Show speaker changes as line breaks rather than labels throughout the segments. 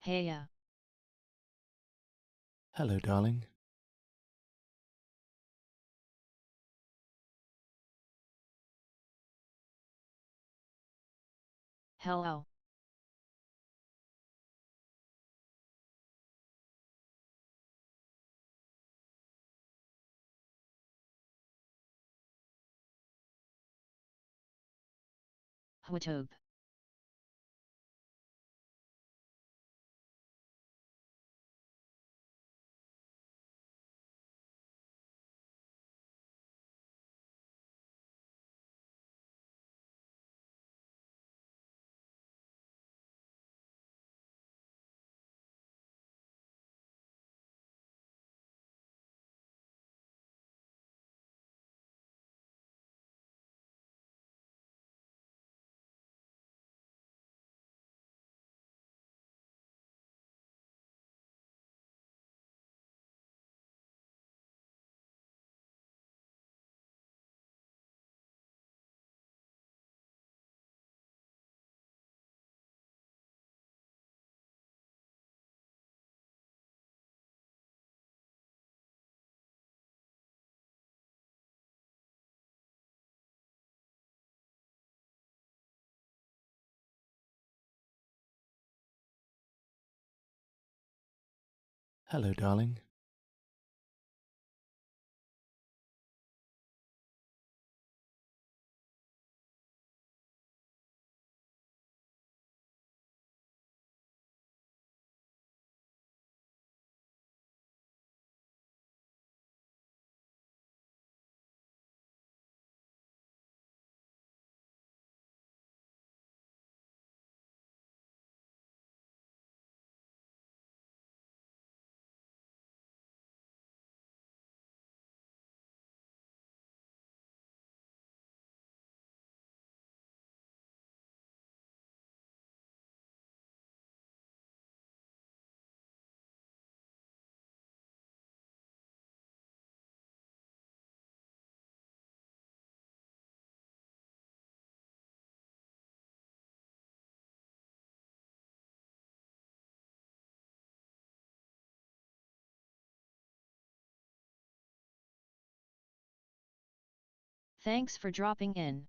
Heya.
Hello, darling.
Hello. Hwatub.
Hello, darling.
Thanks for dropping in.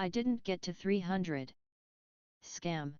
I didn't get to 300. Scam.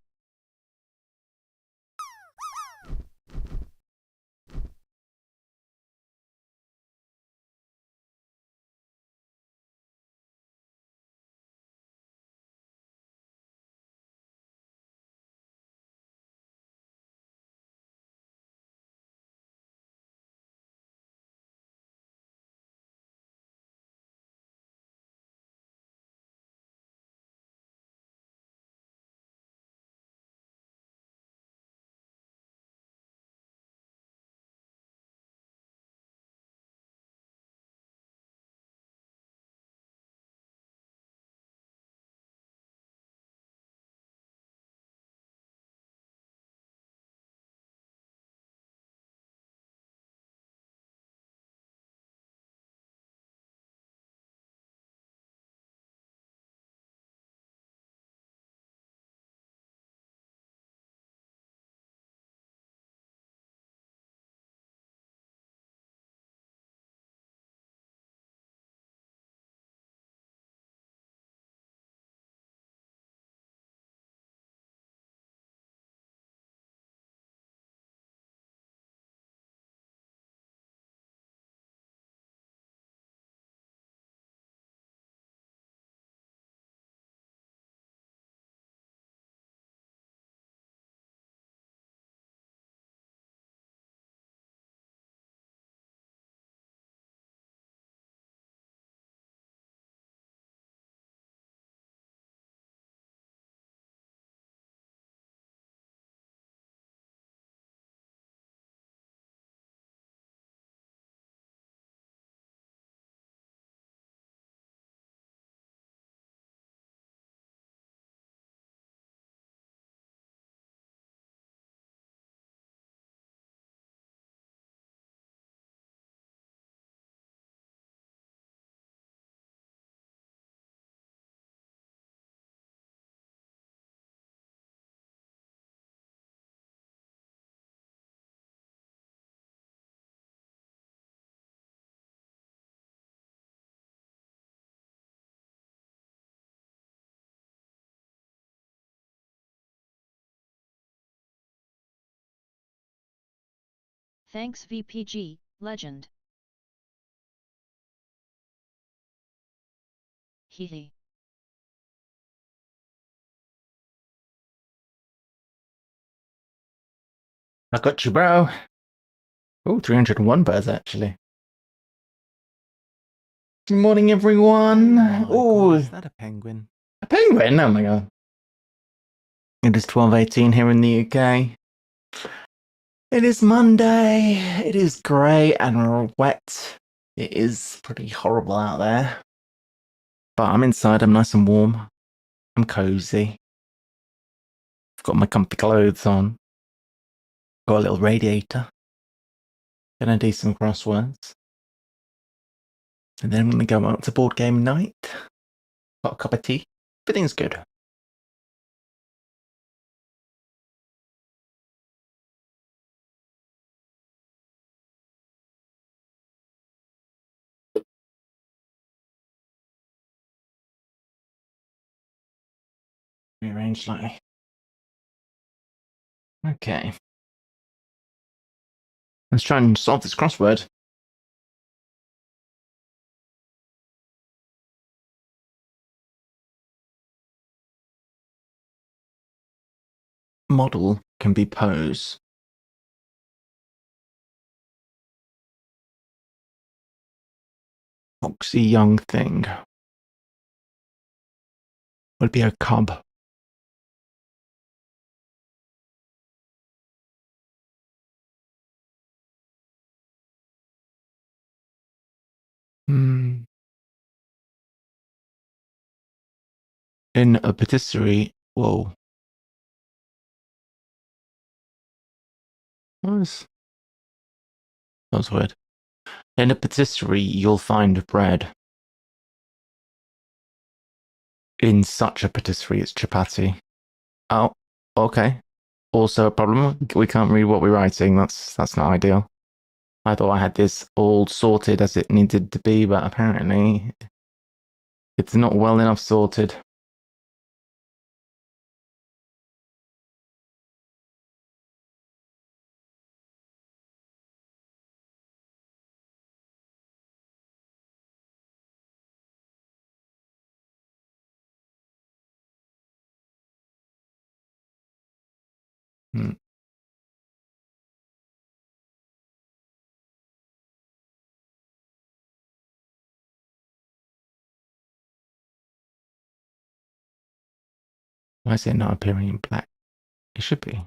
Thanks VPG, legend. Hehe.
I got you, bro. Oh, 301 birds, actually. Good morning, everyone.
Oh, is that a penguin?
A penguin? Oh my god. It is 12:18 here in the UK. It is Monday. It is grey and wet. It is pretty horrible out there. But I'm inside. I'm nice and warm. I'm cozy. I've got my comfy clothes on. Got a little radiator. Gonna do some crosswords. And then I'm gonna go out to board game night. Got a cup of tea. Everything's good. Rearrange slightly. Okay. Let's try and solve this crossword. Model can be pose. Foxy young thing. Would be a cub. In a patisserie. Whoa. That was weird. In a patisserie, you'll find bread. In such a patisserie, it's chapati. Oh, okay. Also a problem. We can't read what we're writing. That's not ideal. I thought I had this all sorted as it needed to be, but apparently it's not well enough sorted. Why is it not appearing in black? It should be.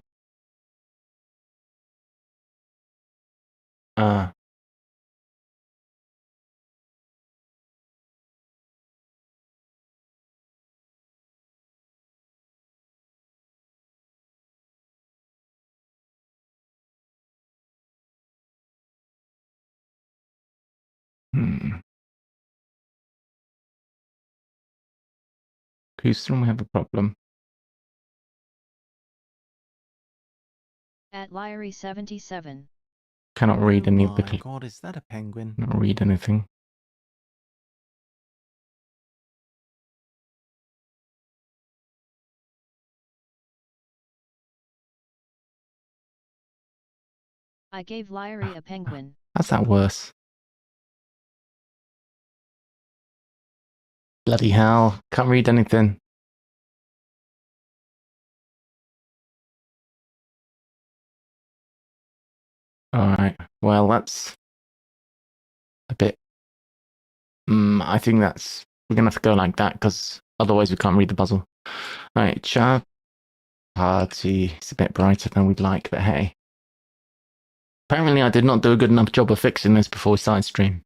Ah. Houston, we have a problem.
At Lyrie 77.
Cannot read any of the.
Oh my god, is that a penguin?
Cannot read anything.
I gave Lyrie a penguin.
How's that worse? Bloody hell. Can't read anything. Alright. Well, that's a bit. I think that's. We're gonna have to go like that because otherwise we can't read the puzzle. Alright, chat party. It's a bit brighter than we'd like, but hey. Apparently, I did not do a good enough job of fixing this before we started stream.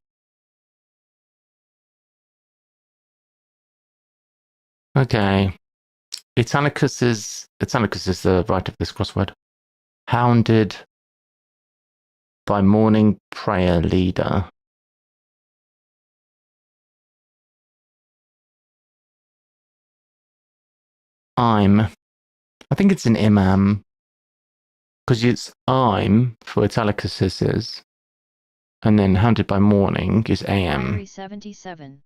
Okay. Italicus is the right of this crossword. Hounded by morning prayer leader. I think it's an imam. Because it's I'm for Italicus is. And then hounded by morning is AM.
Lyrie 77.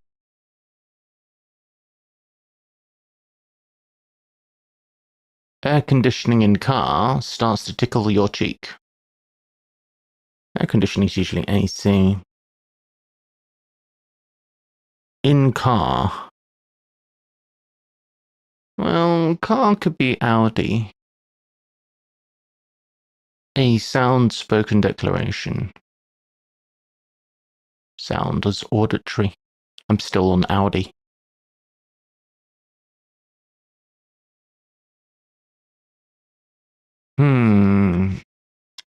Air conditioning in car starts to tickle your cheek. conditioning is usually AC. In car. Well, car could be Audi. A sound spoken declaration. Sound as auditory. I'm still on Audi.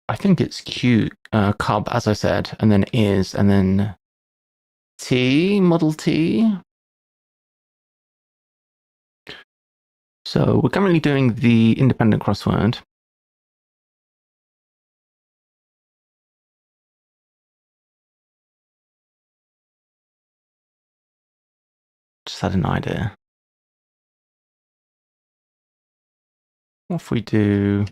I think it's Q, cub, as I said, and then is, and then T, Model T. So we're currently doing the independent crossword. Just had an idea. What if we do...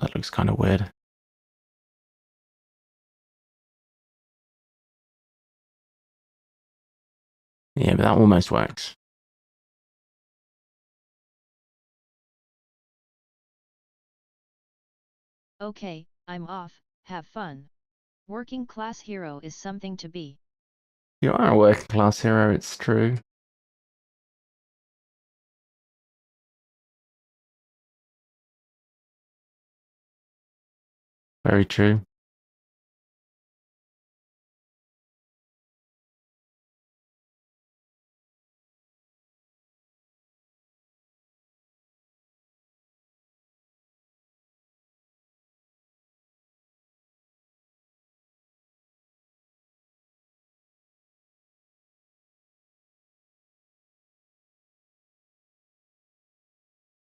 That looks kind of weird. Yeah, but that almost works.
Okay, I'm off, have fun. Working class hero is something to be.
You are a working class hero, it's true. Very true.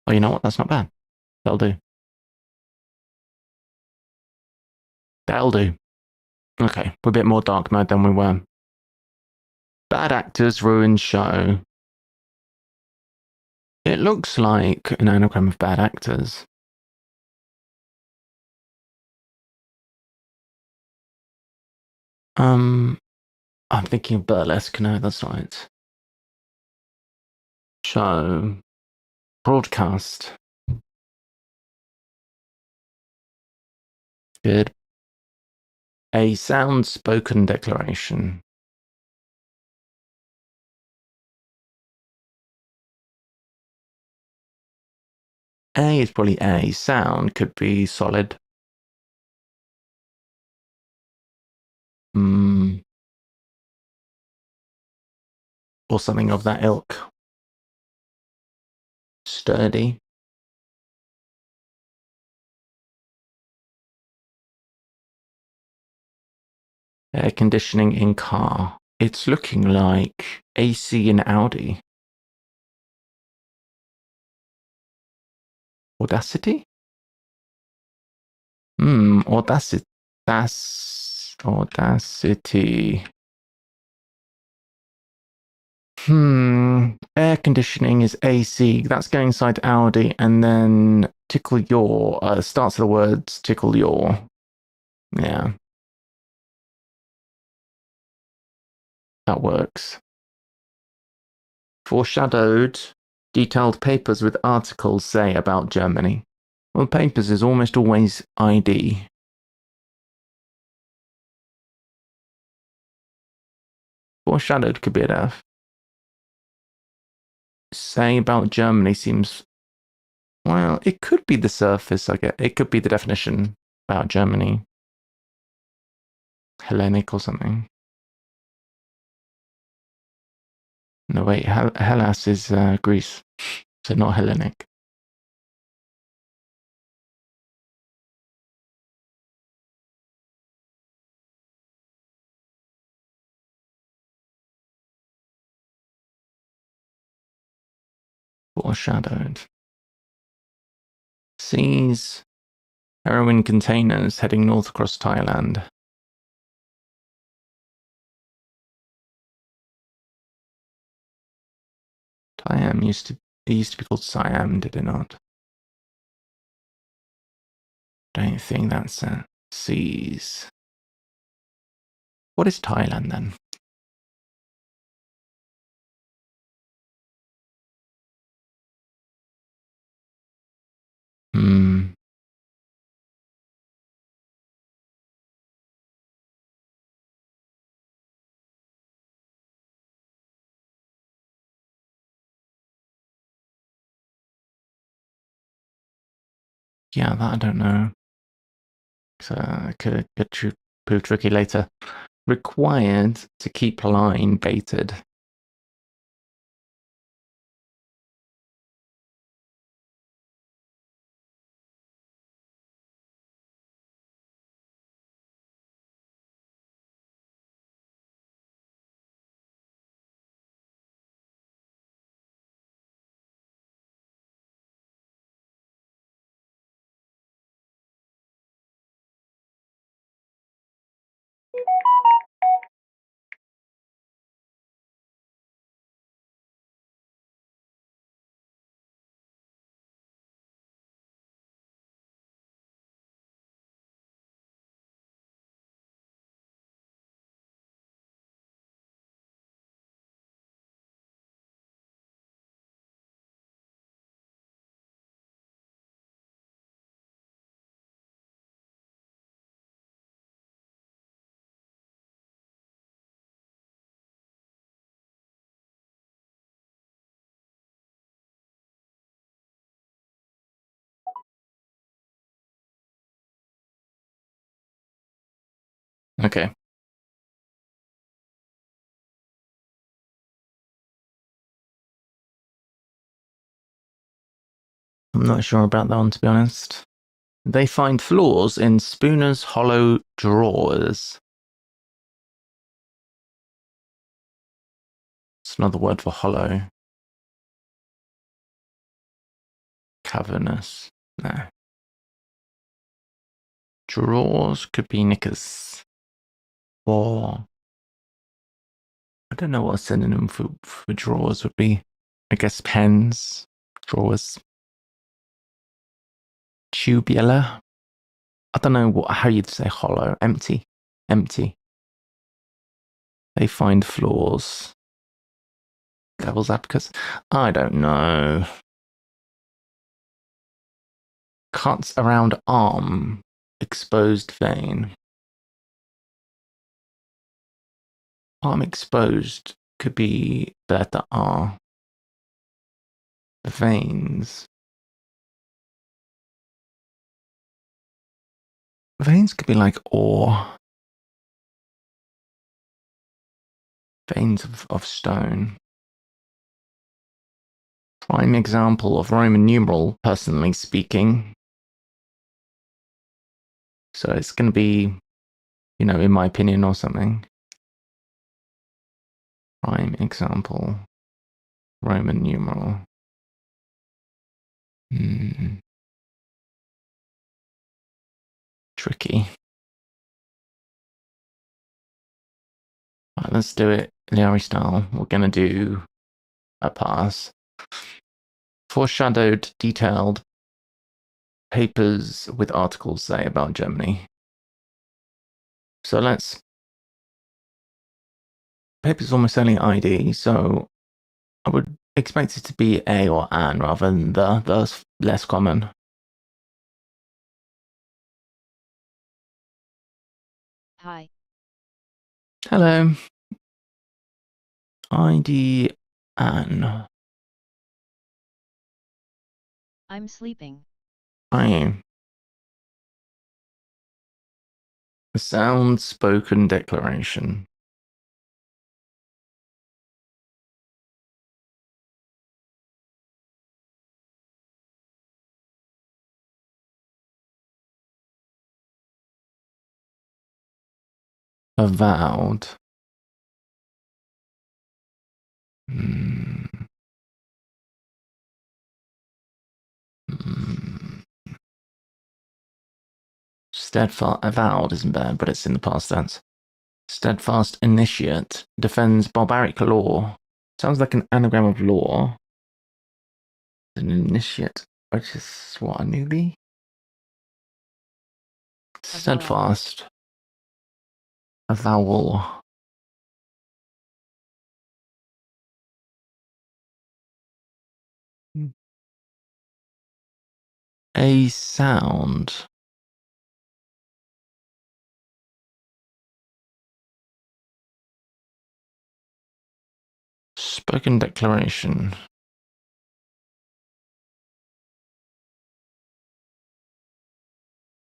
Oh, you know what? That's not bad. That'll do. That'll do. Okay, we're a bit more dark mode than we were. Bad actors ruin show. It looks like an anagram of bad actors. I'm thinking of burlesque. No, that's not it. Show. Broadcast. Good. A sound spoken declaration. A is probably A. Sound could be solid. Or something of that ilk. Sturdy. Air conditioning in car. It's looking like AC in Audi. Audacity? Audacity. That's Audacity. Air conditioning is AC. That's going inside Audi, and then tickle your starts of the words tickle your. Yeah. That works. Foreshadowed, detailed papers with articles say about Germany. Well, papers is almost always ID. Foreshadowed could be enough. Say about Germany seems... Well, it could be the surface, I guess. It could be the definition about Germany. Hellenic or something. No, wait, Hellas is Greece, so not Hellenic. Foreshadowed. Sees heroin containers heading north across Thailand. It used to be called Siam, did it not? Don't think that's seas. What is Thailand then? Yeah, that I don't know. So it could prove tricky later. Required to keep line baited. Okay. I'm not sure about that one, to be honest. They find flaws in Spooner's hollow drawers. It's another word for hollow. Cavernous. No. Drawers could be knickers. Or I don't know what a synonym for drawers would be. I guess pens, drawers. Tubular. I don't know how you'd say hollow. Empty. Empty. They find flaws. Devil's advocates. I don't know. Cuts around arm. Exposed vein. Arm exposed could be the letter R. The veins. Veins could be like ore. Veins of stone. Prime example of Roman numeral, personally speaking. So it's going to be, you know, in my opinion or something. Prime example, Roman numeral. Tricky. Right, let's do it Liari style. We're going to do a pass. Foreshadowed, detailed papers with articles say about Germany. So let's. Papers almost only ID, so I would expect it to be a or an rather than the. That's less common.
Hi.
Hello. ID an.
I'm sleeping.
I am. A sound spoken declaration. Avowed. Steadfast. Avowed isn't bad, but it's in the past tense. Steadfast initiate defends barbaric law. Sounds like an anagram of law. An initiate, which is what, a newbie? Steadfast. Avowal. A sound. Spoken declaration.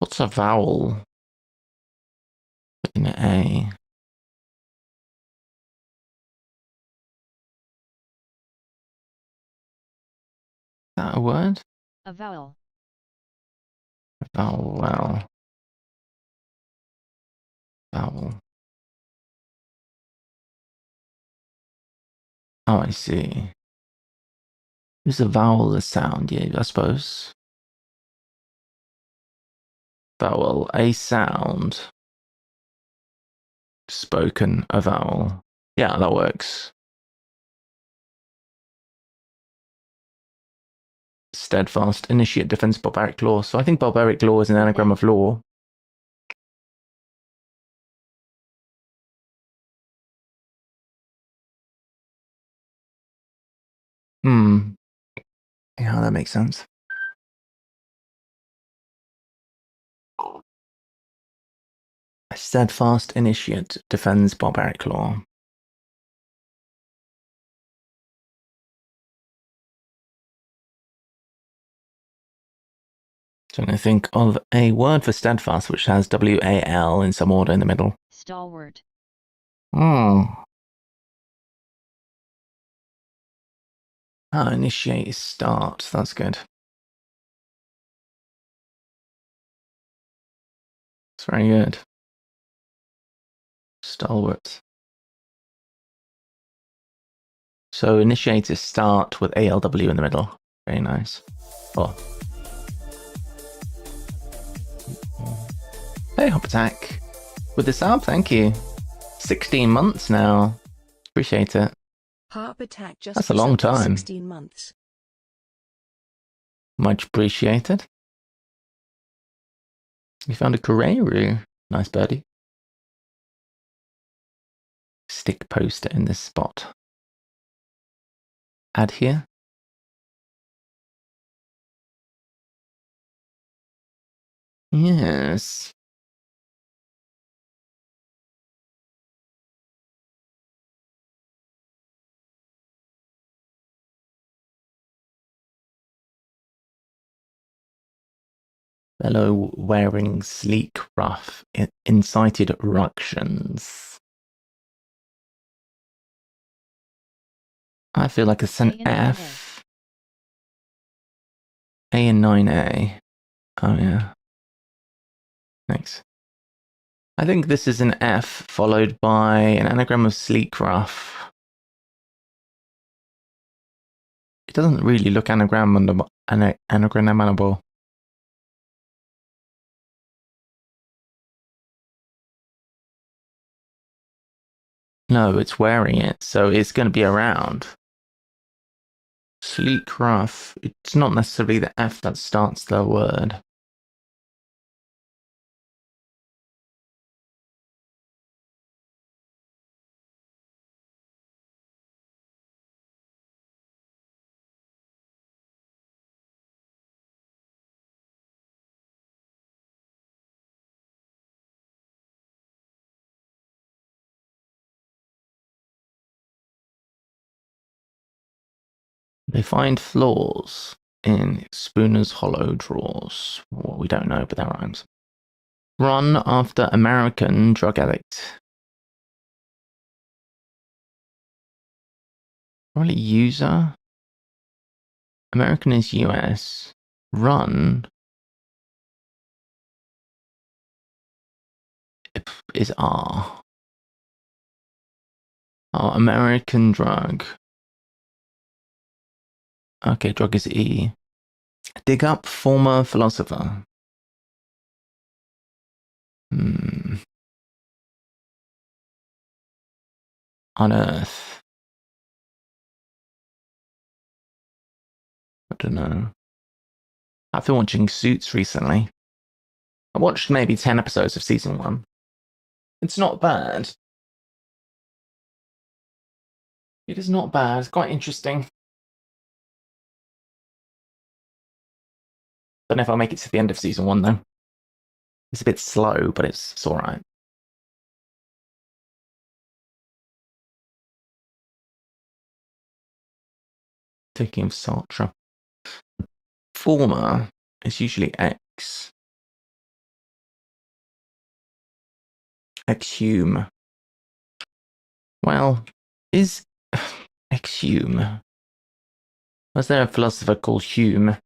What's a vowel in A? Is that a word?
A vowel.
Vowel, well. Vowel. Oh, I see. Is a vowel a sound? Yeah, I suppose. Vowel, a sound. Spoken, a vowel. Yeah, that works. Steadfast, initiate, defense, barbaric law. So I think barbaric law is an anagram of law. Yeah, that makes sense. A steadfast initiate defends barbaric law. So I'm going to think of a word for steadfast which has W-A-L in some order in the middle.
Stalwart.
Oh. Initiate is start. That's good. It's very good. Stalwart. So initiate is start with ALW in the middle. Very nice. Oh. Hey, Hop Attack. With the sub, thank you. 16 months now. Appreciate it.
Harp Attack just
That's a long
for
time.
16 months.
Much appreciated. You found a Kureru. Nice birdie. Stick poster in this spot. Add here. Yes. Fellow wearing sleek rough incited ructions. I feel like it's an F. A and 9A. Oh yeah. Thanks. I think this is an F followed by an anagram of sleek rough. It doesn't really look anagrammable. No, it's wearing it, so it's going to be around. Sleek rough. It's not necessarily the F that starts the word. They find flaws in Spooner's hollow drawers. Well, we don't know, but that rhymes. Run after American drug addict. Probably user. American is US. Run is R. Oh, American drug. Okay, drug is E. Dig up former philosopher. Unearth. I don't know. I've been watching Suits recently. I watched maybe 10 episodes of season 1. It's not bad. It is not bad. It's quite interesting. Don't know if I'll make it to the end of season 1 though. It's a bit slow, but it's alright. Thinking of Sartre. Former is usually X. Exhume. Well, is exhume? Was there a philosopher called Hume?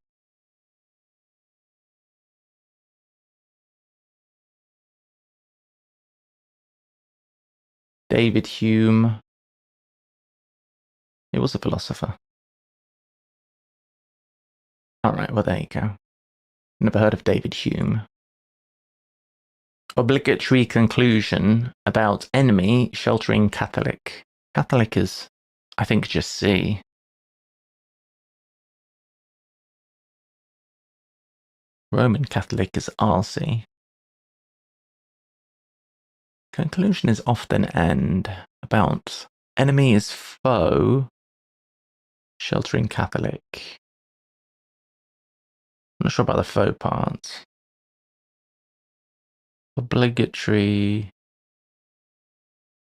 David Hume. He was a philosopher. Alright, well there you go. Never heard of David Hume. Obligatory conclusion about enemy sheltering Catholic. Catholic is, I think, just C. Roman Catholic is RC. Conclusion is often end. About enemy is foe sheltering Catholic. I'm not sure about the foe part. Obligatory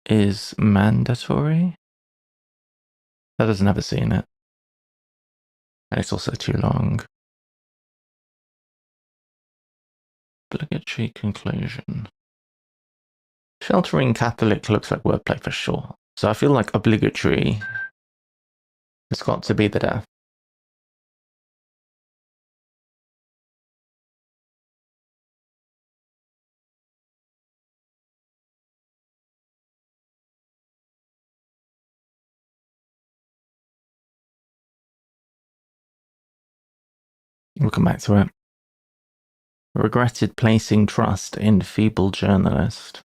is mandatory. That doesn't have a C in it. And it's also too long. Obligatory conclusion. Sheltering Catholic looks like wordplay for sure. So I feel like obligatory has got to be the death. We'll come back to it. Regretted placing trust in feeble journalist.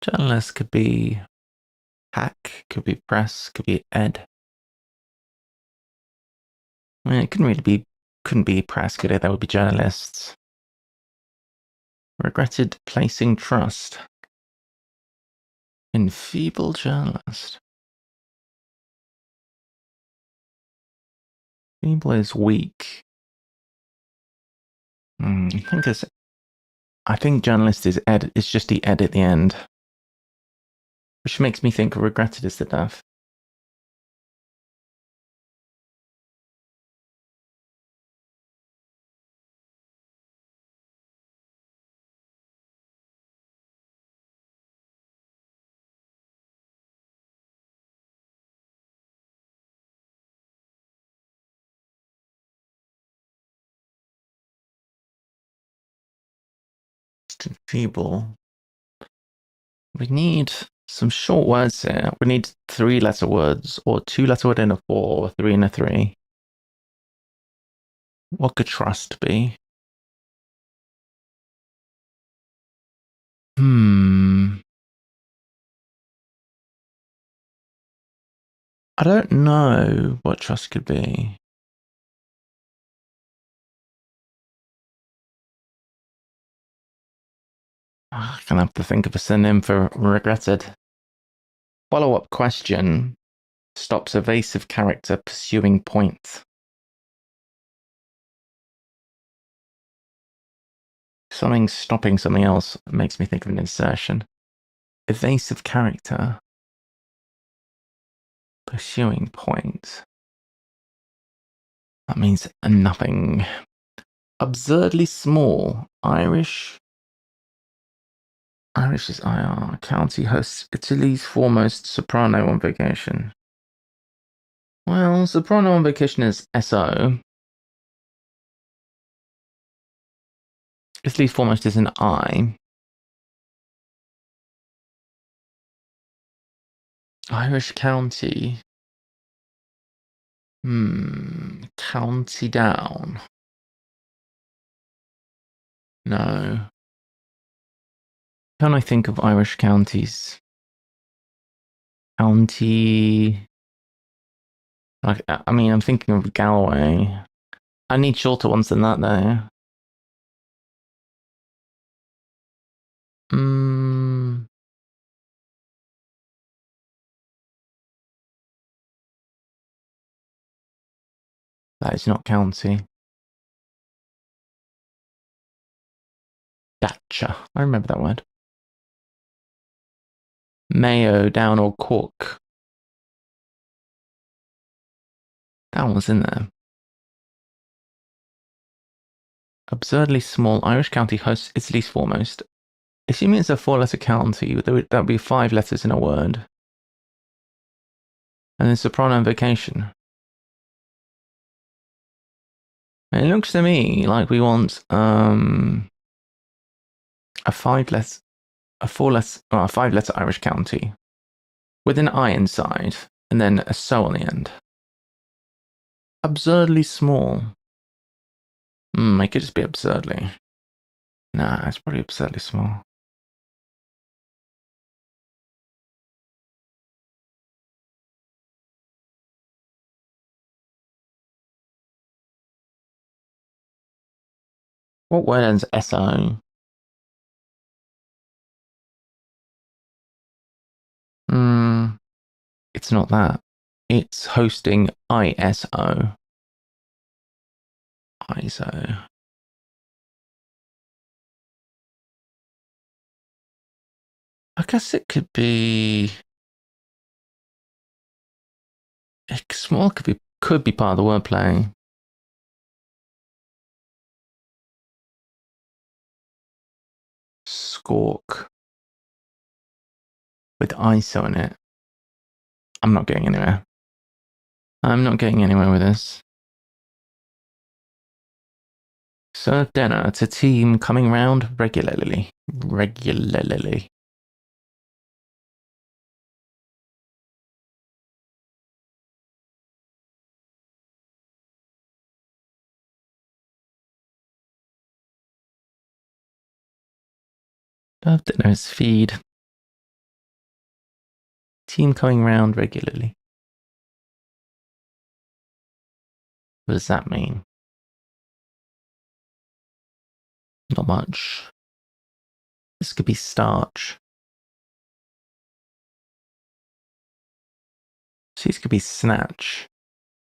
Journalist could be hack, could be press, could be ed. I mean, it couldn't be press, could it? That would be journalists. Regretted placing trust in feeble journalist. Feeble is weak. I think journalist is ed. It's just the ed at the end, which makes me think regretted is the death. Feeble. We need some short words here. We need 3-letter words, or 2-letter word in a 4, or 3 in a 3. What could trust be? I don't know what trust could be. I'm gonna have to think of a synonym for regretted. Follow-up question stops evasive character pursuing point. Something stopping something else makes me think of an insertion. Evasive character pursuing point. That means nothing. Absurdly small. Irish is IR. County hosts Italy's foremost soprano on vacation. Well, soprano on vacation is SO. Italy's foremost is an I. Irish county. County down. No. Can I think of Irish counties? County. I mean, I'm thinking of Galway. I need shorter ones than that, though. That is not county. Dacha. I remember that word. Mayo, Down, or Cork. Down was in there. Absurdly small Irish county hosts Italy's foremost. Assuming it's a 4-letter county, that would be 5 letters in a word. And then soprano invocation. And it looks to me like we want a 5-letter, a 5-letter Irish county with an I inside, and then a so on the end. Absurdly small. It could just be absurdly. Nah, it's probably absurdly small. What word ends SO? It's not that. It's hosting ISO. ISO. I guess it could be. Small could be part of the wordplay. Squawk with ISO in it. I'm not getting anywhere. I'm not getting anywhere with this. Serve dinner to team coming round regularly. Regularly. Serve dinner is feed. Team coming round regularly. What does that mean? Not much. This could be starch. These could be snatch.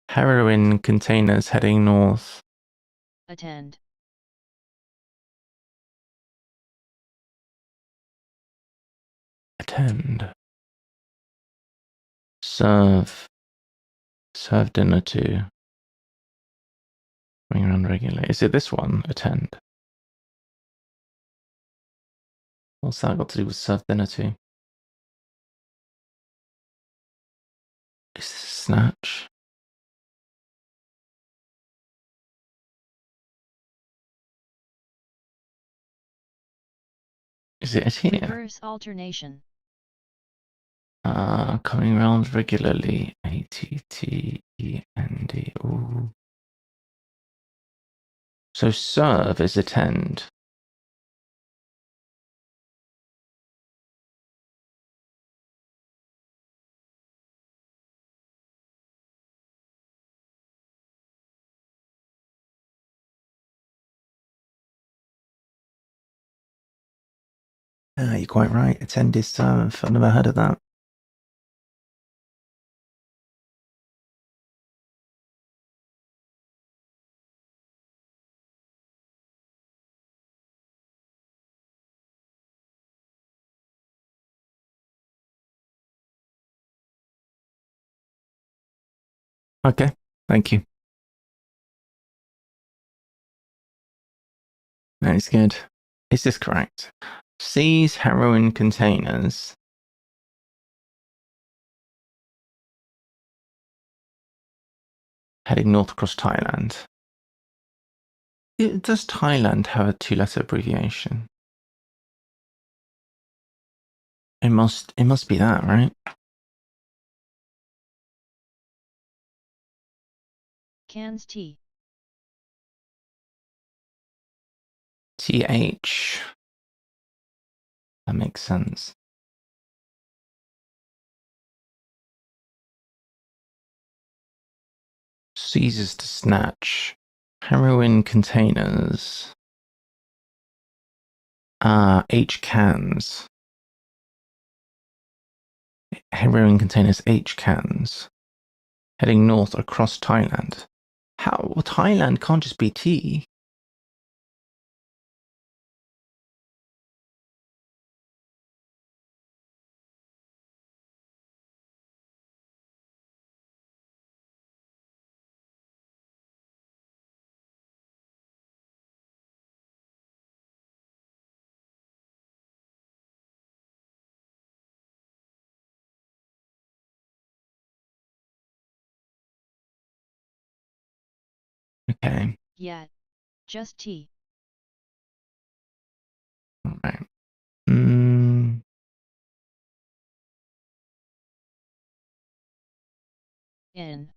Heroin containers heading north.
Attend.
Attend. Serve. Serve dinner to. Coming around regularly. Is it this one? Attend. What's that got to do with serve dinner to? Is this a snatch? Is it here?
Reverse alternation.
Coming around regularly. ATTEND. Ooh. So serve is attend. You're quite right. Attend is serve. I've never heard of that. Okay, thank you. That is good. Is this correct? Seize heroin containers. Heading north across Thailand. Does Thailand have a 2-letter abbreviation? It must be that, right?
Cans T.
TH. That makes sense. Seizes to snatch. Heroin containers. H cans. Heroin containers H cans. Heading north across Thailand. How? Well, Thailand can't just be T. Okay.
Yet. Just tea.
Alright. Mm.
In.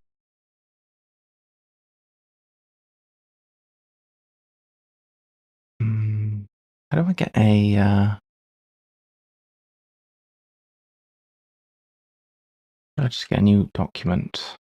How do I get a, I'll just get a new document.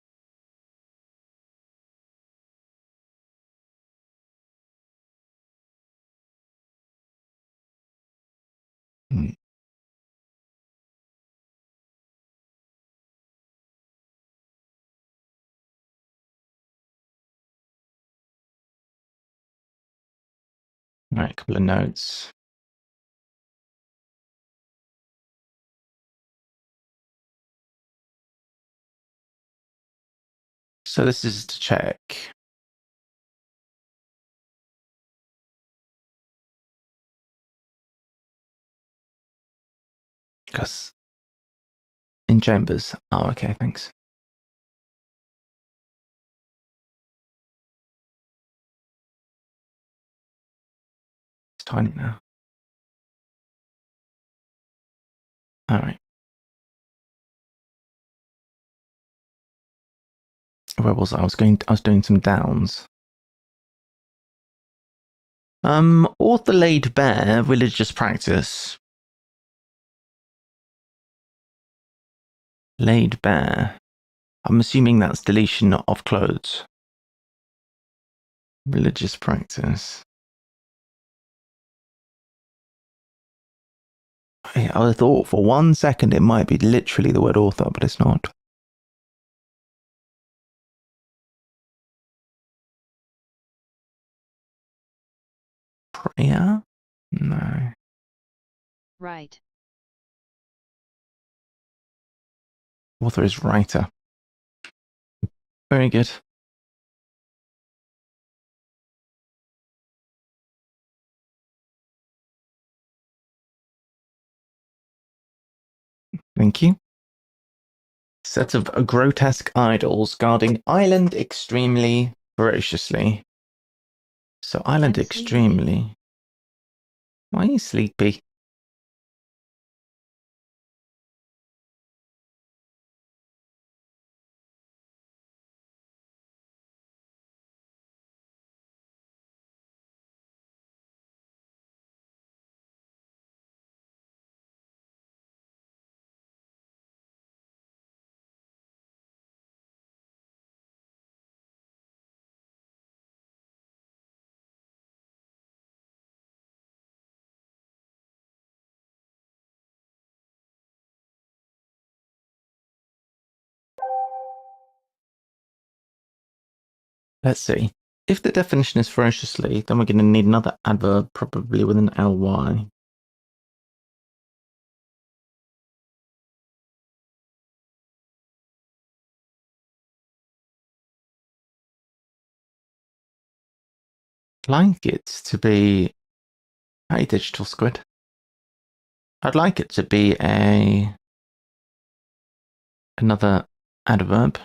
Right, a couple of notes. So this is to check. Because in chambers. Oh, okay, thanks. It's tiny now. All right. Where was I? I was doing some downs. Author laid bare religious practice. Laid bare. I'm assuming that's deletion of clothes. Religious practice. I thought for 1 second it might be literally the word author, but it's not. Prayer? No.
Right.
Author is writer. Very good. Thank you. Set of grotesque idols guarding island extremely ferociously. So island
I'm
extremely.
sleepy.
Why are you sleepy? Let's see. If the definition is ferociously, then we're going to need another adverb, probably with an ly. Like it to be. Hey, digital squid. I'd like it to be another adverb.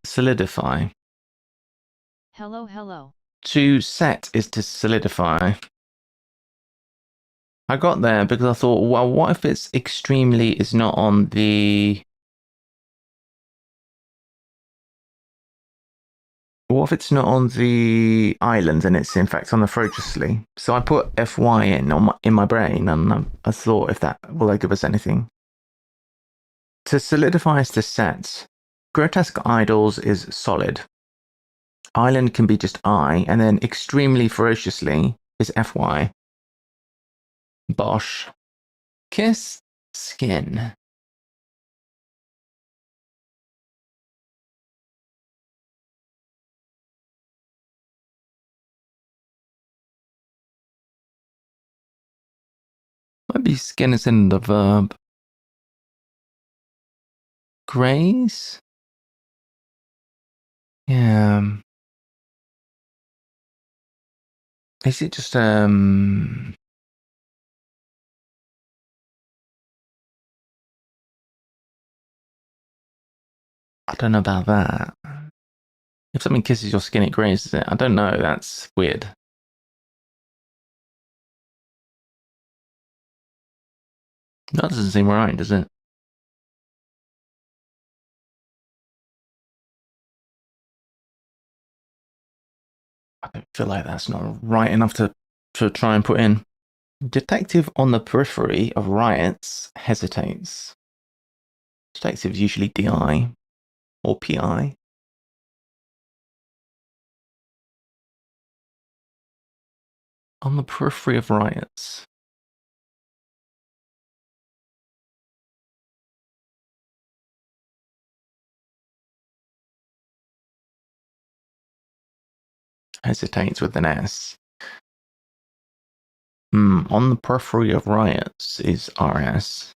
Solidify.
Hello, hello.
To set is to solidify. I got there because I thought, well, what if it's extremely is not on the... What if it's not on the island and it's in fact on the ferociously? So I put FY in my brain and I thought if that, will that give us anything? To solidify is to set. Grotesque idols is solid. Island can be just I, and then extremely ferociously is FY. Bosh. Kiss skin. Maybe skin is in the verb. Graze? Yeah. Is it just I don't know about that. If something kisses your skin, it grazes it. I don't know. That's weird. That doesn't seem right, does it? I don't feel like that's not right enough to try and put in. Detective on the periphery of riots hesitates. Detective is usually DI or PI. On the periphery of riots. Hesitates with an S. On the periphery of riots is RS.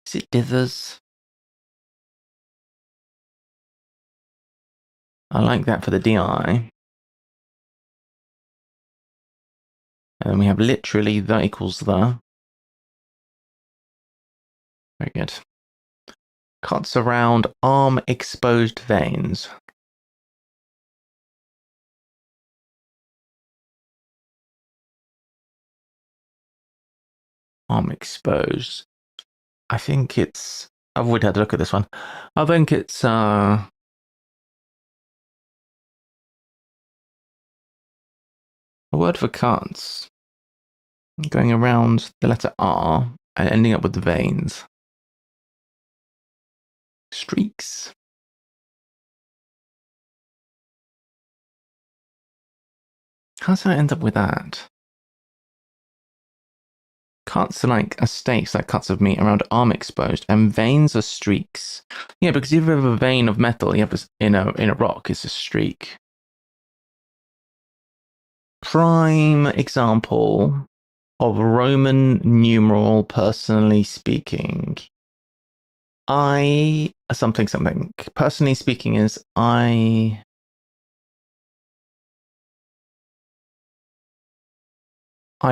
Is it dithers? I like that for the DI. And then we have literally the equals the. Very good. Cuts around arm exposed veins. Arm exposed. I think it's. I would have to look at this one. I think it's a word for cuts. Going around the letter R and ending up with the veins. Streaks. How does I end up with that? Cuts are like a stakes, like cuts of meat around arm exposed, and veins are streaks. Yeah, because if you have a vein of metal, you have this in a rock, it's a streak. Prime example of Roman numeral, personally speaking. I something. Personally speaking is I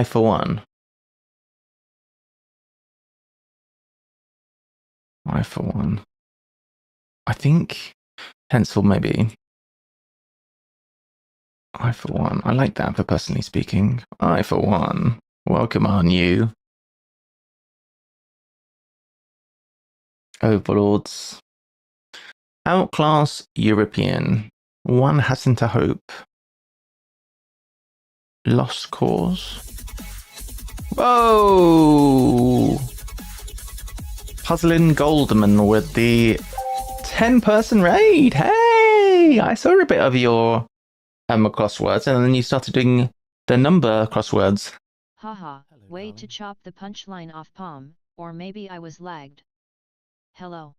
for one. I for one. I think pencil maybe. I for one. I like that for personally speaking. I for one. Welcome on you. Overlords. Outclass European. One hasn't a hope. Lost cause. Whoa! Puzzling Goldman with the 10-person raid. Hey! I saw a bit of your crosswords, and then you started doing the number crosswords.
Haha,
Hello,
way
darling.
to chop the punchline off, Palm, or maybe I was lagged. Hello.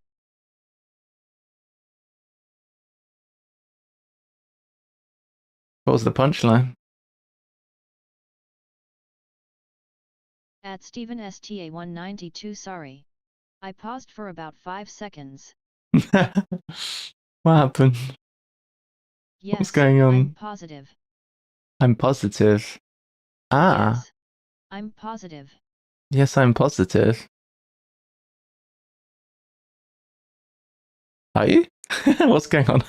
What was the punchline?
At Steven STA192, sorry. I paused for about 5 seconds.
What happened?
Yes,
What's going on?
I'm positive.
I'm positive. Ah.
Yes, I'm positive.
Yes, I'm positive. Are you? What's going on?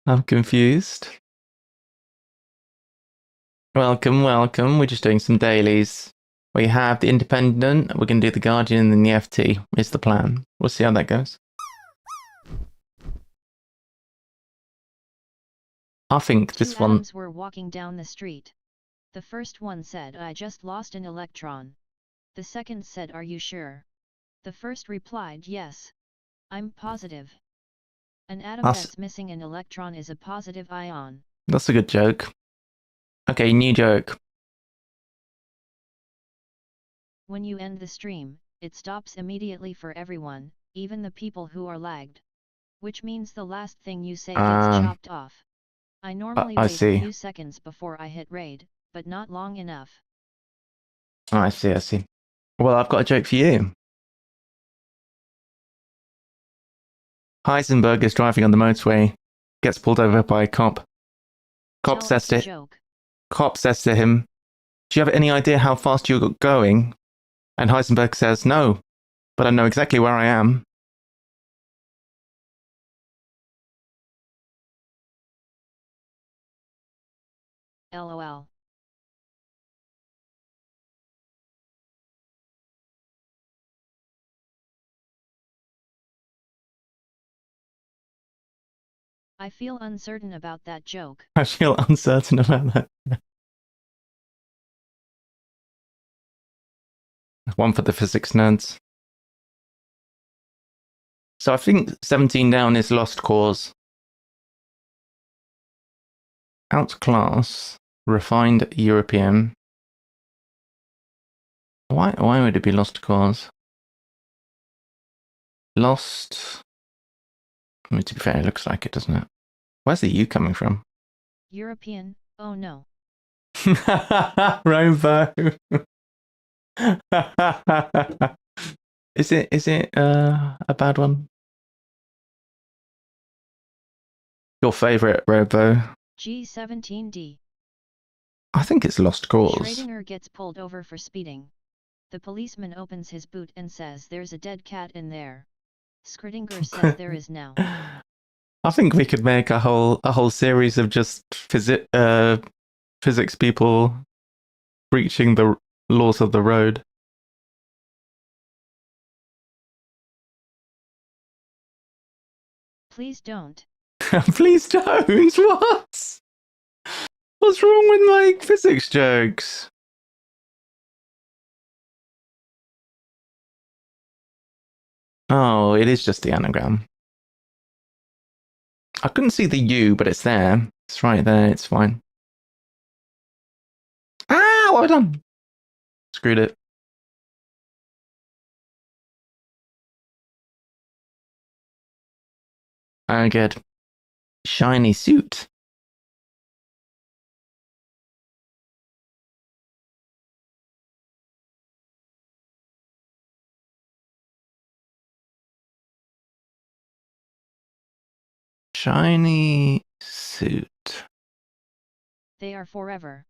I'm confused. Welcome. We're just doing some dailies. We have the Independent, we're going to do the Guardian, and then the FT is the plan. We'll see how that goes. I think this
Two
one...
atoms were walking down the street. The first one said, I just lost an electron. The second said, are you sure? The first replied, yes. I'm positive. An atom that's missing an electron is a positive ion.
That's a good joke. Okay, new joke.
When you end the stream, it stops immediately for everyone, even the people who are lagged. Which means the last thing you say gets chopped off. I normally
I
wait
see.
a few seconds before I hit raid, but not long enough.
I see. Well, I've got a joke for you. Heisenberg is driving on the motorway, gets pulled over by a cop. Cop says to him, do you have any idea how fast you're going? And Heisenberg says, no, but I know exactly where I am.
lol. I feel uncertain about that joke.
I feel uncertain about that. One for the physics nerds. So I think 17 down is Lost Cause. Outclass, refined European. Why would it be Lost Cause? Lost. I mean, to be fair, it looks like it, doesn't it? Where's the U coming from?
European, oh no.
Robo. Is it a bad one? Your favourite, Robo?
G17D.
I think it's Lost Cause.
Schrödinger gets pulled over for speeding. The policeman opens his boot and says there's a dead cat in there. Schrödinger says there is now.
I think we could make a whole series of just physics people breaching the laws of the road.
Please don't.
Please don't. What? What's wrong with my physics jokes? Oh, it is just the anagram. I couldn't see the U, but it's there. It's right there. It's fine. Ah, what have I done? Screwed it. Oh, good. Shiny suit. Shiny suit.
They are forever.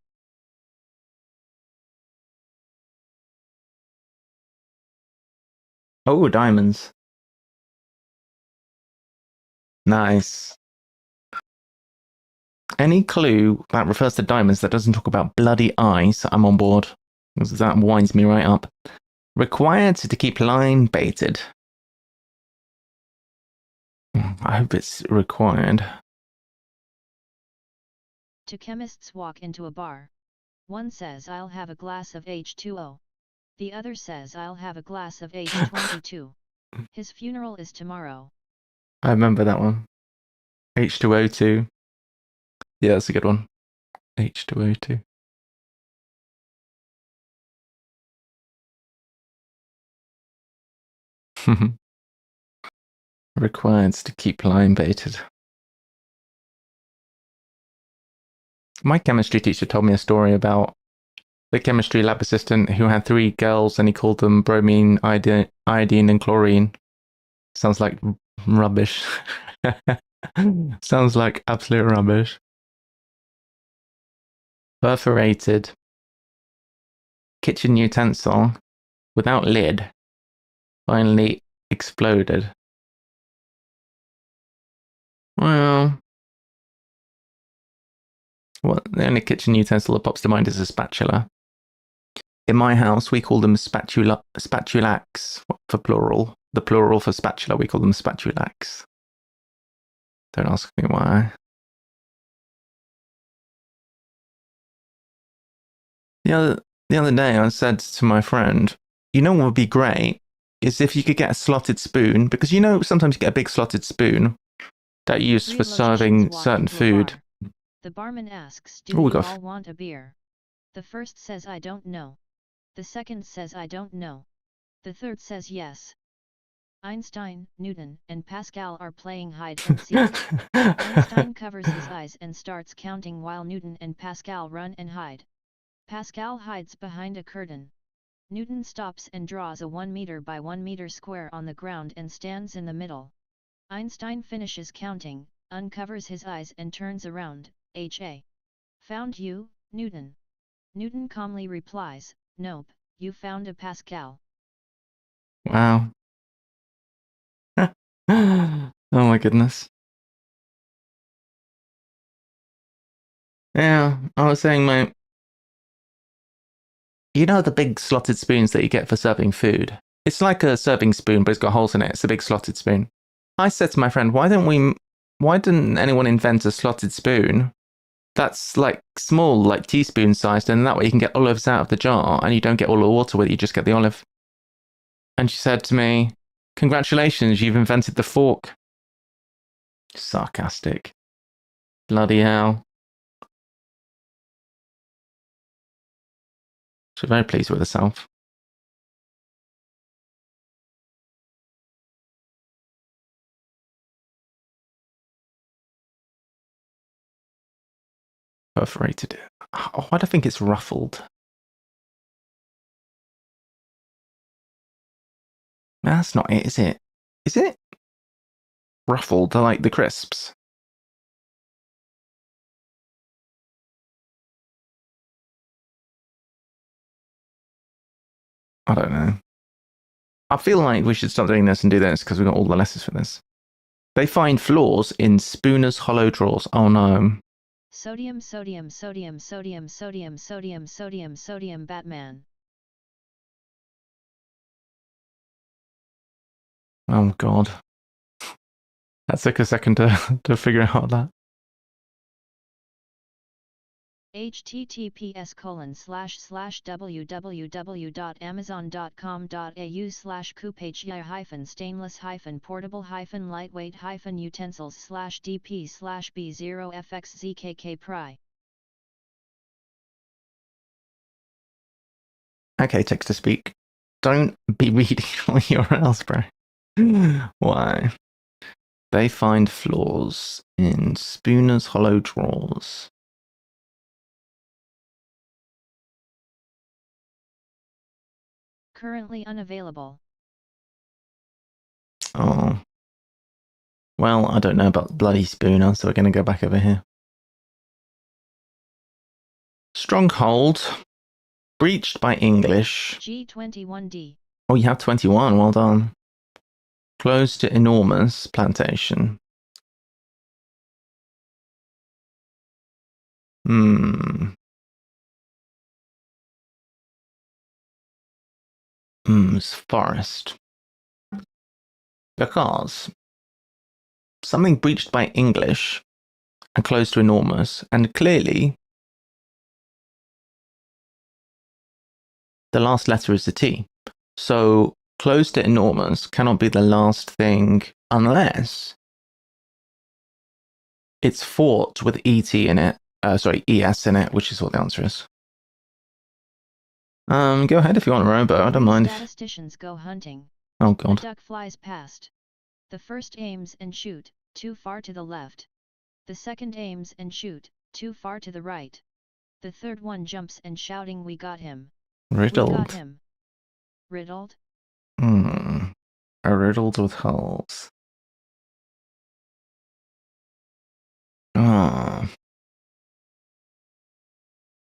Oh, diamonds. Nice. Any clue that refers to diamonds that doesn't talk about bloody ice, I'm on board. Because that winds me right up. Required to keep line baited. I hope it's required.
Two chemists walk into a bar. One says I'll have a glass of H2O. The other says I'll have a glass of H22. His funeral is tomorrow.
I remember that one. H2O2. Yeah, that's a good one. H2O2. Required to keep line baited. My chemistry teacher told me a story about the chemistry lab assistant who had 3 girls and he called them bromine, iodine and chlorine. Sounds like rubbish. Sounds like absolute rubbish. Perforated kitchen utensil without lid finally exploded. Well, the only kitchen utensil that pops to mind is a spatula. In my house, we call them spatulacs for plural. The plural for spatula, we call them spatulacs. Don't ask me why. The other day, I said to my friend, you know what would be great is if you could get a slotted spoon, because you know sometimes you get a big slotted spoon that you use
3
for serving
logicians walk
certain
into a
food.
bar. The barman asks, do
Oh, we
you
got
all want a beer? The first says I don't know. The second says I don't know. The third says yes. Einstein, Newton, and Pascal are playing hide and seek. Einstein covers his eyes and starts counting while Newton and Pascal run and hide. Pascal hides behind a curtain. Newton stops and draws a 1 meter by 1 meter square on the ground and stands in the middle. Einstein finishes counting, uncovers his eyes and turns around. Ha! Found you, Newton. Newton calmly replies, nope, you found a Pascal.
Wow. Oh my goodness. Yeah, I was saying, mate, you know the big slotted spoons that you get for serving food? It's like a serving spoon, but it's got holes in it. It's a big slotted spoon. I said to my friend, why didn't anyone invent a slotted spoon that's like small, like teaspoon sized, and that way you can get olives out of the jar and you don't get all the water with it, you just get the olive. And she said to me, congratulations, you've invented the fork. Sarcastic. Bloody hell. She's very pleased with herself. Perforated it. Oh, why do I think it's ruffled? That's not it, is it? Is it? Ruffled, like the crisps. I don't know. I feel like we should stop doing this and do this because we've got all the letters for this. They find flaws in Spooner's hollow drawers. Oh no.
Sodium, sodium, sodium, sodium, sodium, sodium, sodium, sodium, Batman.
Oh god. That took a second to figure out that.
https://www.amazon.com.au/coupe-hyphen-stainless-port-hyphen-lightweight-utensils/dp/b0fxzkpri.
Okay, text to speak. Don't be reading URLs, bro. Why? They find flaws in Spooner's hollow drawers.
Currently unavailable.
Oh. Well, I don't know about bloody Spooner, so we're going to go back over here. Stronghold. Breached by English.
G21D.
Oh, you have 21. Well done. Close to enormous plantation. It's forest. Because something breached by English and close to enormous, and clearly the last letter is the T. So close to enormous cannot be the last thing unless it's fought with ET in it. ES in it, which is what the answer is. Go ahead if you want, Robo. I don't mind.
Statisticians go hunting.
Oh god.
A duck flies past. The first aims and shoot, too far to the left. The second aims and shoot, too far to the right. The third one jumps and shouting, "We got him!
Riddled.
We got him!" Riddled?
A riddled with holes. Ah.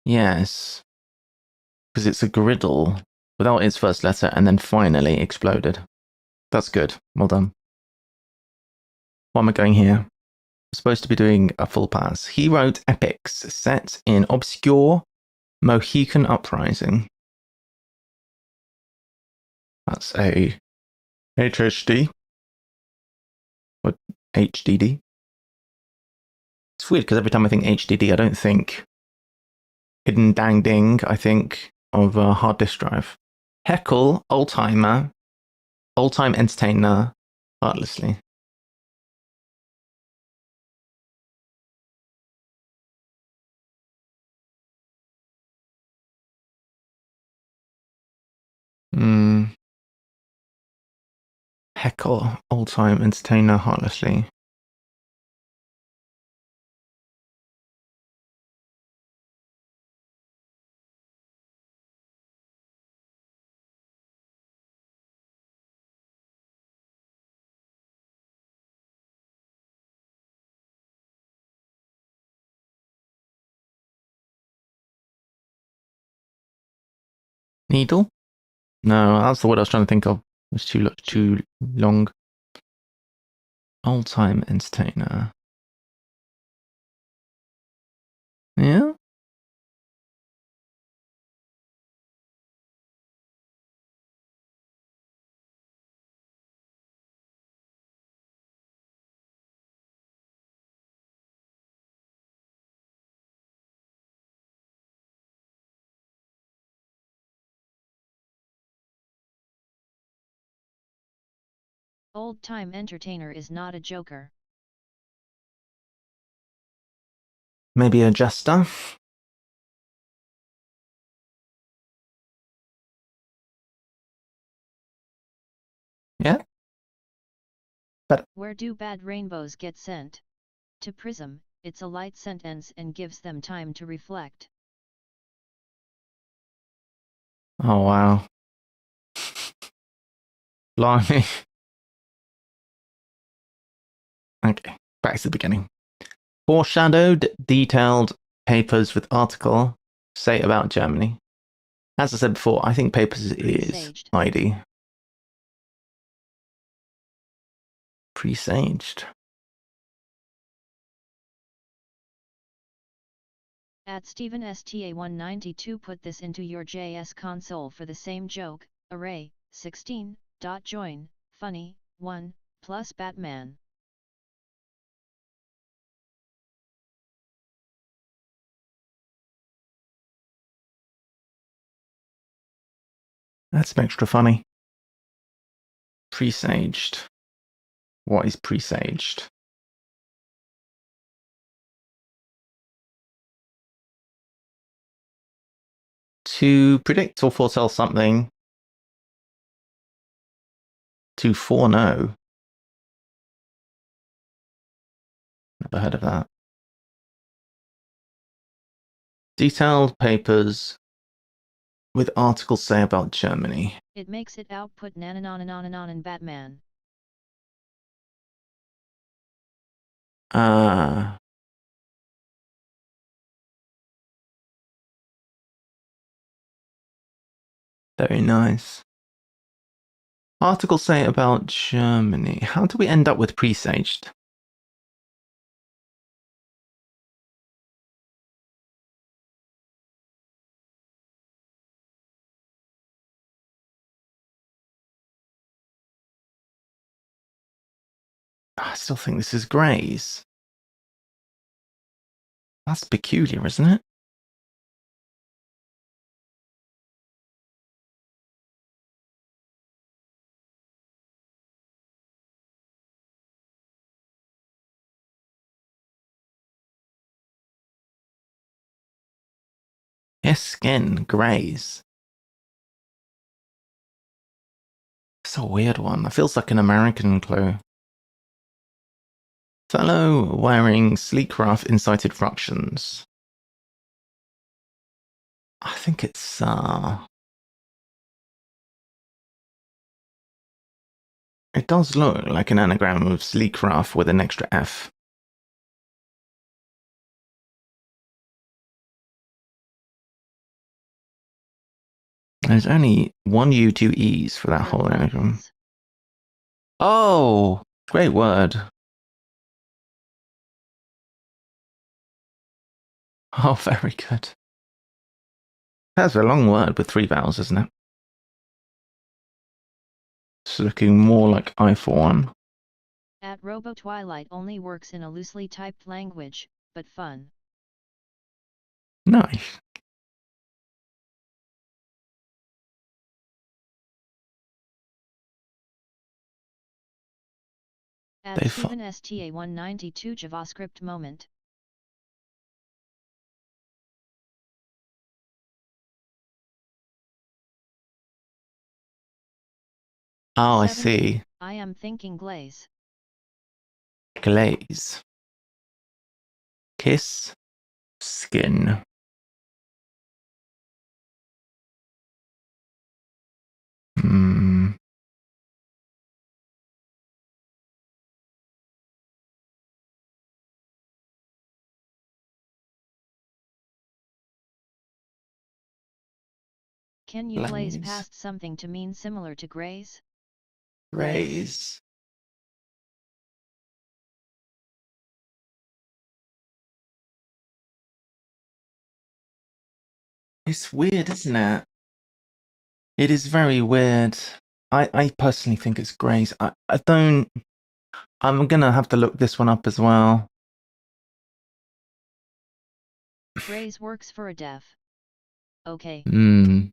Yes. Because it's a griddle without its first letter and then finally exploded. That's good. Well done. Why am I going here? I'm supposed to be doing a full pass. He wrote epics set in obscure Mohican uprising. That's a HHD. What? HDD? It's weird because every time I think HDD, I don't think Hidden Dang Ding. I think of a hard disk drive. Heckle, old-timer, old-time entertainer, heartlessly. Heckle, old-time entertainer, heartlessly. Needle? No, that's the word I was trying to think of. It was too long. Old-time entertainer. Yeah?
Old-time entertainer is not a joker.
Maybe a jester? Yeah? But
Where do bad rainbows get sent? To Prism, it's a light sentence and gives them time to reflect.
oh wow. Blimey. Okay, back to the beginning. Foreshadowed, detailed papers with article say about Germany. As I said before, I think papers is
Presaged.
ID. Presaged.
At Steven STA192 put this into your JS console for the same joke, array, 16, join, funny, 1, plus Batman.
That's extra funny. Presaged. What is presaged? To predict or foretell something. To foreknow. Never heard of that. Detailed papers with articles say about Germany.
It makes it output nananananan and Batman.
Very nice. Articles say about Germany. How do we end up with presaged? I still think this is Gray's. That's peculiar, isn't it? Esken, Gray's. It's a weird one. It feels like an American clue. Fellow wearing sleek craft incited fractions. I think it's it does look like an anagram of sleek craft with an extra F. There's only one U, two E's for that whole anagram.
Raffles.
Oh, great word. Oh, very good. That's a long word with 3 vowels, isn't it? It's looking more like I for one.
At Robo Twilight only works in a loosely typed language, but fun.
Nice.
At Steven STA192 JavaScript moment.
Oh, I
70,
see.
I am thinking glaze.
Glaze. Kiss. Skin. Hmm.
Can you glaze
Glaze.
past something to mean similar to graze?
Graze. It's weird, isn't it? It is very weird. I personally think it's graze. I don't... I'm gonna have to look this one up as well.
Graze works for a deaf. Okay.
Hmm.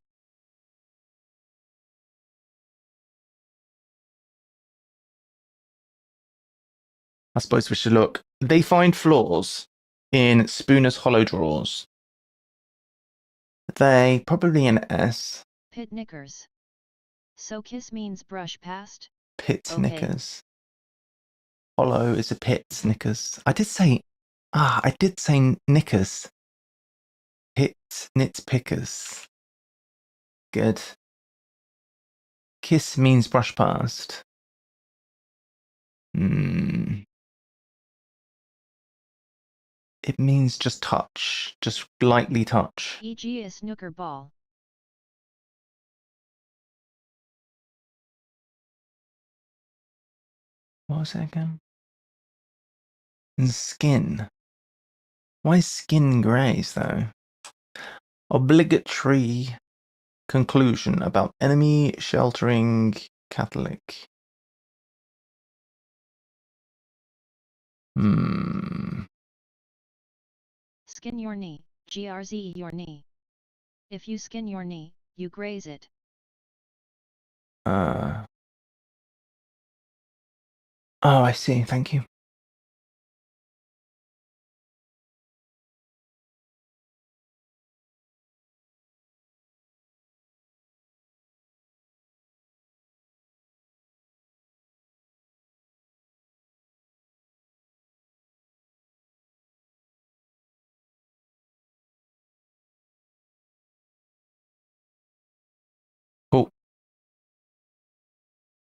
I suppose we should look. They find flaws in Spooner's hollow drawers. They probably an S.
Pit knickers. So kiss means brush past?
Pit
Okay.
knickers. Hollow is a pit knickers. I did say knickers. Pit knit pickers. Good. Kiss means brush past. It means just touch, just lightly touch.
E.g. a snooker ball.
What was it again? And skin. Why skin greys though? Obligatory conclusion about enemy sheltering Catholic.
Skin your knee, grz your knee. If you skin your knee, you graze it.
Oh, I see, thank you. Cool.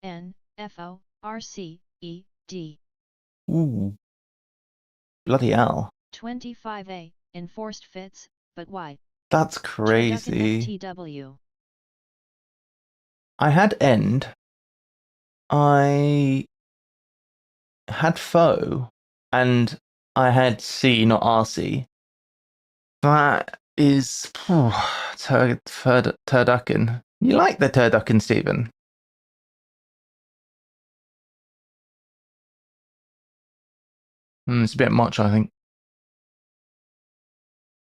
N-F-O-R-C-E-D.
Ooh. Bloody hell.
25A, enforced fits, but why?
That's
Turducken
crazy.
FTW.
I had end. I had foe. And I had C, not RC. That is turducken. You like the turducken, Stephen? It's a bit much, I think.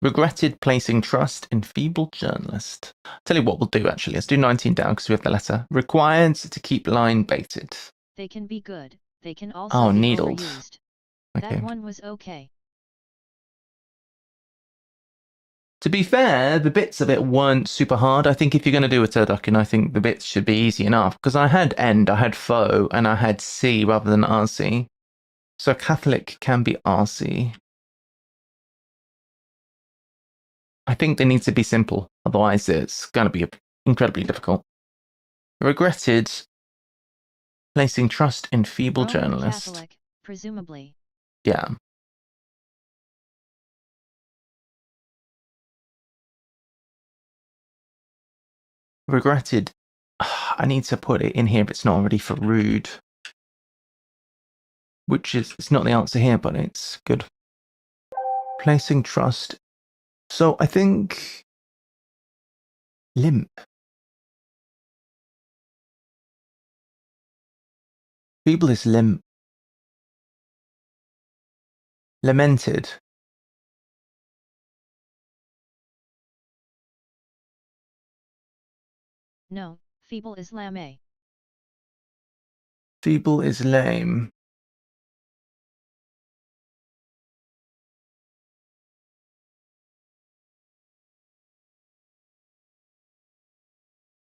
Regretted placing trust in feeble journalist. Tell you what we'll do, actually. Let's do 19 down because we have the letter. Required to keep line baited.
They can be good, they can also be
needled.
overused.
Okay.
That one was okay.
To be fair, the bits of it weren't super hard. I think if you're going to do a turducken, I think the bits should be easy enough. Because I had end, I had foe, and I had C rather than RC. So Catholic can be RC. I think they need to be simple. Otherwise, it's going to be incredibly difficult. Regretted placing trust in feeble
Roman
journalists.
Catholic, presumably.
Yeah. Regretted. I need to put it in here if it's not already for rude. Which is, it's not the answer here, but it's good. Placing trust. So I think limp. Feeble is limp. Lamented.
No, feeble is lame.
Feeble is lame.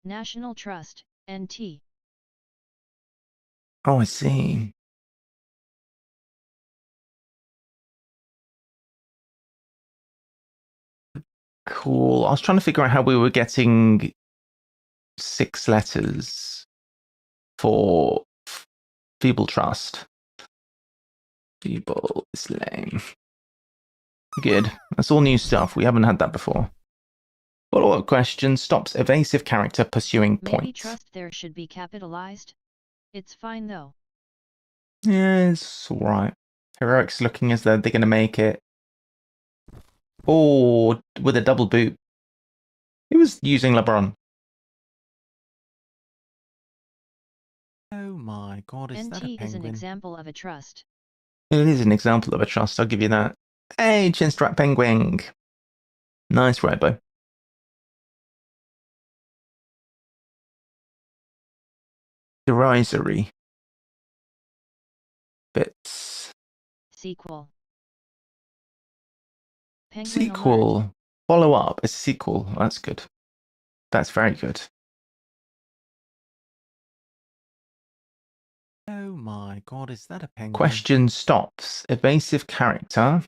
National Trust, NT.
Oh, I see. Cool. I was trying to figure out how we were getting 6 letters for feeble trust. Feeble is lame. Good. That's all new stuff. We haven't had that before. Follow-up question stops evasive character pursuing point.
Maybe trust there should be capitalized? It's fine though.
Yeah, it's alright. Heroic's looking as though they're going to make it. Oh, with a double boot. He was using LeBron.
Oh my god, is that a
NT is an
penguin?
example of a trust.
It is an example of a trust, I'll give you that. Hey, Chinstrap Penguin. Nice, Robo. Derisory. Bits.
Sequel. Penguin alert.
Sequel. Follow up. It's a sequel. That's good. That's very good.
Oh my god, is that a penguin?
Question stops. Evasive character.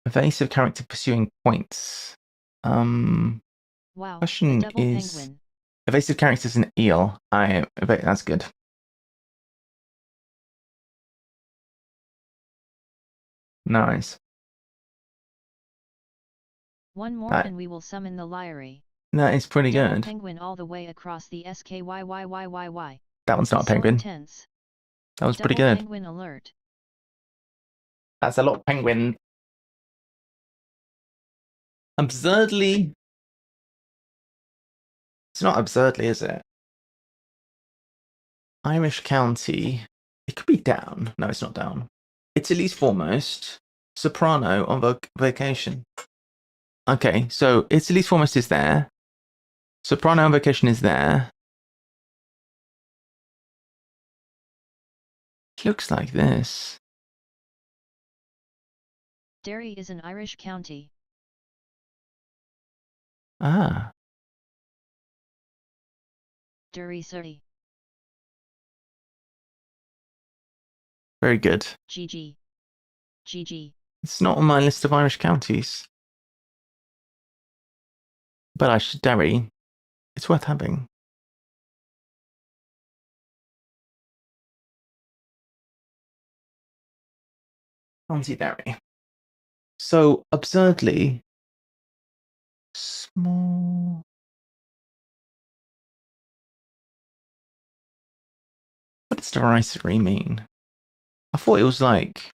Evasive character pursuing points.
Wow, a
Question
double
is
penguin.
evasive character is an eel. That's good. Nice.
One more
That-
and we will summon the Lyre.
That is pretty
Double
good.
penguin all the way across the SKYYYYY.
That one's not a
So
penguin.
intense.
That was pretty
Double
good.
penguin alert.
That's a lot of penguin. Absurdly. It's not absurdly, is it? Irish county. It could be down. No, it's not down. Italy's foremost. Soprano on vacation. Okay, so Italy's foremost is there. Soprano on vacation is there. It looks like this.
Derry is an Irish county.
Ah,
Derry City.
very good.
GG. GG.
It's not on my list of Irish counties. But I should Derry. It's worth having. County Derry. So absurdly small. What does derisory mean? I thought it was like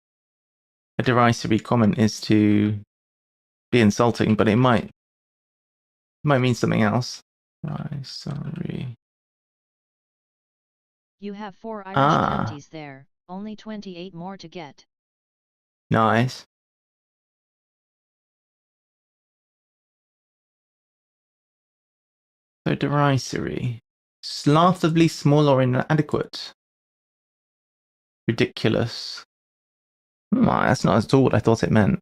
a derisory comment is to be insulting, but it might mean something else. Derisory.
You have 4 Irish
Ah.
counties there, only 28 more to get.
Nice. So derisory. Laughably small or inadequate. Ridiculous. That's not at all what I thought it meant.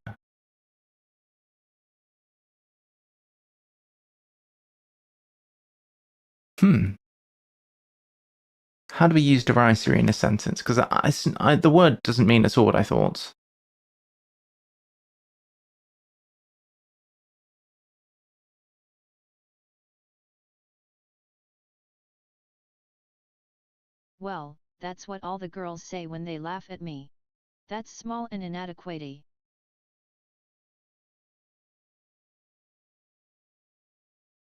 How do we use derisory in a sentence? Because the word doesn't mean at all what I thought.
Well, that's what all the girls say when they laugh at me. That's small and inadequate.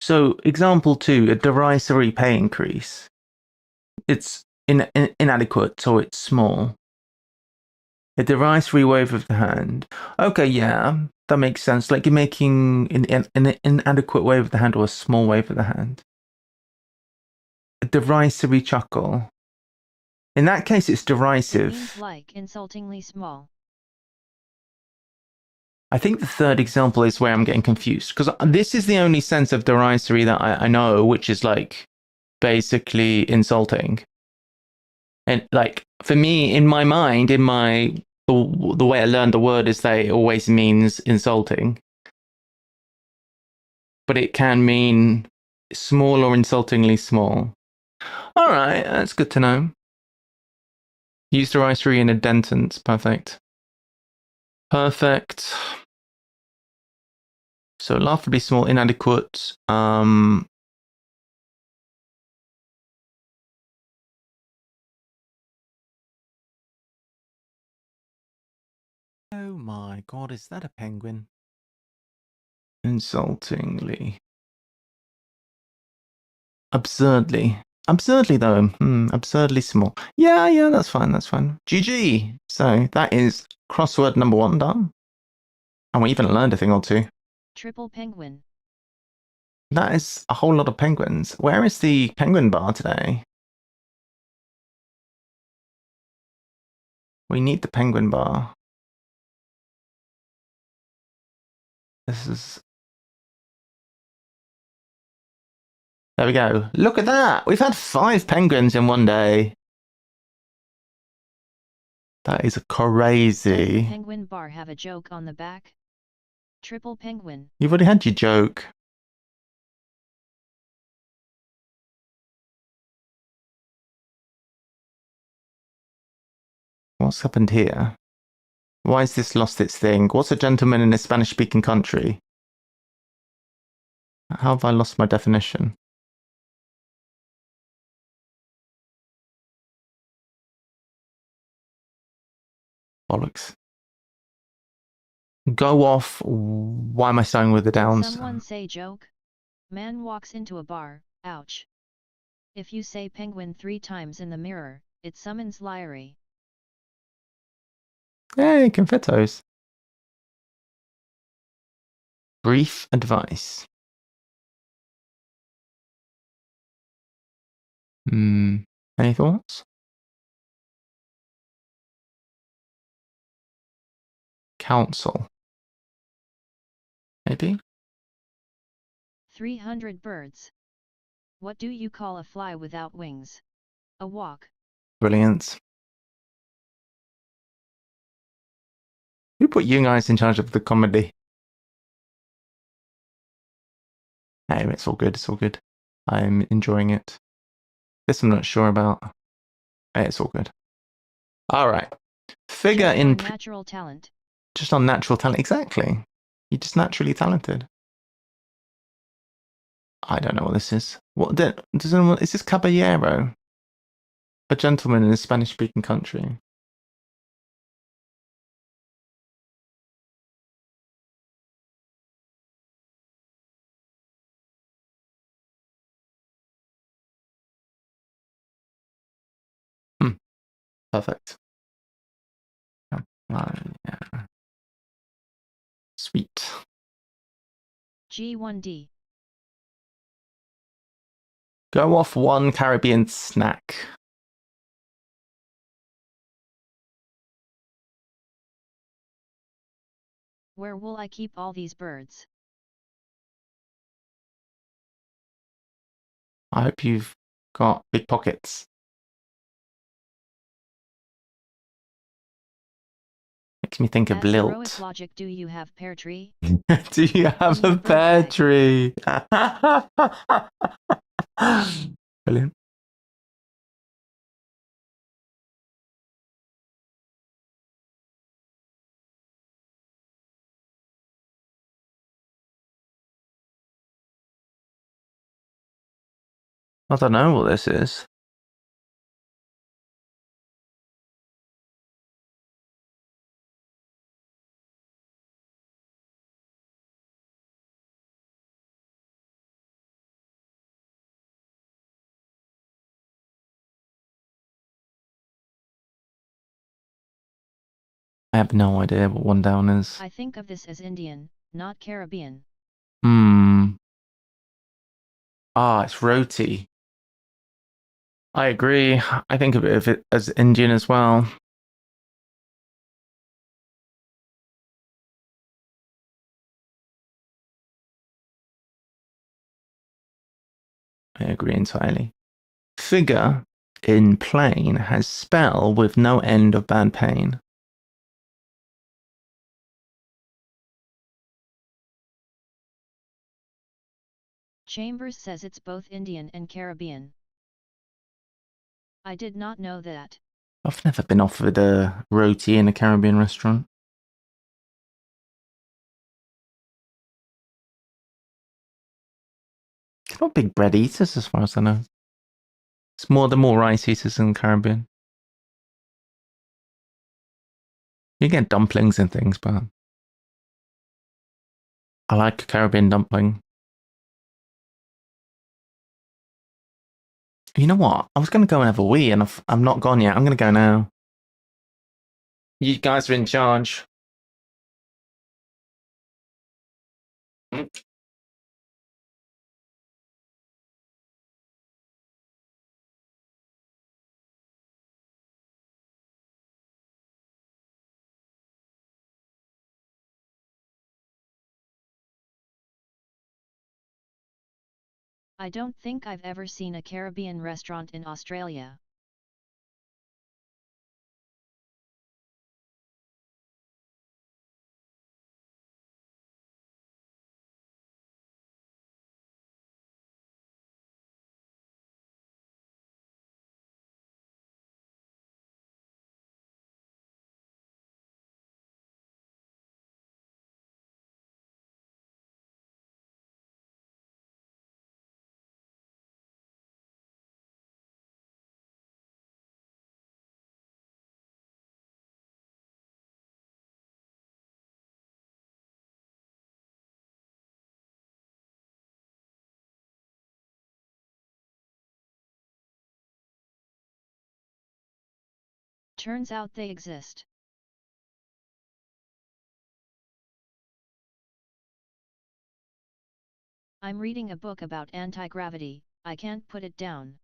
So, example 2, a derisory pay increase. It's inadequate, so it's small. A derisory wave of the hand. Okay, yeah, that makes sense. Like you're making an inadequate wave of the hand or a small wave of the hand. A derisory chuckle. In that case, it's
It
derisive.
means like insultingly small.
I think the third example is where I'm getting confused, because this is the only sense of derisory that I know, which is like basically insulting. And like for me, in my mind, the way I learned the word is that it always means insulting, but it can mean small or insultingly small. All right, that's good to know. Use derisory in a dentence. Perfect. Perfect. So laughably small, inadequate. Oh
my god, is that a penguin?
Insultingly. Absurdly. Absurdly, though. Absurdly small. Yeah, that's fine, that's fine. GG! So that is crossword number 1 done. And we even learned a thing or two.
Triple penguin.
That is a whole lot of penguins. Where is the penguin bar today? We need the penguin bar. This is There we go. Look at that. We've had 5 penguins in one day. That is
Does the
crazy.
penguin bar have a joke on the back? Triple penguin.
You've already had your joke. What's happened here? Why has this lost its thing? What's a gentleman in a Spanish-speaking country? How have I lost my definition? Bollocks. Go off. Why am I starting with the downs?
Someone say joke? Man walks into a bar, ouch. If you say penguin 3 times in the mirror, it summons Lyrie.
Hey, confettos. Brief advice. Any thoughts? Council. Maybe?
300 birds. What do you call a fly without wings? A walk.
Brilliant. Who put you guys in charge of the comedy? Hey, it's all good, it's all good. I'm enjoying it. This I'm not sure about. Hey, it's all good. Alright. Figure
Just
in...
on natural talent.
Just on natural talent. Exactly. You're just naturally talented. I don't know what this is. What does anyone... Is this caballero? A gentleman in a Spanish-speaking country. Perfect. Yeah. Sweet.
G1D.
Go off one Caribbean snack.
Where will I keep all these birds?
I hope you've got big pockets. Makes me think of
At heroic
lilt.
logic, do you have pear tree?
Do you have
In
a
your bird
pear
bag.
tree? Brilliant. I don't know what this is. I have no idea what one down is.
I think of this as Indian, not Caribbean.
It's roti. I agree. I think of it as Indian as well. I agree entirely. Figure in plain has spell with no end of bad pain.
Chambers says it's both Indian and Caribbean. I did not know that.
I've never been offered a roti in a Caribbean restaurant. They're not big bread eaters as far as I know. It's more rice eaters in the Caribbean. You get dumplings and things, but I like a Caribbean dumpling. You know what? I was going to go and have a wee, and I'm not gone yet. I'm going to go now. You guys are in charge.
I don't think I've ever seen a Caribbean restaurant in Australia. Turns out they exist. I'm reading a book about anti-gravity, I can't put it down.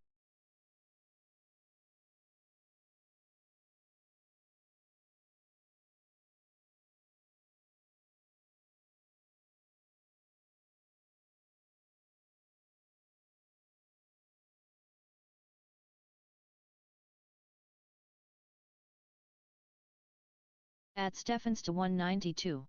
At Stephens to 192.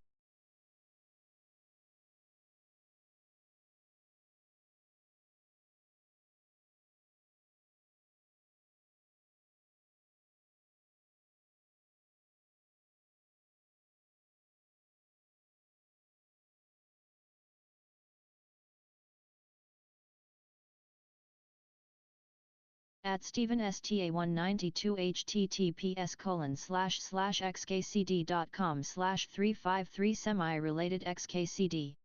At Stephen STA 192 https://xkcd.com/353 semi-related xkcd.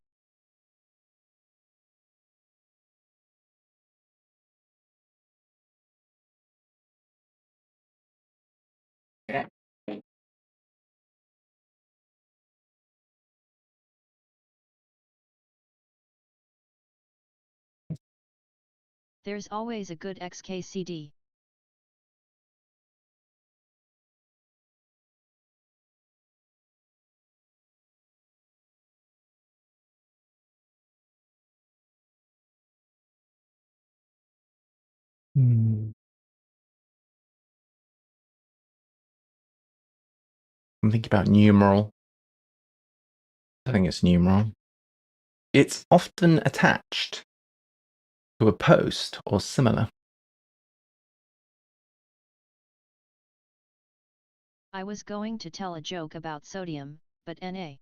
Yeah.
There's always a good xkcd.
I'm thinking about numeral. I think it's numeral. It's often attached to a post or similar.
I was going to tell a joke about sodium, but Na.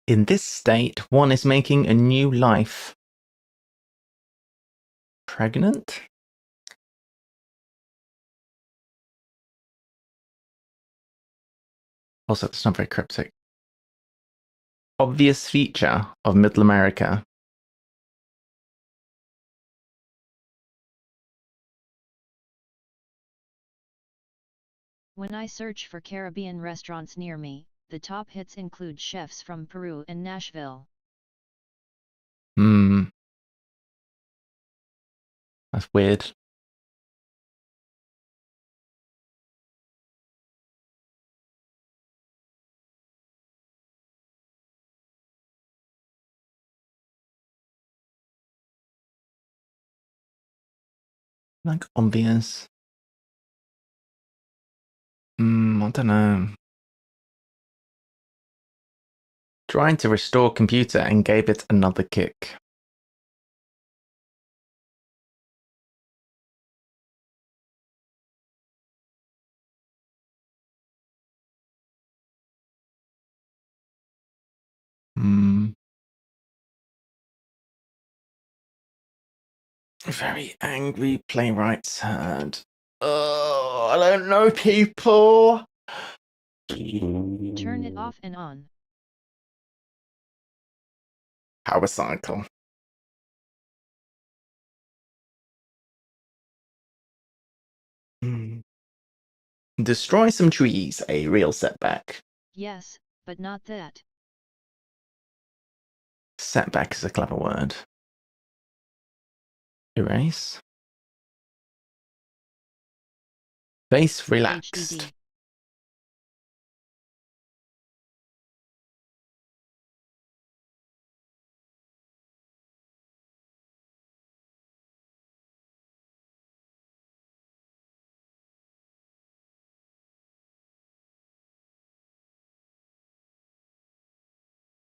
In this state, one is making a new life. Pregnant? Also, it's not very cryptic. Obvious feature of Middle America.
When I search for Caribbean restaurants near me, the top hits include chefs from Peru and Nashville.
That's weird. Like obvious. I don't know. Trying to restore computer and gave it another kick. Very angry playwrights heard. Oh, I don't know, people.
Turn it off and on.
Power cycle. Destroy some trees, a real setback.
Yes, but not that.
Setback is a clever word. Erase. Face relaxed.
HDD.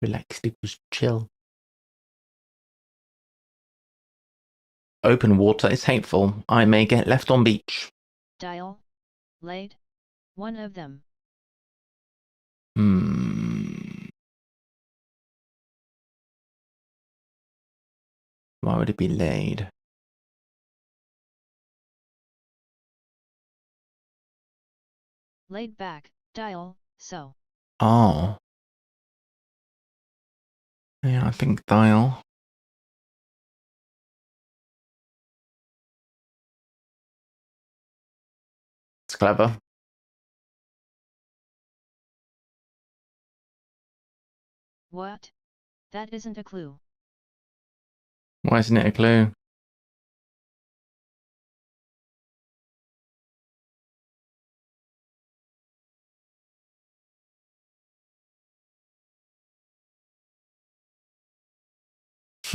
Relaxed equals chill. Open water is hateful. I may get left on beach.
Dial. Laid. One of them.
Why would it be laid?
Laid back. Dial. So.
Oh. Yeah, I think dial. It's clever.
What? That isn't a clue.
Why isn't it a clue?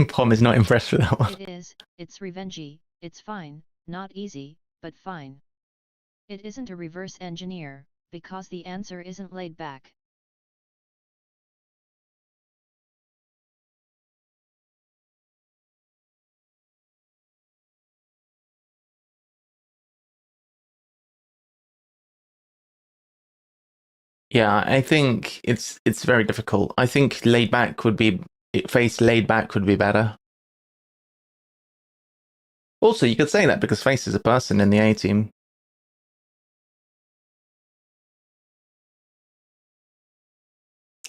Pom is not impressed with that one.
It is, it's revengey, it's fine, not easy, but fine. It isn't a reverse engineer, because the answer isn't laid back.
Yeah, I think it's very difficult. I think laid back would be face laid back would be better. Also, you could say that because Face is a person in the A team.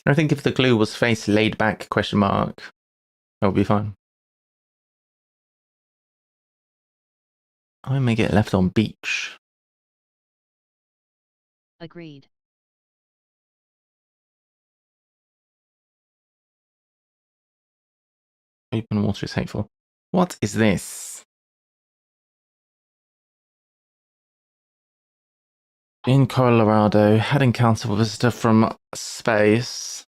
I think if the clue was Face laid back question mark, that would be fine. I may get left on beach.
Agreed.
Open water is hateful. What is this? In Colorado, had encounter with a visitor from space.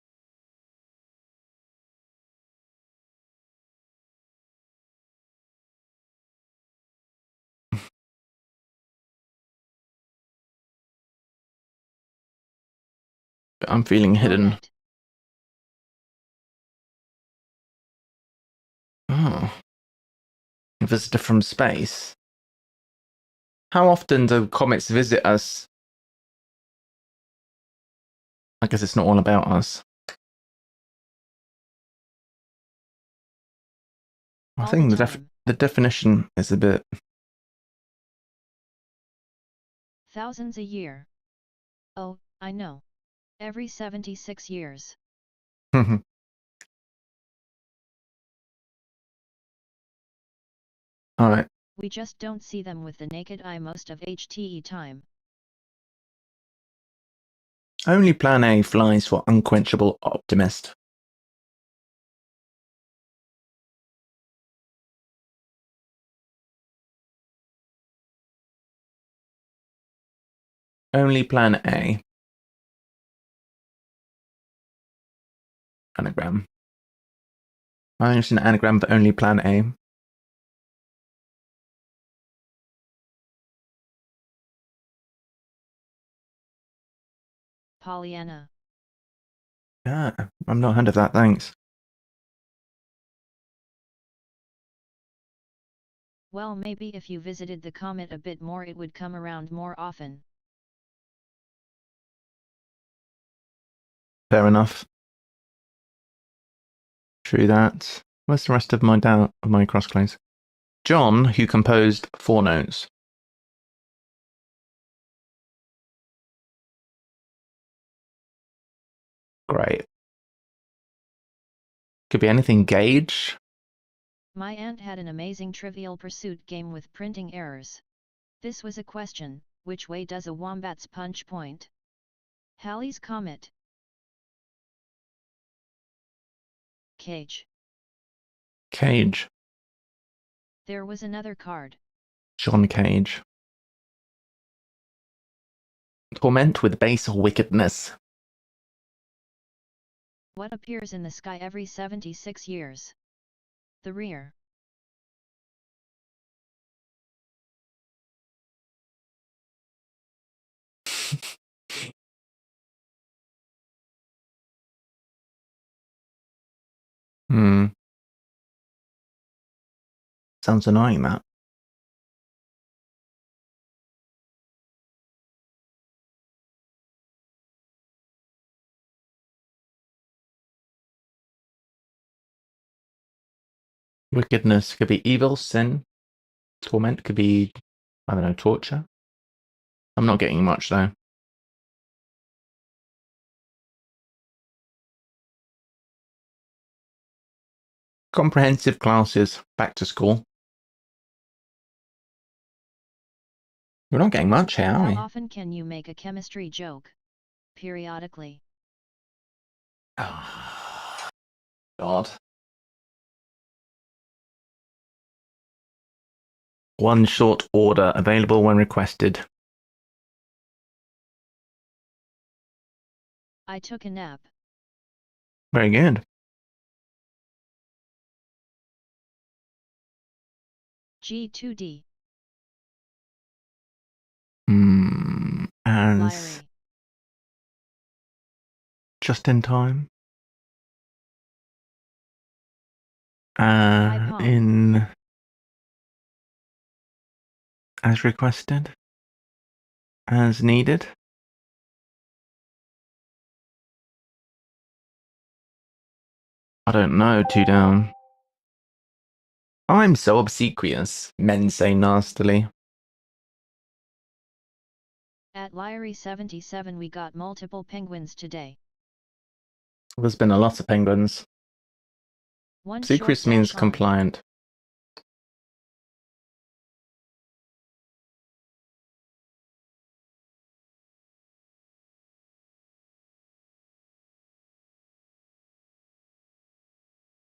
I'm feeling hidden.
Correct.
Oh. A visitor from space. How often do comets visit us? I guess it's not all about us. I
All
think
the
the
time.
definition is a bit.
Thousands a year. Oh, I know. Every 76 years.
All right.
We just don't see them with the naked eye most of HTE time.
Only plan A flies for unquenchable optimist. Only plan A. Anagram. I understand anagram for only plan A.
Pollyanna.
Yeah, I've not heard of that, thanks.
Well, maybe if you visited the comet a bit more it would come around more often.
Fair enough. True that. Where's the rest of my cross claims? John, who composed 4 notes. Great. Could be anything. Gage.
My aunt had an amazing Trivial Pursuit game with printing errors. This was a question, which way does a wombat's punch point? Halley's Comet. Cage.
Cage.
There was another card.
John Cage. Torment with base wickedness.
What appears in the sky every 76 years? The rear.
Sounds annoying, that. Wickedness could be evil, sin. Torment could be, I don't know, torture. I'm not getting much, though. Comprehensive classes. Back to school. We're not getting much here, are we?
How often can you make a chemistry joke? Periodically.
Oh, God. One short order available when requested.
I took a nap.
Very good.
G2D.
As
Lyrie.
just in time.
Palm.
In as requested. As needed. I don't know, two down. I'm so obsequious, men say nastily.
At Lyrie 77 we got multiple penguins today.
There's been a lot of penguins.
One
Obsequious
short
means
dash on.
compliant.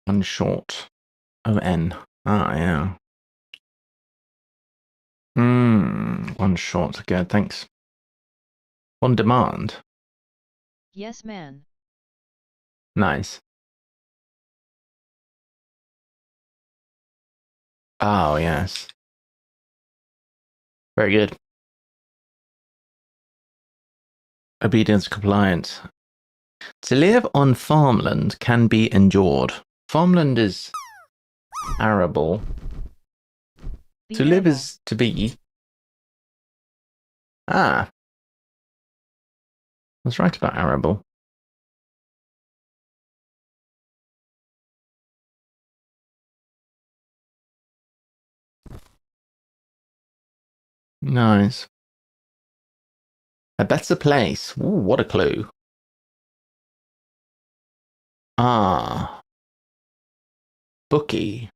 One short. O-N. Ah, yeah. One short. Good, thanks. On demand.
Yes, man.
Nice. Oh, yes. Very good. Obedience compliant. To live on farmland can be endured. Farmland is arable. To live is to be. Ah. I was right about arable. Nice. A better place. Ooh, what a clue. Ah. Bookie.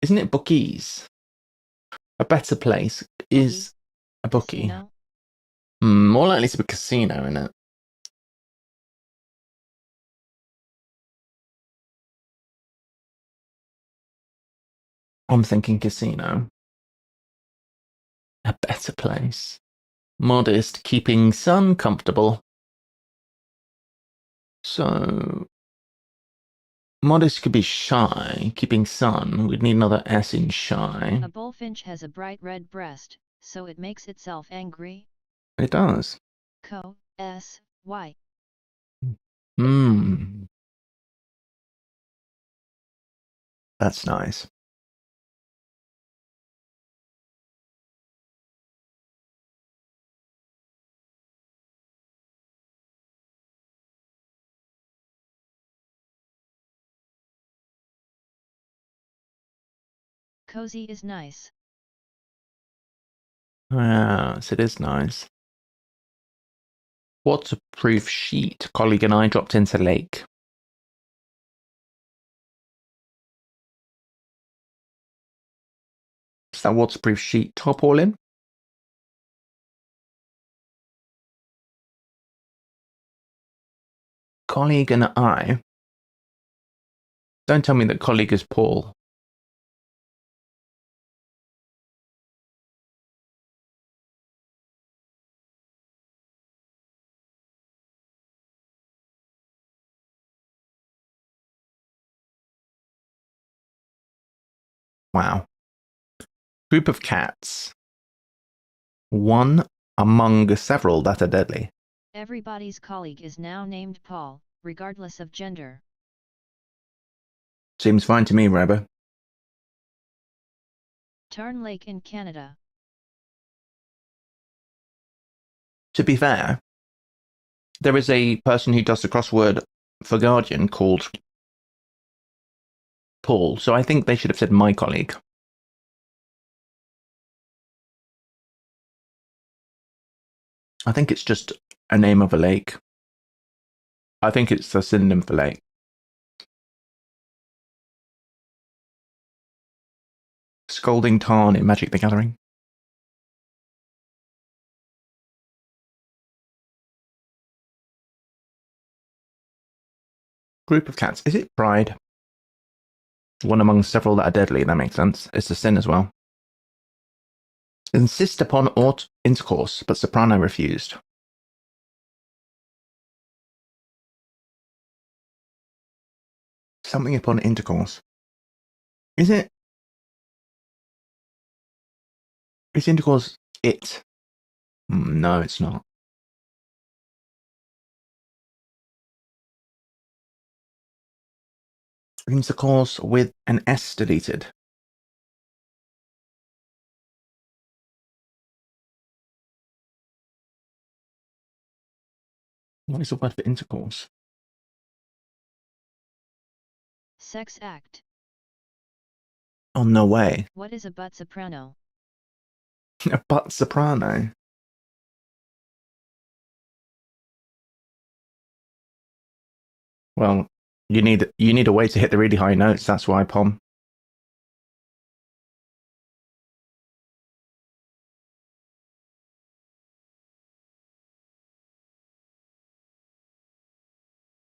Isn't it bookies? A better place is a bookie.
Casino?
More likely to be casino, innit? I'm thinking casino. A better place. Modest, keeping sun comfortable. So, modest could be shy. Keeping sun, we'd need another S in shy.
A bullfinch has a bright red breast, so it makes itself angry.
It does.
Co-S-Y.
That's nice.
Cozy is nice.
Yes, it is nice. Waterproof sheet. Colleague and I dropped into lake. Is that waterproof sheet top all in? Colleague and I. Don't tell me that colleague is Paul. Wow. Group of cats. One among several that are deadly.
Everybody's colleague is now named Paul, regardless of gender.
Seems fine to me, Rebbe.
Tarn Lake in Canada.
To be fair, there is a person who does the crossword for Guardian called Paul, so I think they should have said my colleague. I think it's just a name of a lake. I think it's a synonym for lake. Scalding Tarn in Magic the Gathering. Group of cats. Is it pride? One among several that are deadly, that makes sense. It's a sin as well. Insist upon intercourse, but Soprano refused. Something upon intercourse. Is it? Is intercourse it? No, it's not. Intercourse with an S deleted. What is the word for intercourse?
Sex act.
Oh, no way.
What is a butt soprano?
A butt soprano. Well, you need a way to hit the really high notes, that's why, Pom.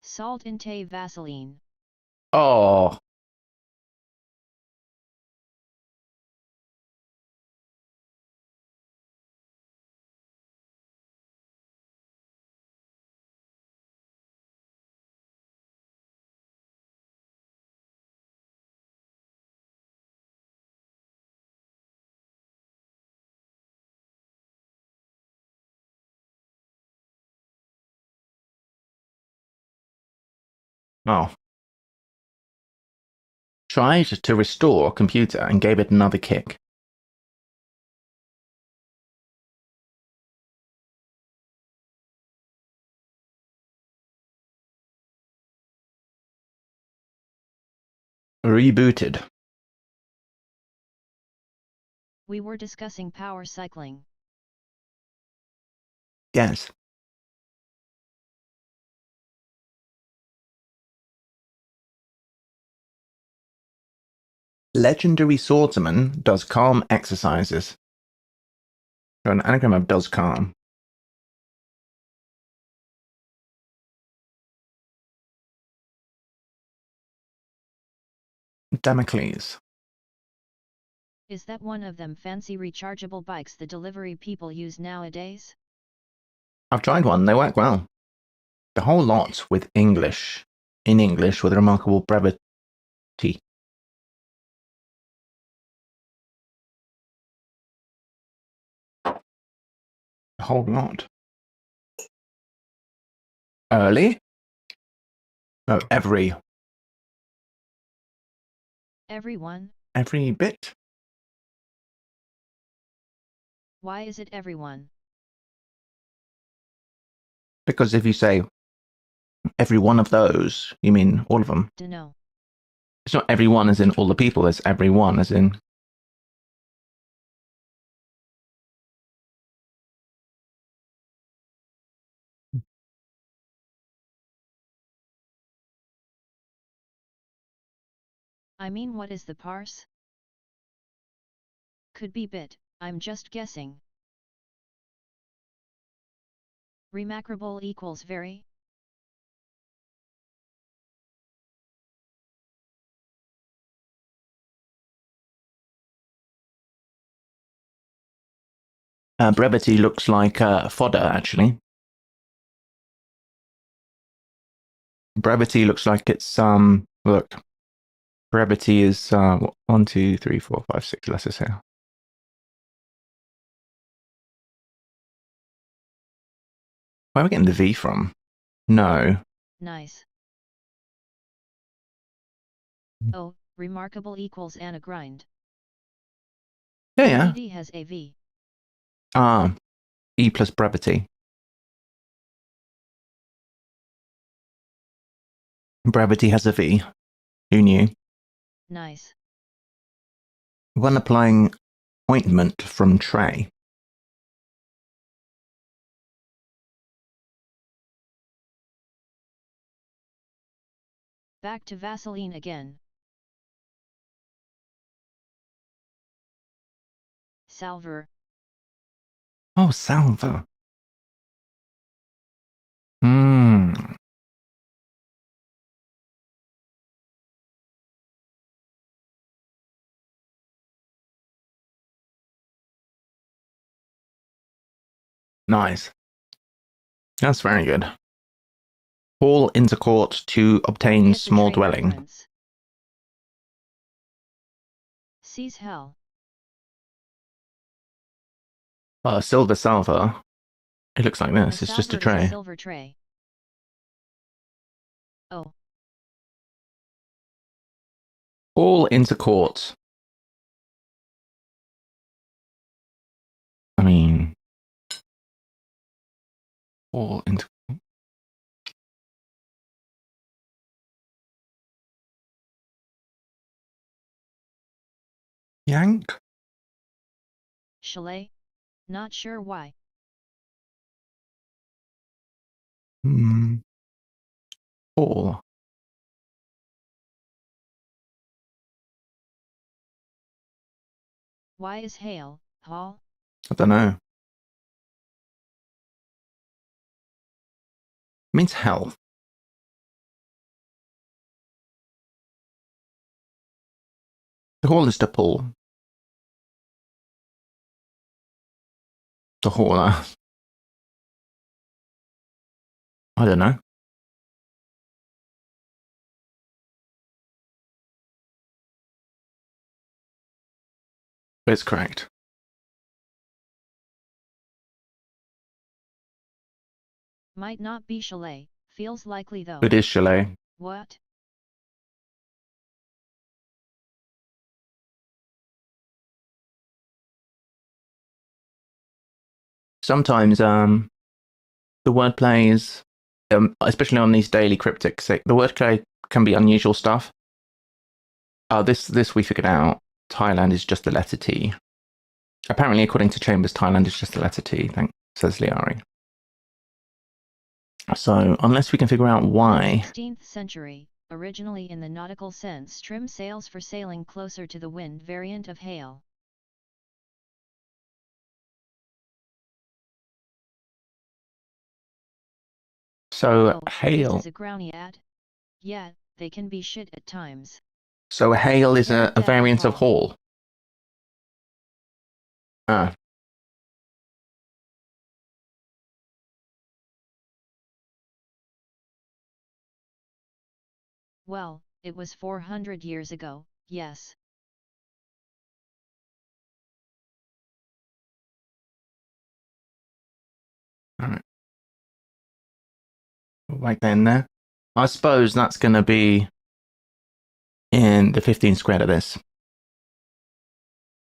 Salt inte Vaseline.
Oh. Oh. Tried to restore computer and gave it another kick. Rebooted.
We were discussing power cycling.
Yes. Legendary swordsman does calm exercises. So an anagram of does calm. Damocles.
Is that one of them fancy rechargeable bikes the delivery people use nowadays?
I've tried one, they work well. The whole lot with English. In English with remarkable brevity. The whole lot. Early? No, every.
Everyone?
Every bit?
Why is it everyone?
Because if you say every one of those, you mean all of them.
Dunno.
It's not everyone as in all the people, it's everyone as in.
I mean, what is the parse? Could be bit, I'm just guessing. Remarkable equals very?
Brevity looks like fodder, actually. Brevity looks like it's, look. Brevity is, 1, 2, 3, 4, 5, 6 letters here. Where are we getting the V from? No.
Nice. Oh, remarkable equals Anna grind.
Yeah.
Brevity has a V.
Ah, E plus brevity. Brevity has a V. Who knew?
Nice.
When applying ointment from tray.
Back to Vaseline again. Salver.
Oh, salver. Hmm. Nice. That's very good. Haul into court to obtain
Get the
small
trade
dwelling.
reference. Seize hell.
Silver salver. It looks like this.
A
It's just a
salver is a
tray.
silver tray. Oh.
Haul into court. I mean, haul into. Yank?
Chalet? Not sure why.
Hmm. Haul.
Why is hail, haul?
I don't know. It means hell. The haul is to pull. The hauler. I don't know. But it's correct.
Might not be chalet, feels likely though.
It is chalet.
What?
Sometimes the wordplay is, especially on these daily cryptics, the wordplay can be unusual stuff. This we figured out. Thailand is just the letter T. Apparently, according to Chambers, Thailand is just the letter T, says Liari. So, unless we can figure out why.
16th century, originally in the nautical sense, trim sails for sailing closer to the wind, variant of hail.
So,
Oh,
hail.
This is a Growny ad? Yeah, they can be shit at times.
So, hail is
Hail,
a variant of
haul.
haul. Ah.
Well, it was 400 years ago, yes.
Alright. Right then there. I suppose that's going to be in the 15 squared of this.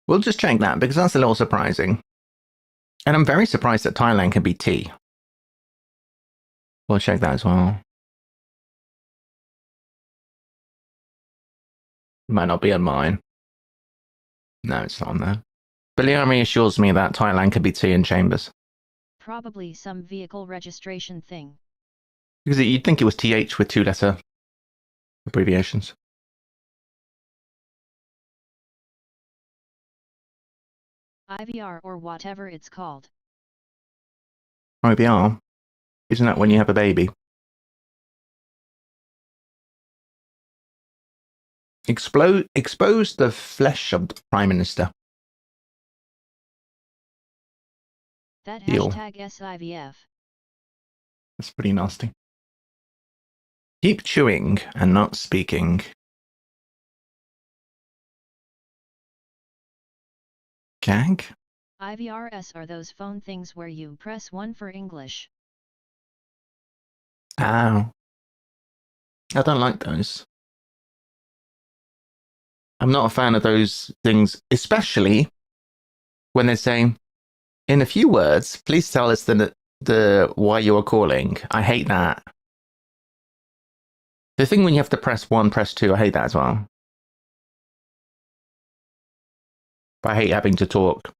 We'll just check that because that's a little surprising. And I'm very surprised that Thailand can be T. We'll check that as well. Might not be on mine. No, it's not on there. But Liami assures me that Thailand could be T in Chambers.
Probably some vehicle registration thing.
Because you'd think it was TH with 2-letter abbreviations.
IVR or whatever it's called.
IBR? Isn't that when you have a baby? Expose the flesh of the Prime Minister.
That
Deal.
hashtag SIVF.
That's pretty nasty. Keep chewing and not speaking. Gag?
IVRS are those phone things where you press 1 for English.
Ow. I don't like those. I'm not a fan of those things, especially when they're saying, in a few words, please tell us the why you are calling. I hate that. The thing when you have to press 1, press 2, I hate that as well. But I hate having to talk.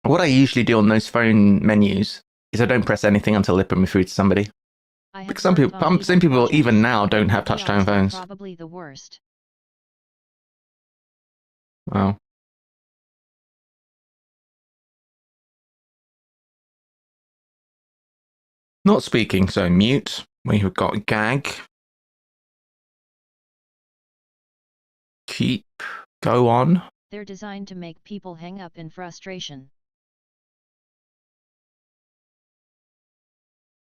What I usually do on those phone menus is I don't press anything until they put me through to somebody. Because some people even now don't have touch-tone phones.
Probably the worst.
Wow. Not speaking, so mute. We've got gag. Keep. Go on.
They're designed to make people hang up in frustration.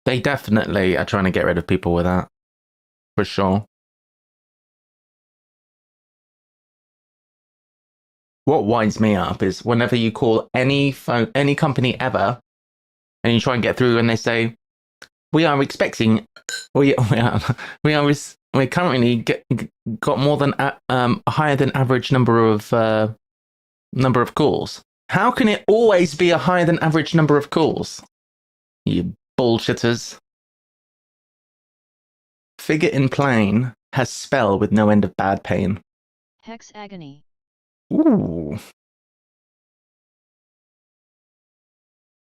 They definitely are trying to get rid of people with that. For sure. What winds me up is whenever you call any phone, any company ever, and you try and get through and they say, we are expecting, we're currently got more than a higher than average number of calls. How can it always be a higher than average number of calls? You bullshitters. Figure in plain has spell with no end of bad pain.
Hex agony.
Ooh.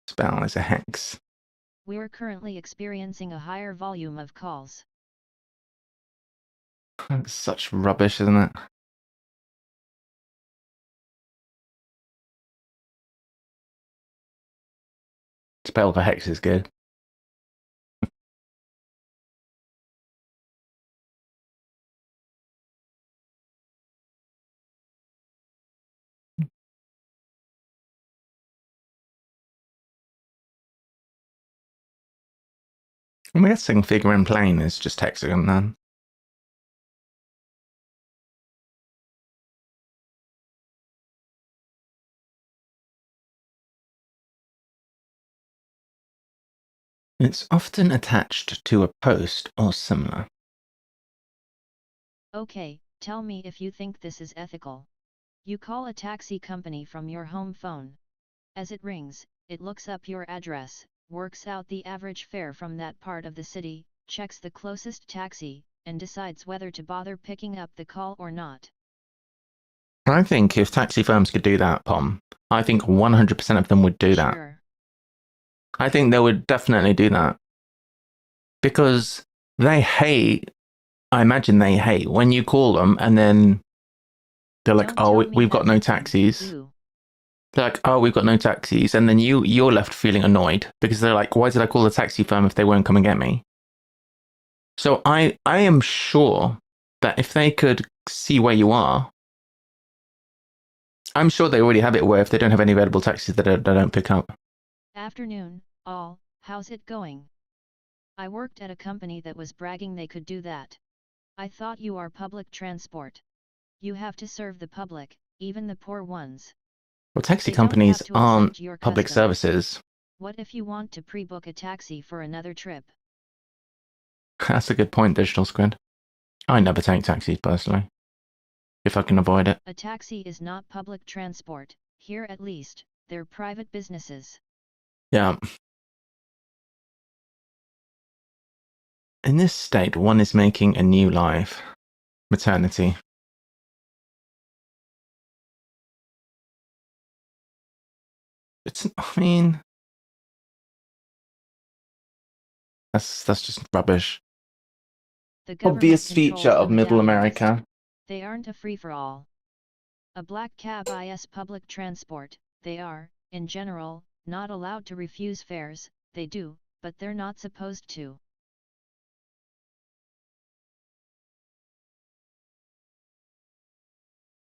Spell is a hex.
We're currently experiencing a higher volume of calls.
That's such rubbish, isn't it? Spell for hex is good. I'm guessing figure in plain is just hexagon then. It's often attached to a post or similar.
Okay, tell me if you think this is ethical. You call a taxi company from your home phone. As it rings, it looks up your address, works out the average fare from that part of the city, checks the closest taxi, and decides whether to bother picking up the call or not.
I think if taxi firms could do that, Pom, I think 100% of them would do that.
Sure.
I think they would definitely do that. Because they hate, I imagine they hate when you call them and then they're like, oh, we've got no taxis. They're like, oh, we've got no taxis. And then you're left feeling annoyed because they're like, why did I call the taxi firm if they won't come and get me? So I am sure that if they could see where you are, I'm sure they already have it where if they don't have any available taxis, they don't pick up.
Afternoon, all, how's it going? I worked at a company that was bragging they could do that. I thought you are public transport. You have to serve the public, even the poor ones.
Well, taxi companies aren't public
customs.
services.
What if you want to pre-book a taxi for another trip?
That's a good point, Digital Squid. I never take taxis personally, if I can avoid it.
A taxi is not public transport, here at least, they're private businesses.
Yeah. In this state, one is making a new life. Maternity. I mean, that's just rubbish.
The
Obvious feature of Middle America.
They aren't a free-for-all. A black cab is public transport. They are, in general, not allowed to refuse fares. They do, but they're not supposed to.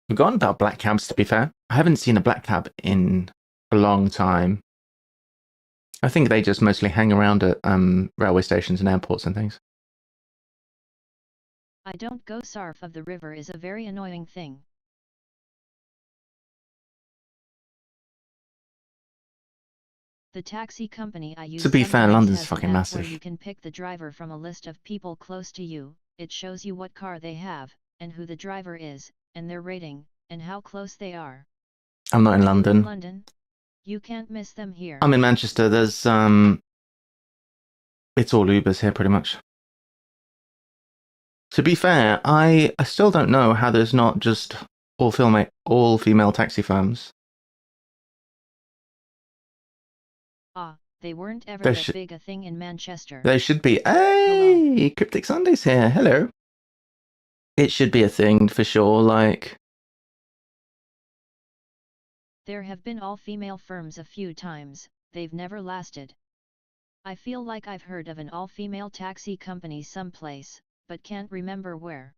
Forgotten about black cabs, to be fair. I haven't seen a black cab in a long time. I think they just mostly hang around at railway stations and airports and things.
I don't go surf of the river is a very annoying thing. The taxi company I use
to be fair, London's fucking
an app
massive.
where you can pick the driver from a list of people close to you. It shows you what car they have, and who the driver is, and their rating, and how close they are.
I'm not in
In
London.
London? You can't miss them here.
I'm in Manchester. There's it's all Ubers here pretty much. To be fair, I still don't know how there's not just all female taxi firms.
Ah, they weren't ever
There
that
should
big a thing in Manchester.
there should be. Hey, Cryptic Sundays here. Hello. It should be a thing for sure. Like,
There have been all-female firms a few times, they've never lasted. I feel like I've heard of an all-female taxi company someplace, but can't remember where.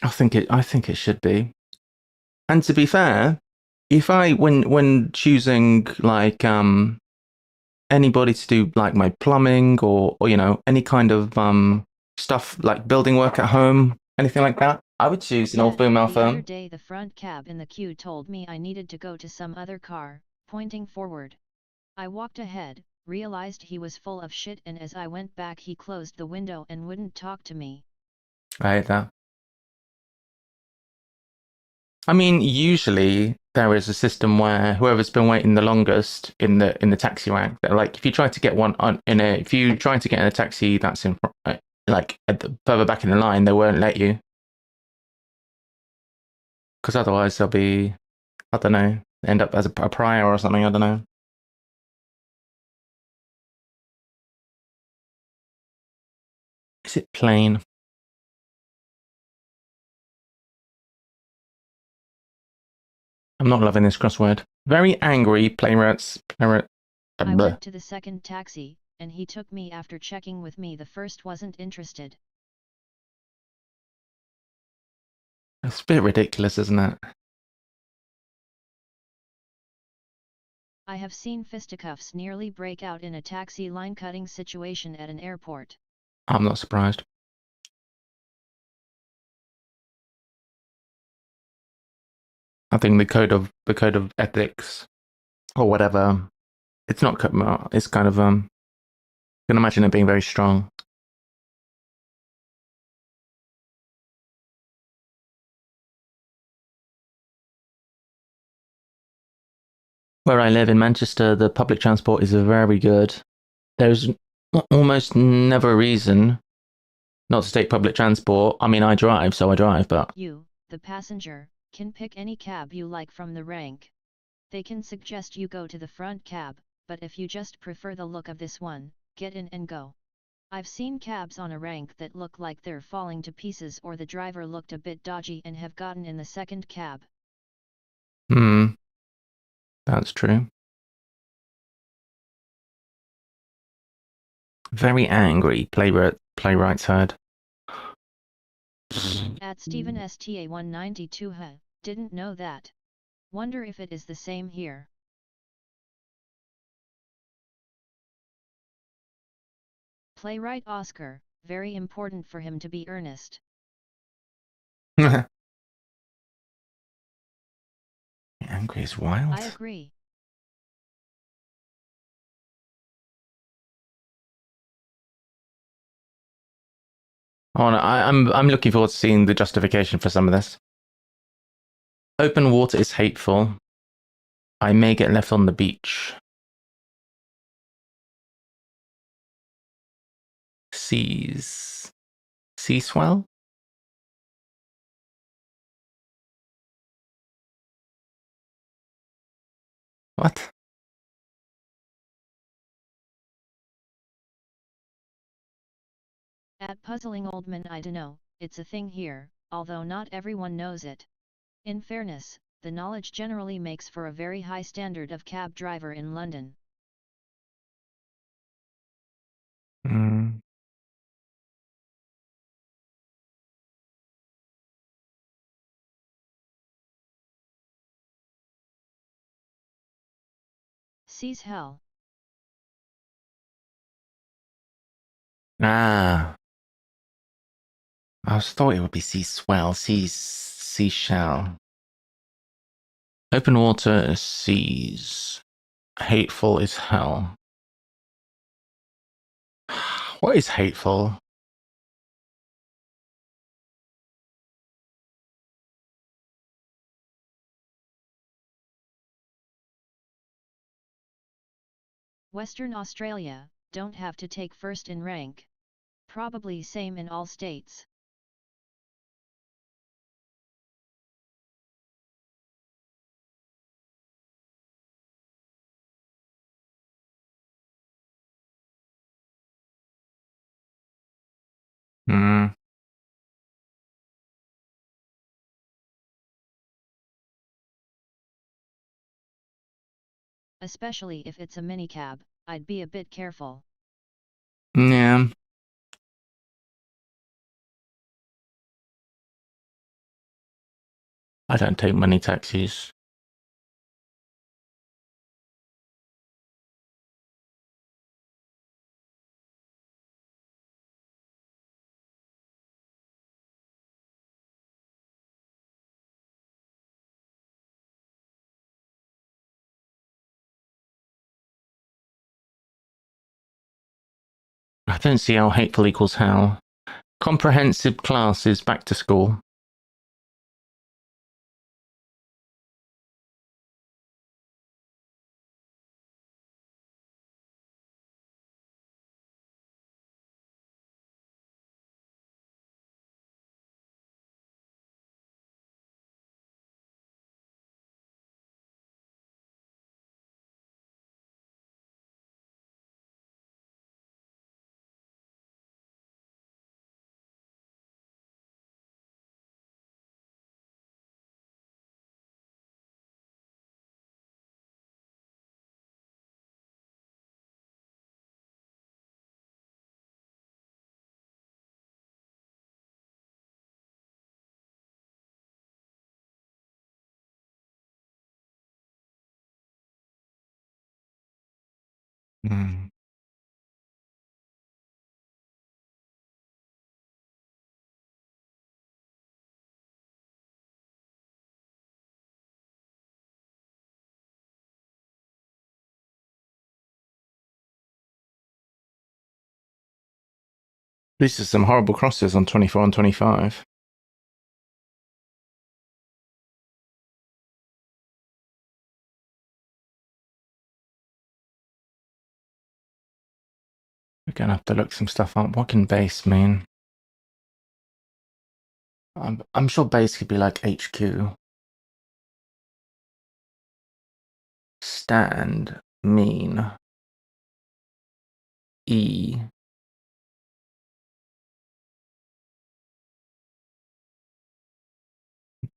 I think it should be. And to be fair, if I when choosing like anybody to do like my plumbing or you know any kind of stuff like building work at home, anything like that, I would choose an
Then,
all-female
the other
firm.
day the front cab in the queue told me I needed to go to some other car, pointing forward. I walked ahead, realized he was full of shit, and as I went back he closed the window and wouldn't talk to me.
I hate that. I mean, usually there is a system where whoever's been waiting the longest in the taxi rank, like if you try to get one on if you try to get in a taxi that's in like further back in the line, they won't let you because otherwise they'll be, I don't know, end up as a pariah or something. I don't know. Is it plain? I'm not loving this crossword. Very angry playwrights.
I went to the second taxi, and he took me after checking with me the first wasn't interested.
It's a bit ridiculous, isn't it?
I have seen fisticuffs nearly break out in a taxi line-cutting situation at an airport.
I'm not surprised. I think the code of ethics or whatever, it's not it's kind of I can imagine it being very strong. Where I live in Manchester, the public transport is very good. There's almost never a reason not to take public transport. I mean, I drive, so I drive, but
You, the passenger, can pick any cab you like from the rank. They can suggest you go to the front cab, but if you just prefer the look of this one, get in and go. I've seen cabs on a rank that look like they're falling to pieces or the driver looked a bit dodgy and have gotten in the second cab.
that's true. Very angry, playwrights heard.
At Stephen Sta 192 didn't know that. Wonder if it is the same here. Playwright Oscar, very important for him to be earnest.
Angry is wild.
I agree.
Oh, no, I'm looking forward to seeing the justification for some of this. Open water is hateful. I may get left on the beach. Seas. Sea swell? What?
At puzzling old man, I dunno, it's a thing here, although not everyone knows it. In fairness, the knowledge generally makes for a very high standard of cab driver in London.
Mm.
Sees hell.
Ah. I thought it would be sea swell, seashell. Open water, seas. Hateful is hell. What is hateful?
Western Australia, don't have to take first in rank. Probably same in all states.
Hmm.
Especially if it's a minicab, I'd be a bit careful.
Yeah. I don't take many taxis. I don't see how hateful equals how. Comprehensive classes back to school. Hmm. These are some horrible crosses on 24 and 25. We're gonna have to look some stuff up. What can base mean? I'm sure base could be like HQ. Stand, mean, E.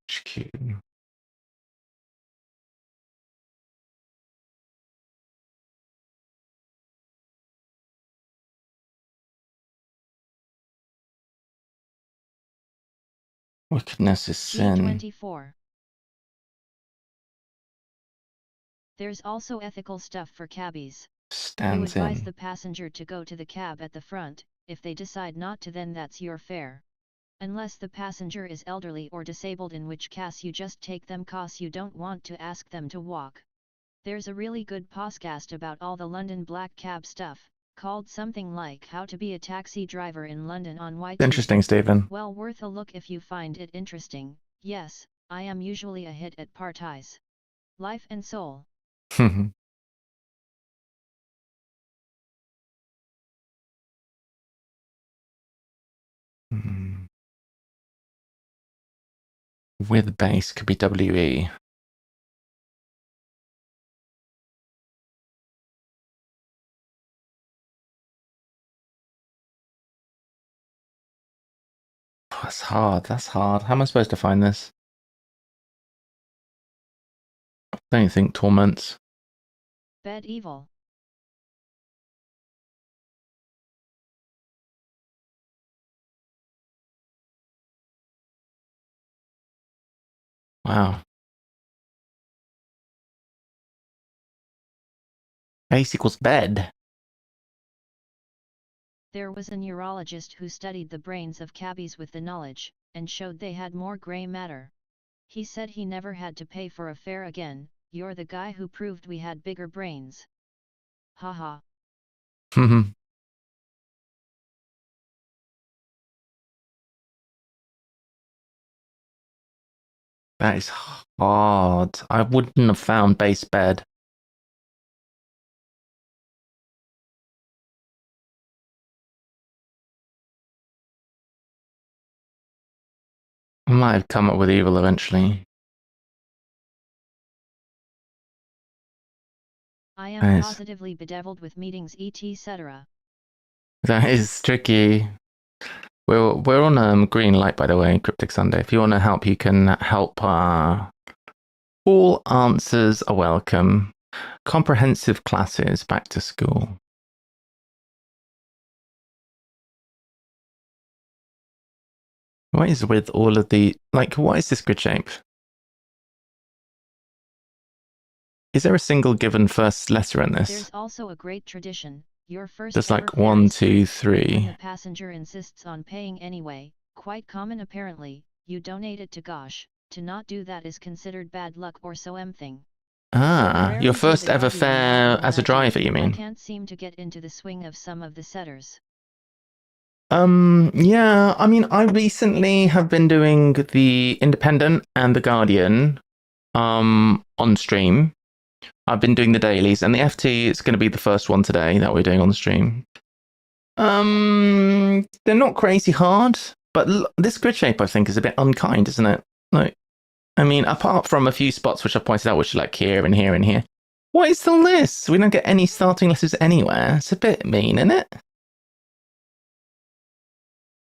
HQ. Wickedness is sin.
G24. There's also ethical stuff for cabbies. You
Stands
advise
in.
the passenger to go to the cab at the front. If they decide not to, then that's your fare. Unless the passenger is elderly or disabled, in which case you just take them cause you don't want to ask them to walk. There's a really good podcast about all the London black cab stuff, called something like How to Be a Taxi Driver in London on YT.
Interesting, Stephen.
Well worth a look if you find it interesting. Yes, I am usually a hit at parties. Life and soul.
With base could be WE. Oh, that's hard. That's hard. How am I supposed to find this? Don't you think torments?
Bed evil.
Wow. Base equals bed.
There was a neurologist who studied the brains of cabbies with the knowledge, and showed they had more grey matter. He said he never had to pay for a fare again. You're the guy who proved we had bigger brains. Haha.
That is hard. I wouldn't have found base bed. might have come up with evil eventually.
I am
Nice.
positively bedeviled with meetings etc.
That is tricky. We're on green light, by the way, Cryptic Sunday. If you want to help, you can help. All answers are welcome. Comprehensive classes back to school. What is with all of the, like, what is this grid shape? Is there a single given first letter in this?
There's also a great tradition. Your first
There's
ever
like
fare
1,
is
2,
free, and
3.
the passenger insists on paying anyway. Quite common apparently. You donate it to Gosh. To not do that is considered bad luck or so thing.
Ah, your
Rarely pay
first
the
ever
Guardian now,
fare
and when
as a
I do,
driver, you
I
mean?
can't seem to get into the swing of some of the setters.
Yeah, I mean, I recently have been doing the Independent and the Guardian, on stream. I've been doing the dailies, and the FT is going to be the first one today that we're doing on the stream. They're not crazy hard, but this grid shape, I think, is a bit unkind, isn't it? Like, I mean, apart from a few spots which I pointed out, which are like here and here and here. What is the list? We don't get any starting letters anywhere. It's a bit mean, isn't it?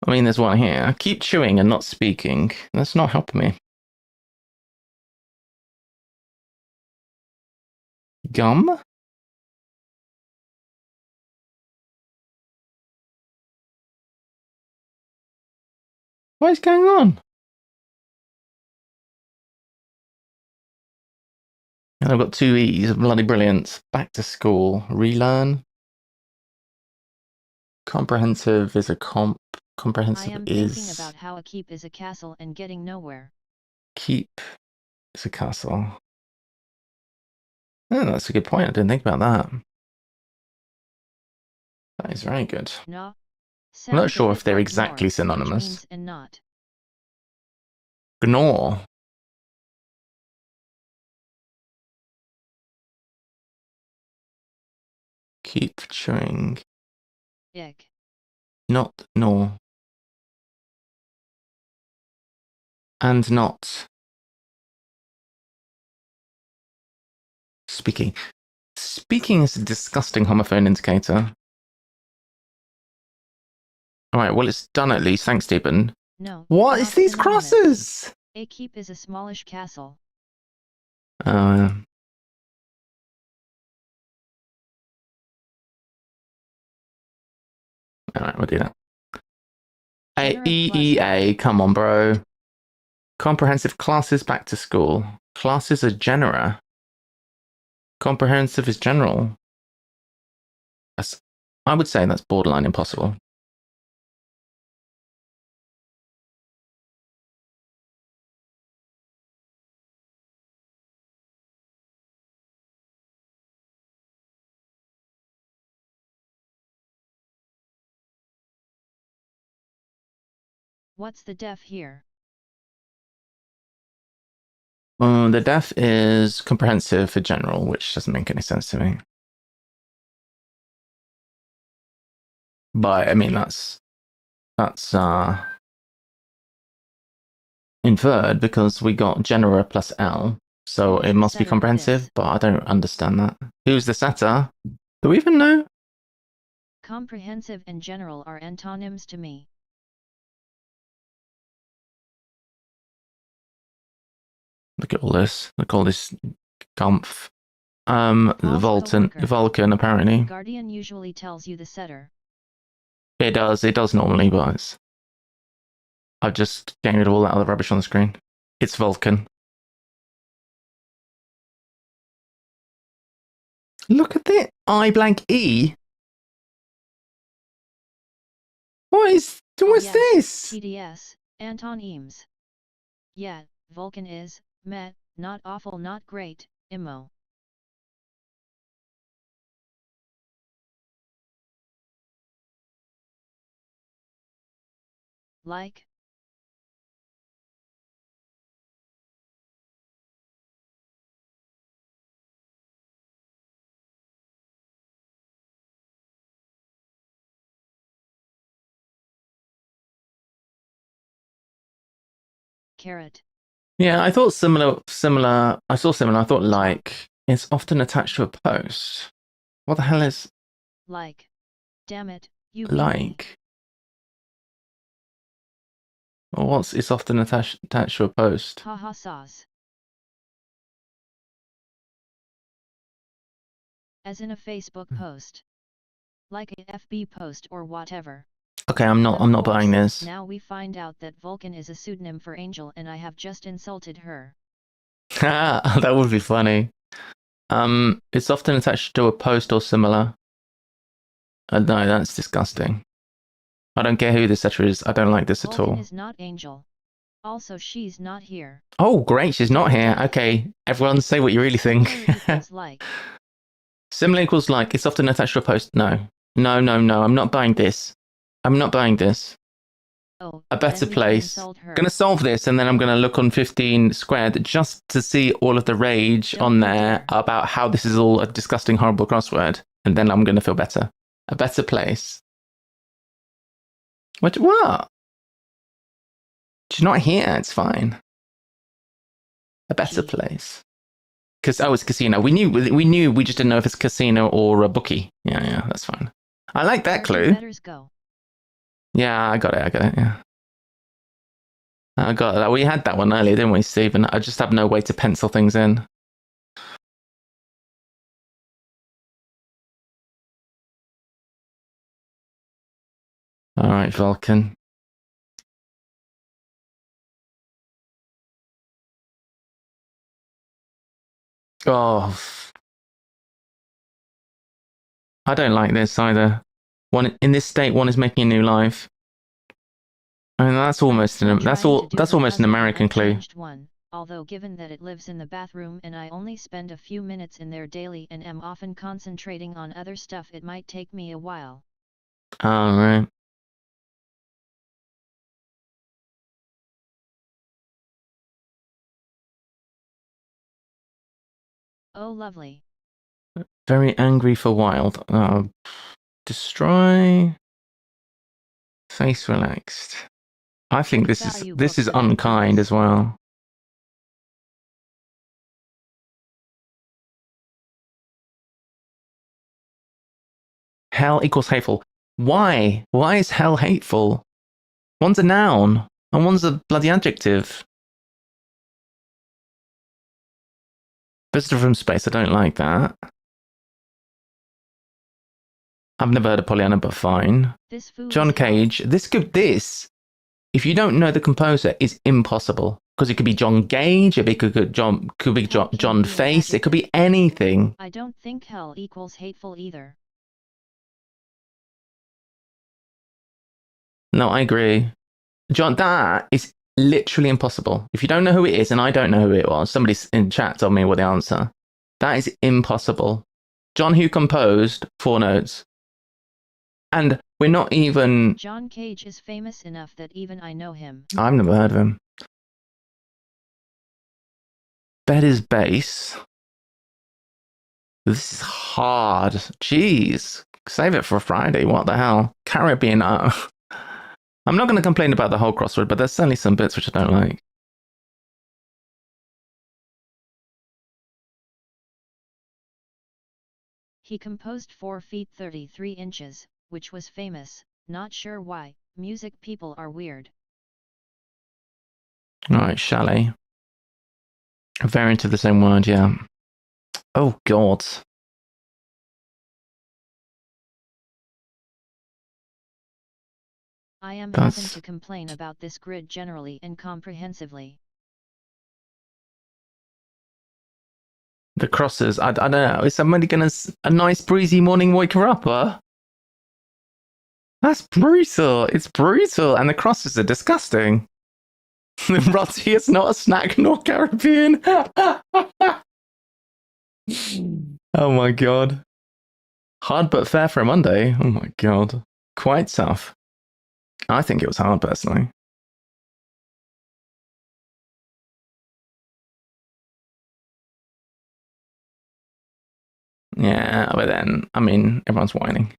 I mean, there's one here. I keep chewing and not speaking. That's not helping me. Gum? What is going on? And I've got 2 E's. Bloody brilliant. Back to school. Relearn. Comprehensive is a comp.
I
Comprehensive
am
is...
thinking about how a keep is a castle and getting nowhere.
Keep is a castle. Oh, that's a good point. I didn't think about that. That is very good.
No.
I'm not
Sounds a
sure
bit
if they're
like
exactly
gnore, which
synonymous.
means and not.
Gnaw. Keep chewing.
Ick.
Not gnaw. And not. Speaking. Speaking is a disgusting homophone indicator. Alright, well, it's done at least. Thanks, Stephen.
No.
What
not
is these
synonymous.
crosses?
A keep is a smallish castle.
Alright, we'll do that.
Genera
EEA, come on, bro. Comprehensive classes back to school. Classes are genera. Comprehensive is general. I would say that's borderline impossible.
What's the def here?
The def is comprehensive for general, which doesn't make any sense to me. But I mean, that's inferred because we got genera plus L, so
Who's
it
the
must be
setter of
comprehensive.
this?
But I don't understand that. Who's the setter? Do we even know?
Comprehensive and general are antonyms to me.
Look at all this. Look at all this comf.
False coworker.
Vulcan apparently.
Guardian usually tells you the setter.
It does normally, but I've just getting rid of all that other rubbish on the screen. It's Vulcan. Look at it. I blank E. What's
yes,
this?
TDS, Anton Eames. Yeah, Vulcan is, meh, not awful not great, immo. Like? carrot.
Yeah, I thought similar. I saw similar. I thought like it's often attached to a post. What the hell is
Like. Damn it, you beat me.
like? Or what's it's often attached to a post?
Haha sauce. As in a Facebook post. Like a FB post or whatever.
Okay, I'm not
Of
buying
course,
this.
Now we find out that Vulcan is a pseudonym for Angel and I have just insulted her.
That would be funny. It's often attached to a post or similar. No, that's disgusting. I don't care who this letter is. I don't like this at
Vulcan
all.
is not Angel. Also, she's not here.
Oh, great, she's not here. Okay, everyone say what you really think.
Similar equals like.
Similar equals like. It's often attached to a post. No. No, no, no. I'm not buying this. I'm not buying this.
Oh,
A better
then we
place.
insult her.
Gonna solve this and then I'm gonna look on 15 squared just to see all of the rage
Don't
on
you
there
dare.
about how this is all a disgusting, horrible crossword. And then I'm gonna feel better. A better place. What? She's not here. It's fine. A better
Gee.
place. Because it's casino. We knew. We just didn't know if it's casino or a bookie. Yeah, that's fine. I like that
Where do
clue.
betters go?
Yeah, I got it. Yeah, I got that. We had that one earlier, didn't we, Stephen? I just have no way to pencil things in. All right, Vulcan. Oh, I don't like this either. One in this state, one is making a new life. I mean, that's almost
Still
that's
trying to do her
almost an
puzzle,
American clue.
unchanged one, although given that it lives in the bathroom and I only spend a few minutes in there daily and am often concentrating on other stuff, it might take me a while.
All right.
Oh lovely.
Very angry for wild. Destroy. Face relaxed. I think
Good
this
value
is
book for that
unkind
price.
as well. Hell equals hateful. Why? Why is hell hateful? One's a noun and one's a bloody adjective. Visitor from space. I don't like that. I've never heard of Pollyanna, but fine.
This food
John
is hell.
Cage. This. If you don't know the composer, is impossible because it could be John Gage. It could be John. Could be
Hell
John
can be an
Face. It could be
adjective.
anything.
I don't think hell equals hateful either.
No, I agree. John, that is literally impossible. If you don't know who it is, and I don't know who it was, somebody in chat told me what the answer. That is impossible. John, who composed 4 notes. And we're not even...
John Cage is famous enough that even I know him.
I've never heard of him. Bed is bass. This is hard. Jeez. Save it for Friday. What the hell? Caribbean. I'm not going to complain about the whole crossword, but there's certainly some bits which I don't like.
He composed 4 feet 33 inches, which was famous, not sure why. Music people are weird.
Alright, chalet. A variant of the same word, yeah. Oh, God.
I am
That's-
having to complain about this grid generally and comprehensively.
The crosses, I don't know. Is somebody going to... A nice breezy morning wake her up, huh? That's brutal. It's brutal. And the crosses are disgusting. Roti is not a snack nor Caribbean. Oh my God. Hard but fair for a Monday. Oh my God. Quite tough. I think it was hard, personally. Yeah, but then, I mean, everyone's whining.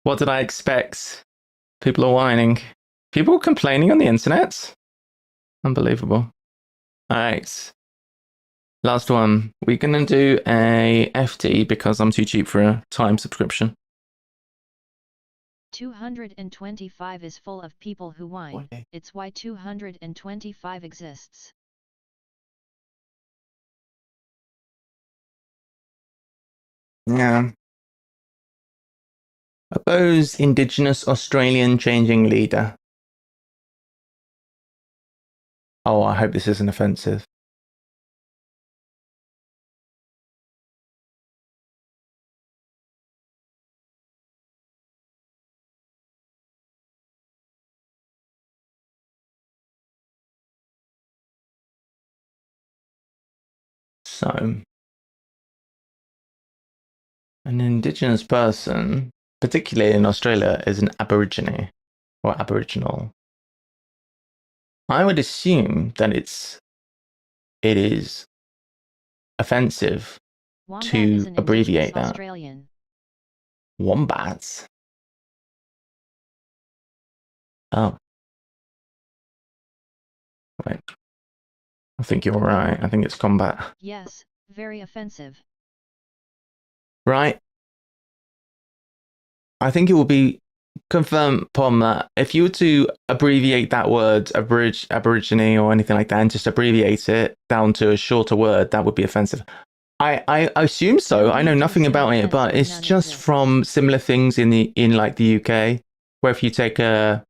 What did I expect? People are whining. People complaining on the internet? Unbelievable. All right. Last one. We're going to do a FT because I'm too cheap for a time subscription.
225 is full of people who whine.
Okay.
It's why 225 exists.
Yeah. Oppose Indigenous Australian changing leader. Oh, I hope this isn't offensive. So, an Indigenous person, particularly in Australia, is an Aborigine or Aboriginal. I would assume that it is offensive
Wombat is
to
an
abbreviate
indigenous
that.
Australian.
Wombats? Oh. Wait. I think you're right. I think it's combat.
Yes, very offensive.
Right? I think it will be confirmed upon that. If you were to abbreviate that word, Aborigine or anything like that, and just abbreviate it down to a shorter word, that would be offensive. I assume so.
No
I know
need to
nothing
assume
about it,
offense
but
when
it's
none
just
exists.
from similar things in like the UK, where if you take which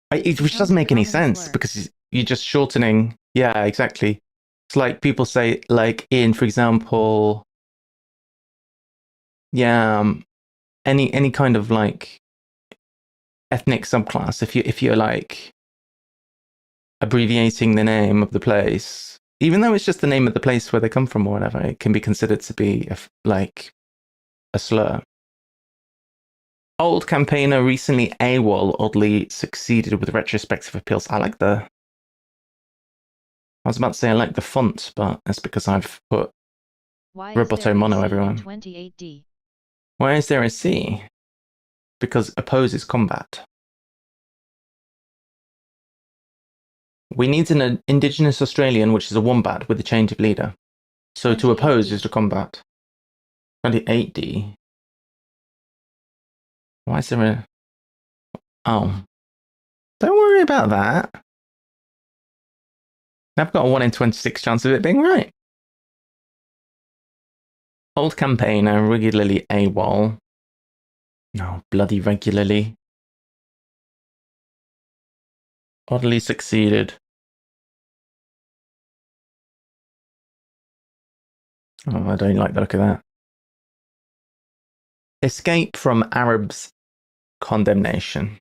Becomes
doesn't
a
make any
common
sense
slur.
because you're just shortening. Yeah, exactly. It's like people say, like in, for example, yeah, any kind of like ethnic subclass. If you're like abbreviating the name of the place, even though it's just the name of the place where they come from or whatever, it can be considered to be like a slur. Old campaigner recently AWOL oddly succeeded with retrospective appeals. I was about to say I like the font, but that's because I've put
Why is there
Roboto
a
Mono
C in
everyone.
28D?
Why is there a C? Because opposes combat. We need an Indigenous Australian, which is a wombat, with a change of leader. So to oppose
28D.
is to combat. 28D. Why is there a... Oh. Don't worry about that. I've got a 1 in 26 chance of it being right. Old campaigner, regularly AWOL. No, bloody regularly. Oddly succeeded. Oh, I don't like the look of that. Escape from Arabs' condemnation.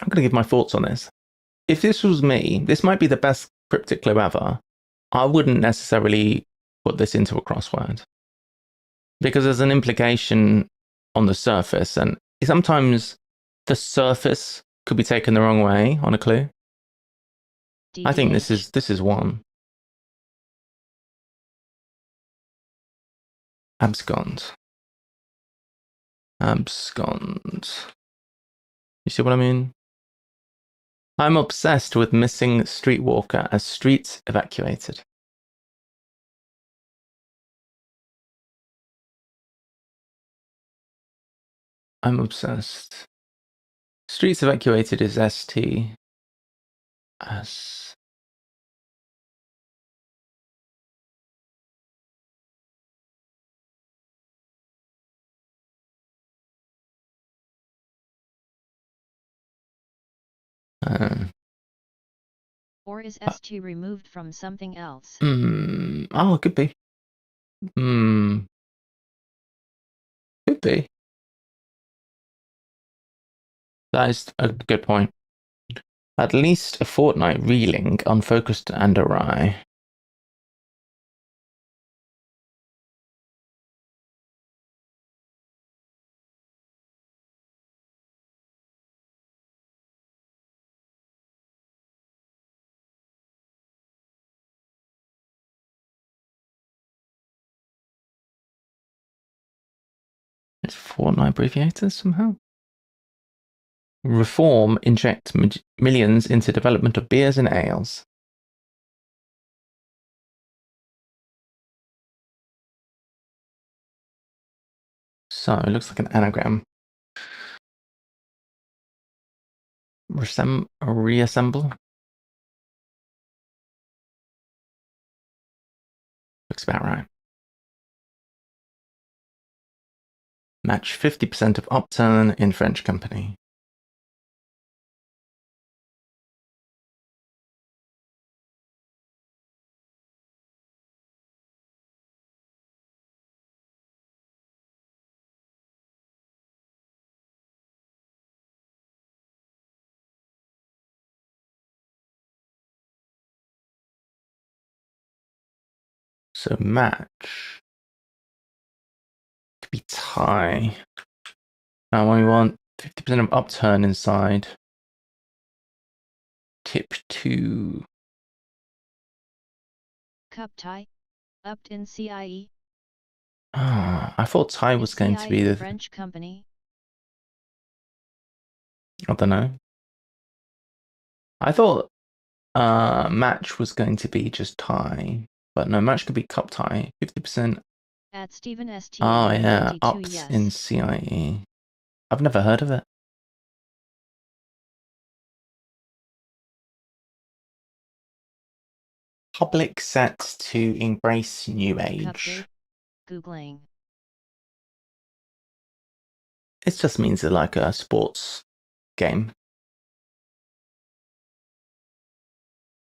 I'm going to give my thoughts on this. If this was me, this might be the best cryptic clue ever. I wouldn't necessarily put this into a crossword because there's an implication on the surface, and sometimes the surface could be taken the wrong way on a clue. I think this is one. Abscond. Abscond. You see what I mean? I'm obsessed with missing streetwalker as streets evacuated. I'm obsessed. Streets evacuated is ST. S.
Or is ST removed from something else?
Oh, it could be. Could be. That is a good point. At least a fortnight reeling, unfocused and awry. It's fortnight abbreviators somehow. Reform inject millions into development of beers and ales. So it looks like an anagram. Reassemble. Looks about right. Match 50% of upturn in French company. So match could be tie. Now we want 50% of upturn inside. Tip 2.
Cup tie. Upped in CIE.
Ah, I thought tie was
Is
going to be
CIE
the
French company.
I don't know. I thought match was going to be just tie, but no, match could be cup tie. 50%.
At Stephen ST.
Oh yeah,
52
upped
yes.
in CIE. I've never heard of it. Public set to embrace new age.
Cupdate. Googling.
It just means it's like a sports game.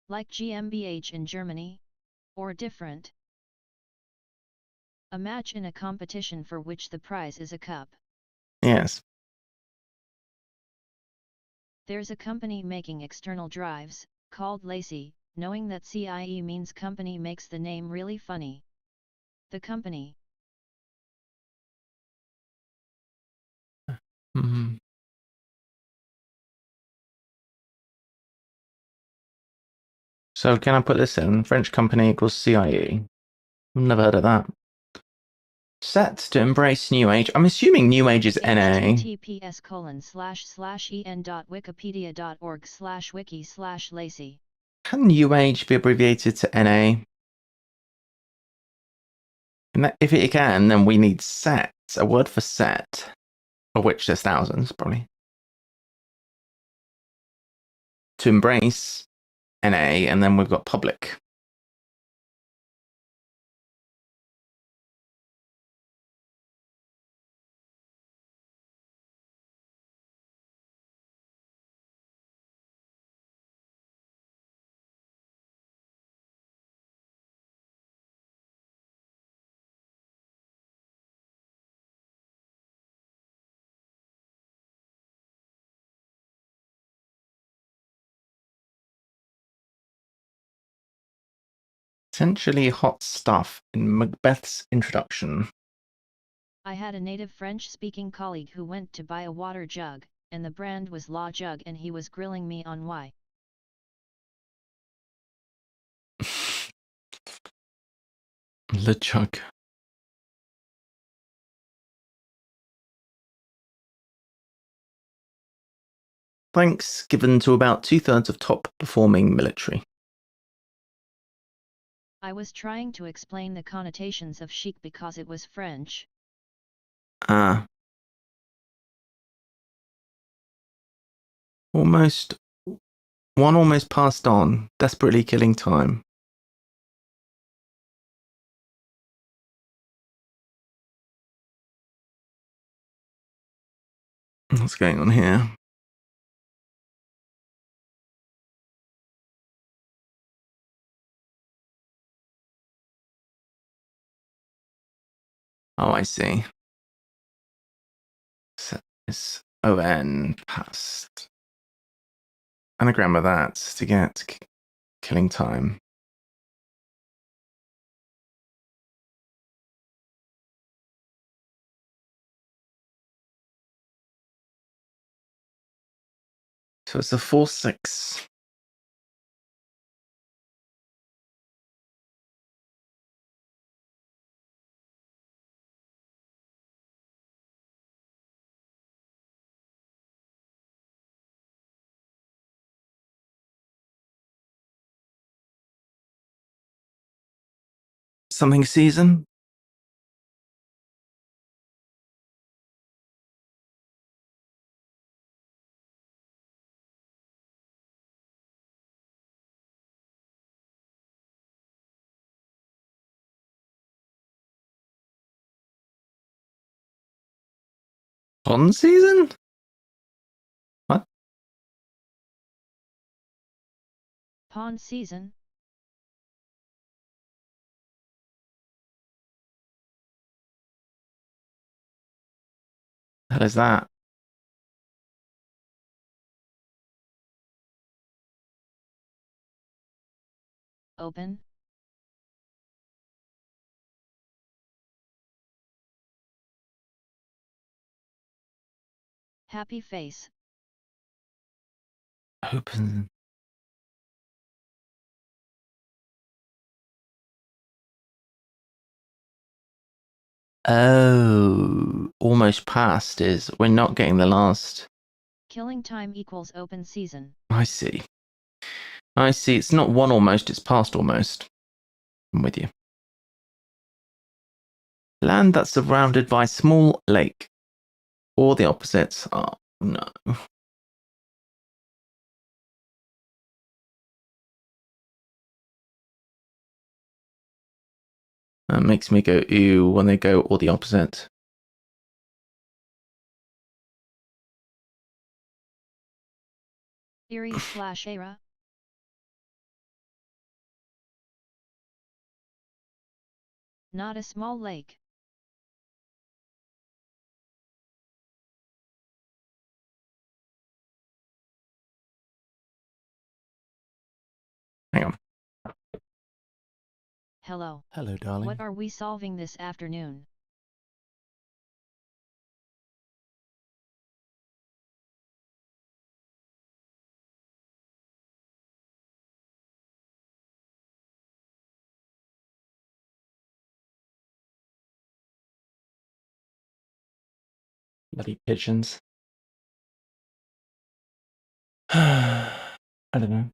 Like GmbH in Germany? Or different? A match in a competition for which the prize is a cup.
Yes.
There's a company making external drives, called Lacy, knowing that CIE means company makes the name really funny. The company.
Mm-hmm. So can I put this in? French company equals CIE. I've never heard of that. Set to embrace new age. I'm assuming new age is NA.
https://en.wikipedia.org/wiki/lacy.
Can new age be abbreviated to NA? If it can, then we need set, a word for set, of which there's thousands, probably. To embrace NA, and then we've got public. Potentially hot stuff in Macbeth's introduction.
I had a native French-speaking colleague who went to buy a water jug, and the brand was La Jug, and he was grilling me on why.
Le Chug. Thanks given to about 2/3 of top performing military.
I was trying to explain the connotations of chic because it was French.
Ah. Almost passed on, desperately killing time. What's going on here? Oh, I see. Set this ON past. Anagram of that to get killing time. So it's a 4/6. something season. Pond season? What?
Pond season?
The hell is that?
Open? Happy face.
Open. Oh, almost past is we're not getting the last.
Killing time equals open season.
I see. I see. It's not one almost, it's past almost. I'm with you. Land that's surrounded by small lake. Or the opposites. Oh, no. That makes me go ew when they go or the opposite.
Erie/era? Not a small lake.
Hang on.
Hello.
Hello, darling.
What are we solving this afternoon?
Bloody pigeons. I don't know.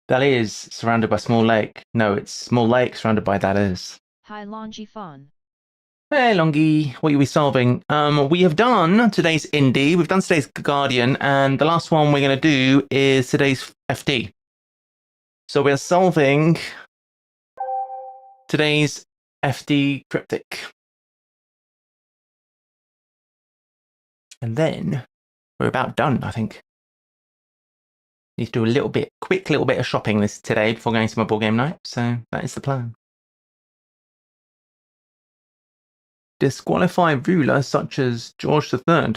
That is surrounded by small lake. No, it's small lake surrounded by that is.
Hi Longifon.
Hey Longy, what are we solving? We have done today's indie, we've done today's Guardian, and the last one we're going to do is today's FD. So we're solving today's FD cryptic. And then we're about done, I think. Need to do a quick little bit of shopping this today before going to my board game night. So that is the plan. Disqualify rulers such as George III.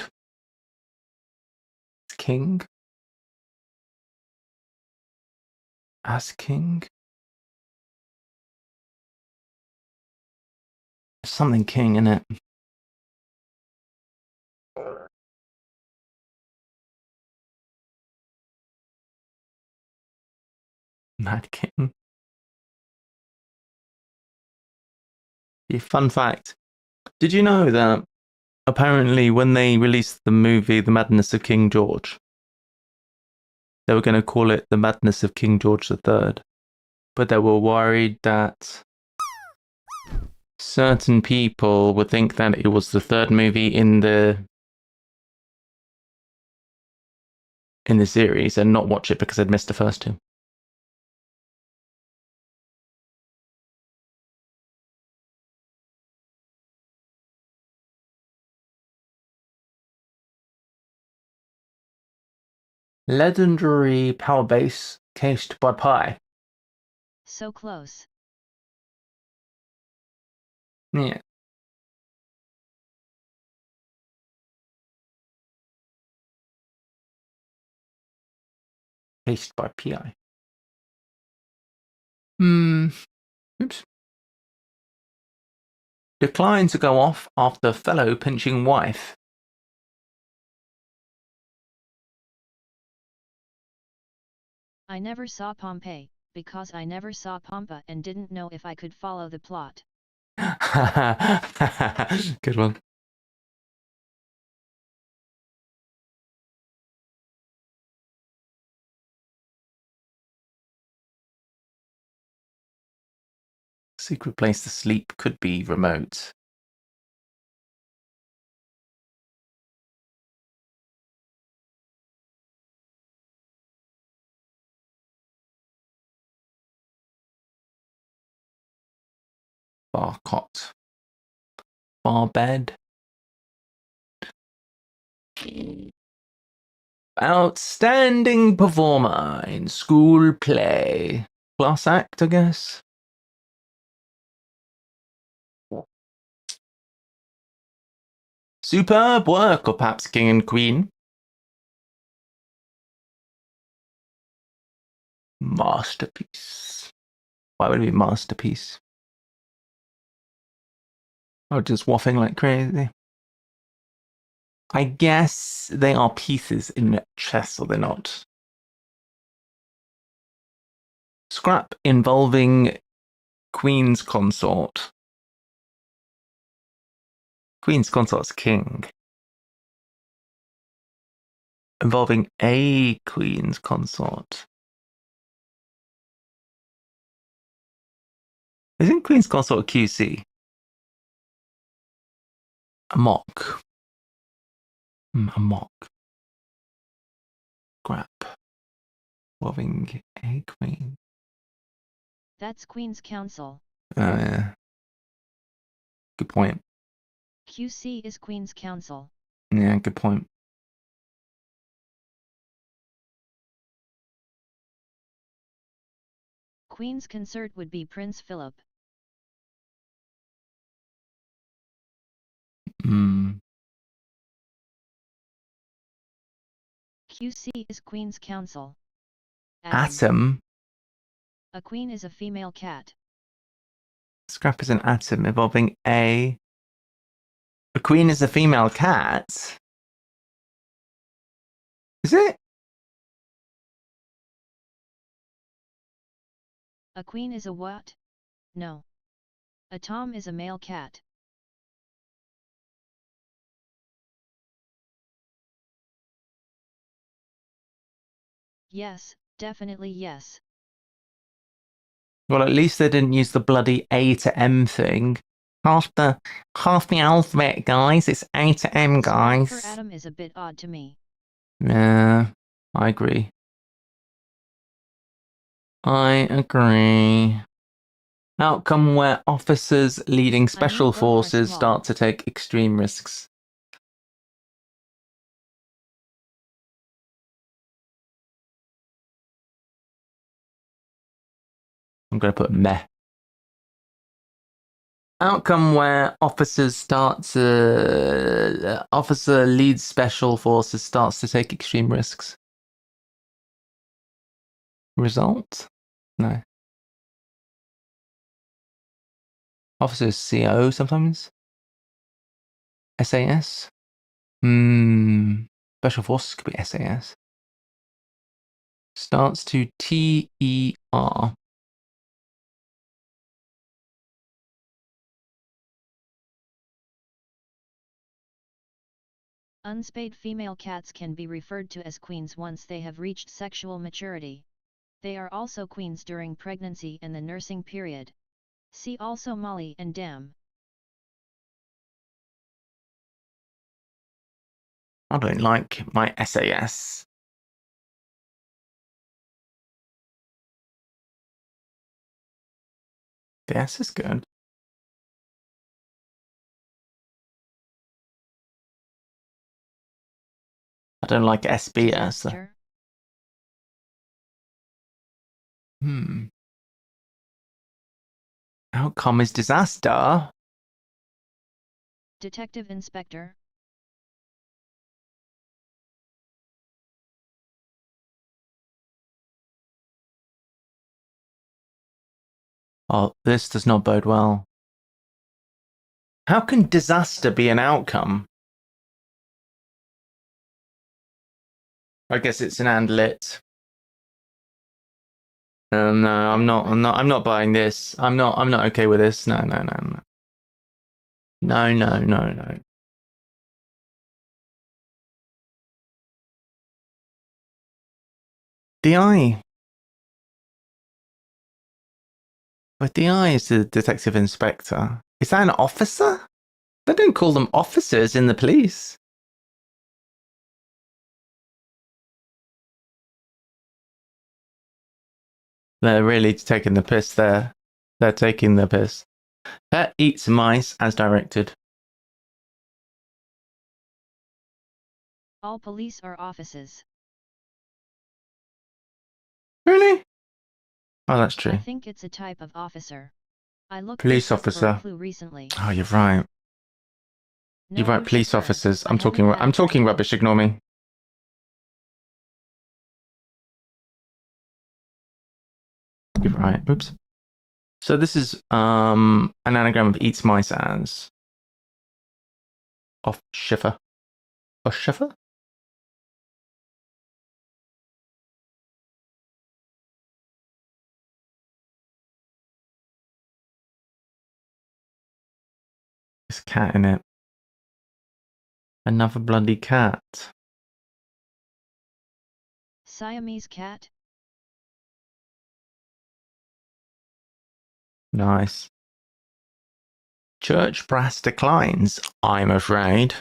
King. As king. Something king, innit? Mad King. Yeah, fun fact. Did you know that apparently when they released the movie The Madness of King George, they were going to call it The Madness of King George III, but they were worried that certain people would think that it was the third movie in the series and not watch it because they'd missed the first two. Legendary power base cased by Pi.
So close.
Yeah. Cased by Pi. Oops. Decline to go off after fellow pinching wife.
I never saw Pompeii, because I never saw Pompa and didn't know if I could follow the plot.
Good one. Secret place to sleep could be remote. Bar cot. Bar bed. Outstanding performer in school play. Class act, I guess. Superb work, or perhaps king and queen. Masterpiece. Why would it be masterpiece? Oh, just waffling like crazy. I guess they are pieces in chess, or they're not. Scrap involving queen's consort. Queen's consort's king. Involving a queen's consort. Isn't queen's consort a QC? A mock. A mock. Scrap. Involving a queen.
That's Queen's Counsel.
Yeah. Good point.
QC is Queen's Counsel.
Yeah, good point.
Queen's consort would be Prince Philip. QC is Queen's Counsel.
Atom.
A queen is a female cat.
Scrap is an atom involving a. A queen is a female cat. Is it?
A queen is a what? No. A tom is a male cat. Yes, definitely yes.
Well, at least they didn't use the bloody A to M thing. Half the alphabet, guys. It's A to M, guys.
For atom is a bit odd to me.
Yeah, I agree. I agree. Outcome where officers leading special forces start to take extreme risks. I'm going to put meh. Outcome where officers officer leads special forces starts to take extreme risks. Result? No. Officers CO sometimes. SAS? Special forces could be SAS. Starts to TER.
Unspayed female cats can be referred to as queens once they have reached sexual maturity. They are also queens during pregnancy and the nursing period. See also Molly and Dam.
I don't like my SAS. The S is good. I don't like SBS.
Disaster.
Outcome is disaster.
Detective Inspector.
Oh, this does not bode well. How can disaster be an outcome? I guess it's an and lit. No, I'm not buying this. I'm not okay with this. No. No. DI. But the I is the detective inspector. Is that an officer? They don't call them officers in the police. They're really taking the piss there. They're taking the piss. Pet eats mice as directed.
All police are officers.
Really? Oh, that's true.
I think it's a type of officer. I looked
Police
this up for
officer.
a clue recently.
Oh, you're right.
No,
You're right, police
Lucifer,
officers.
I haven't had
I'm
it
talking
right.
rubbish, ignore me. You're right. Oops. So this is an anagram of eats mice as off schiffer. Off schiffer? There's a cat in it. Another bloody cat.
Siamese cat?
Nice. Church brass declines, I'm afraid.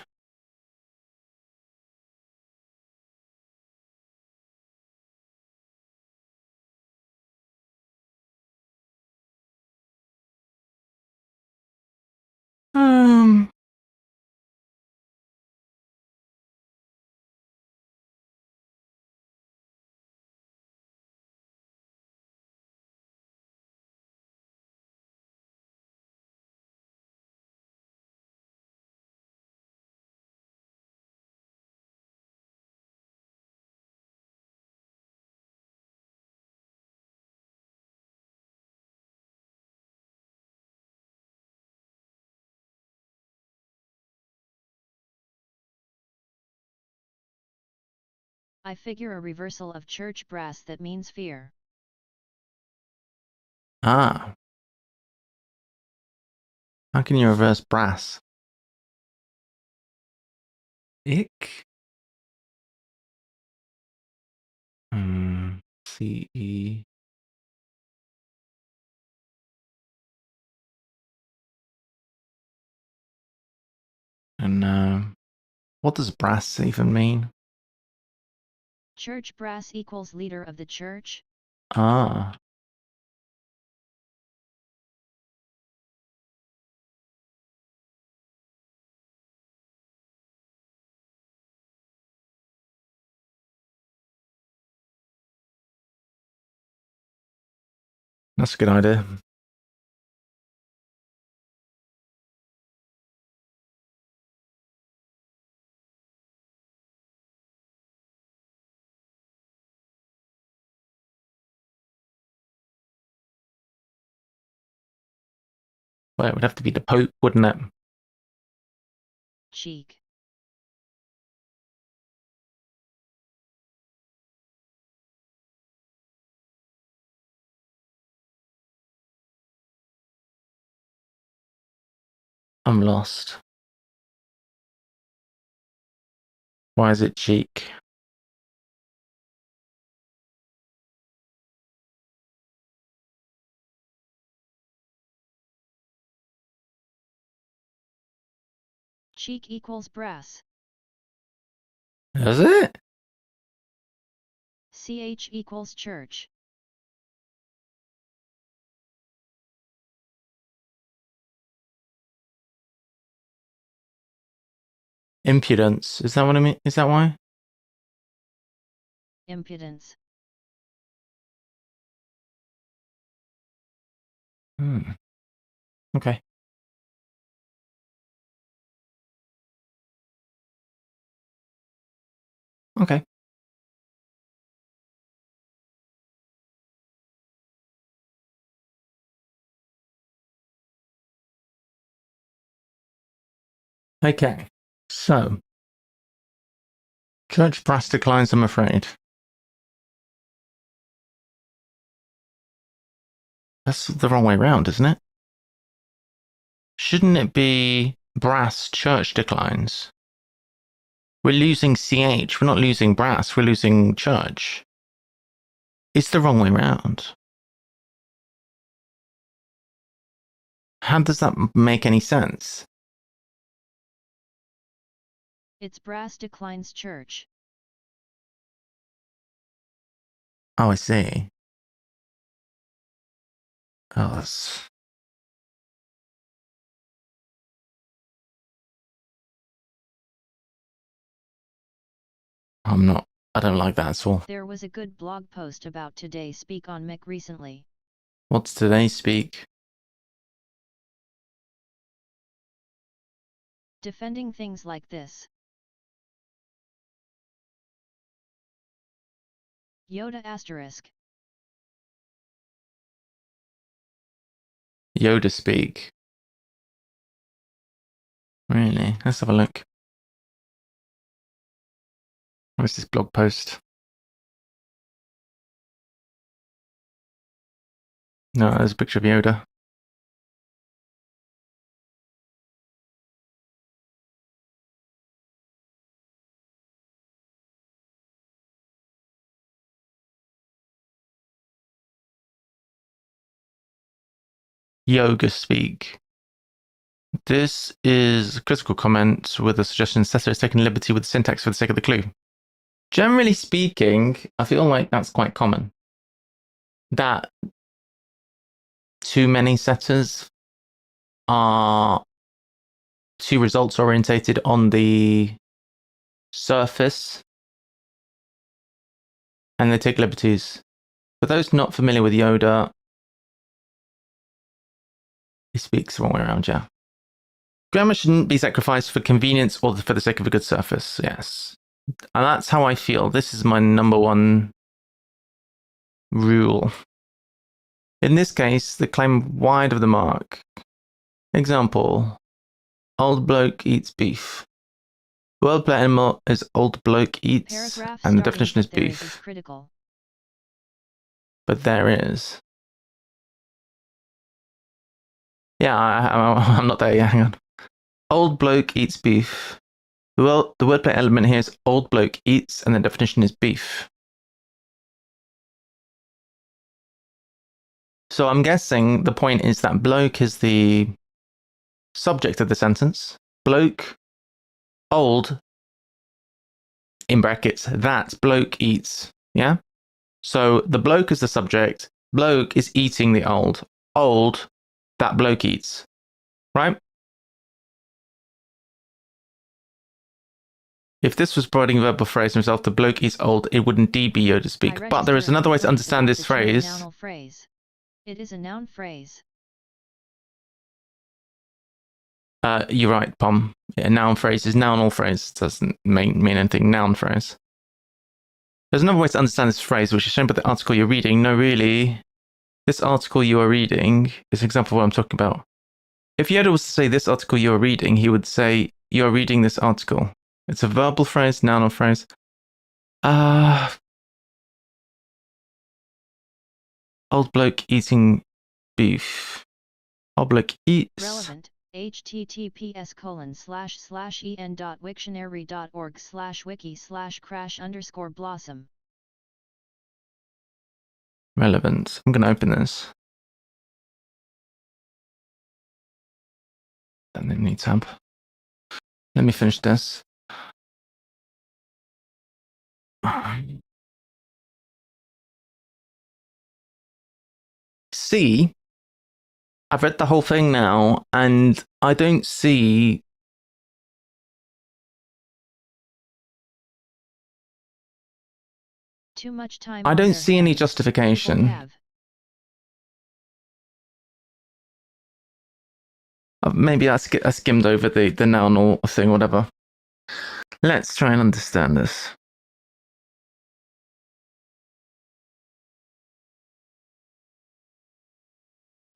Um.
I figure a reversal of church brass that means fear.
Ah. How can you reverse brass? Ick. C-E. And what does brass even mean?
Church brass equals leader of the church?
Ah. That's a good idea. Well, it would have to be the Pope, wouldn't it?
Cheek.
I'm lost. Why is it cheek?
Cheek equals brass.
Is it?
CH equals church.
Impudence. Is that what I mean? Is that why?
Impudence.
Okay. Okay. Okay. So, church brass declines, I'm afraid. That's the wrong way round, isn't it? Shouldn't it be brass church declines? We're losing CH. We're not losing brass. We're losing church. It's the wrong way round. How does that make any sense?
It's brass declines church.
Oh, I see. Oh, that's... I don't like that at all.
There was a good blog post about Today Speak on Mick recently.
What's Today Speak?
Defending things like this. Yoda asterisk.
Yoda Speak. Really? Let's have a look. Where's this blog post? No, there's a picture of Yoda. Yoga Speak. This is a critical comment with a suggestion Cesar is taking liberty with the syntax for the sake of the clue. Generally speaking, I feel like that's quite common. That too many setters are too results orientated on the surface and they take liberties. For those not familiar with Yoda, he speaks the wrong way around, yeah. Grammar shouldn't be sacrificed for convenience or for the sake of a good surface, yes. And that's how I feel. This is my number one rule. In this case, the claim wide of the mark. Example, old bloke eats beef. Wordplay animal is old bloke eats,
Paragraph
and the
starting
definition is
but there is
beef.
critical.
But there is. Yeah, I'm not there yet, hang on. Old bloke eats beef. Well, the wordplay element here is old bloke eats, and the definition is beef. So I'm guessing the point is that bloke is the subject of the sentence. Bloke, old, in brackets, that bloke eats. Yeah? So the bloke is the subject. Bloke is eating the old. Old, that bloke eats. Right? If this was providing a verbal phrase himself, the bloke eats old, it would indeed be Yoda speak. But there is another way to understand this phrase.
It is a noun phrase.
You're right, Pom. A noun phrase is nounal phrase. Doesn't mean anything. Noun phrase. There's another way to understand this phrase, which is shown by the article you're reading. No, really, this article you are reading is an example of what I'm talking about. If Yoda was to say this article you are reading, he would say, you are reading this article. It's a verbal phrase, nounal phrase. Old bloke eating beef. Old bloke eats.
Relevant. https://en.wiktionary.org/wiki/crash_blossom.
Relevant. I'm going to open this. And then new tab. Let me finish this. See, I've read the whole thing now, and I don't see
Too much time.
I don't see any justification. Maybe I skimmed over the noun or thing, whatever. Let's try and understand this.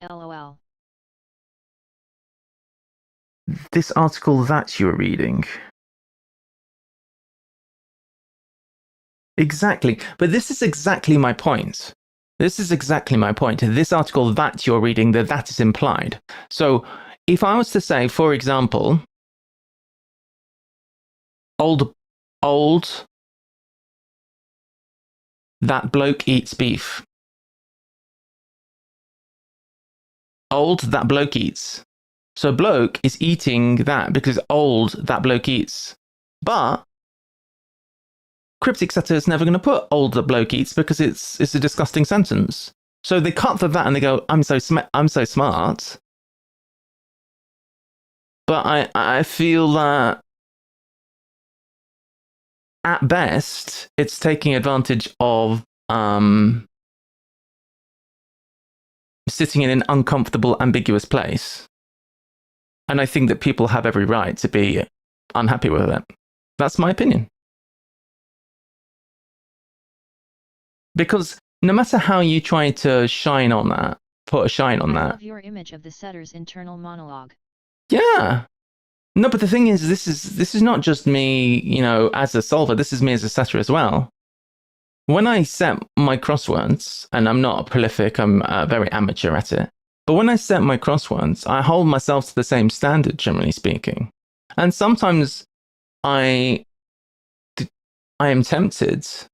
LOL.
This article that you're reading. Exactly. But this is exactly my point. This is exactly my point. This article that you're reading, that is implied. So if I was to say, for example, old, that bloke eats beef. old that bloke eats. So bloke is eating that because old that bloke eats. But cryptic satire is never going to put old that bloke eats because it's a disgusting sentence. So they cut for that and they go, I'm so smart. But I feel that at best it's taking advantage of sitting in an uncomfortable, ambiguous place. And I think that people have every right to be unhappy with it. That's my opinion. Because no matter how you try to shine on that, put a shine on
I
that.
love your image of the setter's internal monologue.
Yeah. No, but the thing is, this is not just me, you know, as a solver. This is me as a setter as well. When I set my crosswords, and I'm not prolific, I'm very amateur at it. But when I set my crosswords, I hold myself to the same standard, generally speaking. And sometimes I am tempted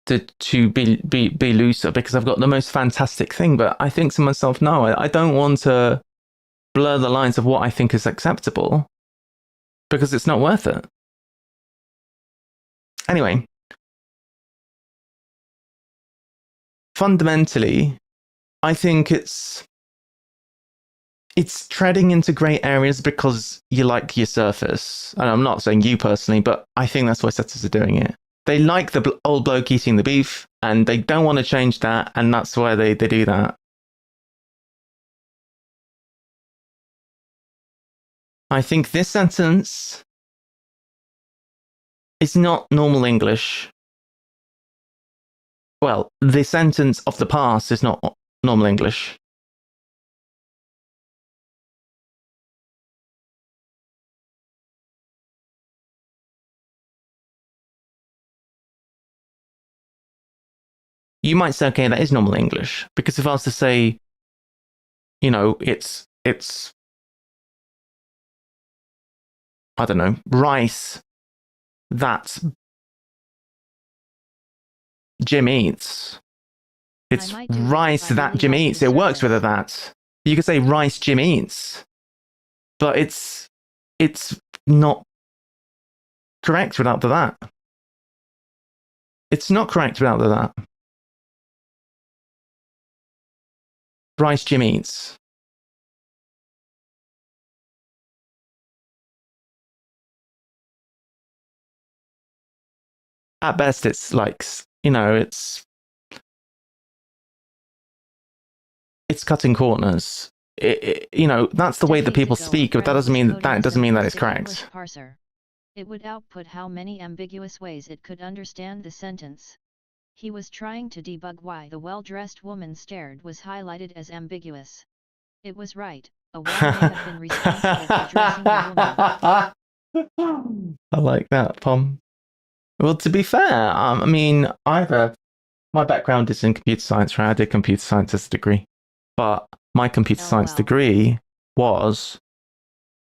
to be looser because I've got the most fantastic thing. But I think to myself, no, I don't want to blur the lines of what I think is acceptable because it's not worth it. Anyway, fundamentally, I think it's treading into grey areas because you like your surface. And I'm not saying you personally, but I think that's why setters are doing it. They like the old bloke eating the beef, and they don't want to change that, and that's why they do that. I think this sentence is not normal English. Well, the sentence of the past is not normal English. You might say, okay, that is normal English. Because if I was to say, you know, it's I don't know, rice that Jim eats. It's rice that Jim eats. It works with that. You could say rice Jim eats. But it's not correct without the that. It's not correct without the that. Rice Jim eats. At best, it's like, you know, it's cutting corners. You know, that's the way that people speak, but that doesn't mean that it's correct.
It would output how many ambiguous ways it could understand the sentence. He was trying to debug why the well-dressed woman stared was highlighted as ambiguous. It was right. A why may have been responsible for dressing the woman.
I like that, Pom. Well, to be fair, I mean, my background is in computer science, right? I did computer science as a degree, but my computer science degree was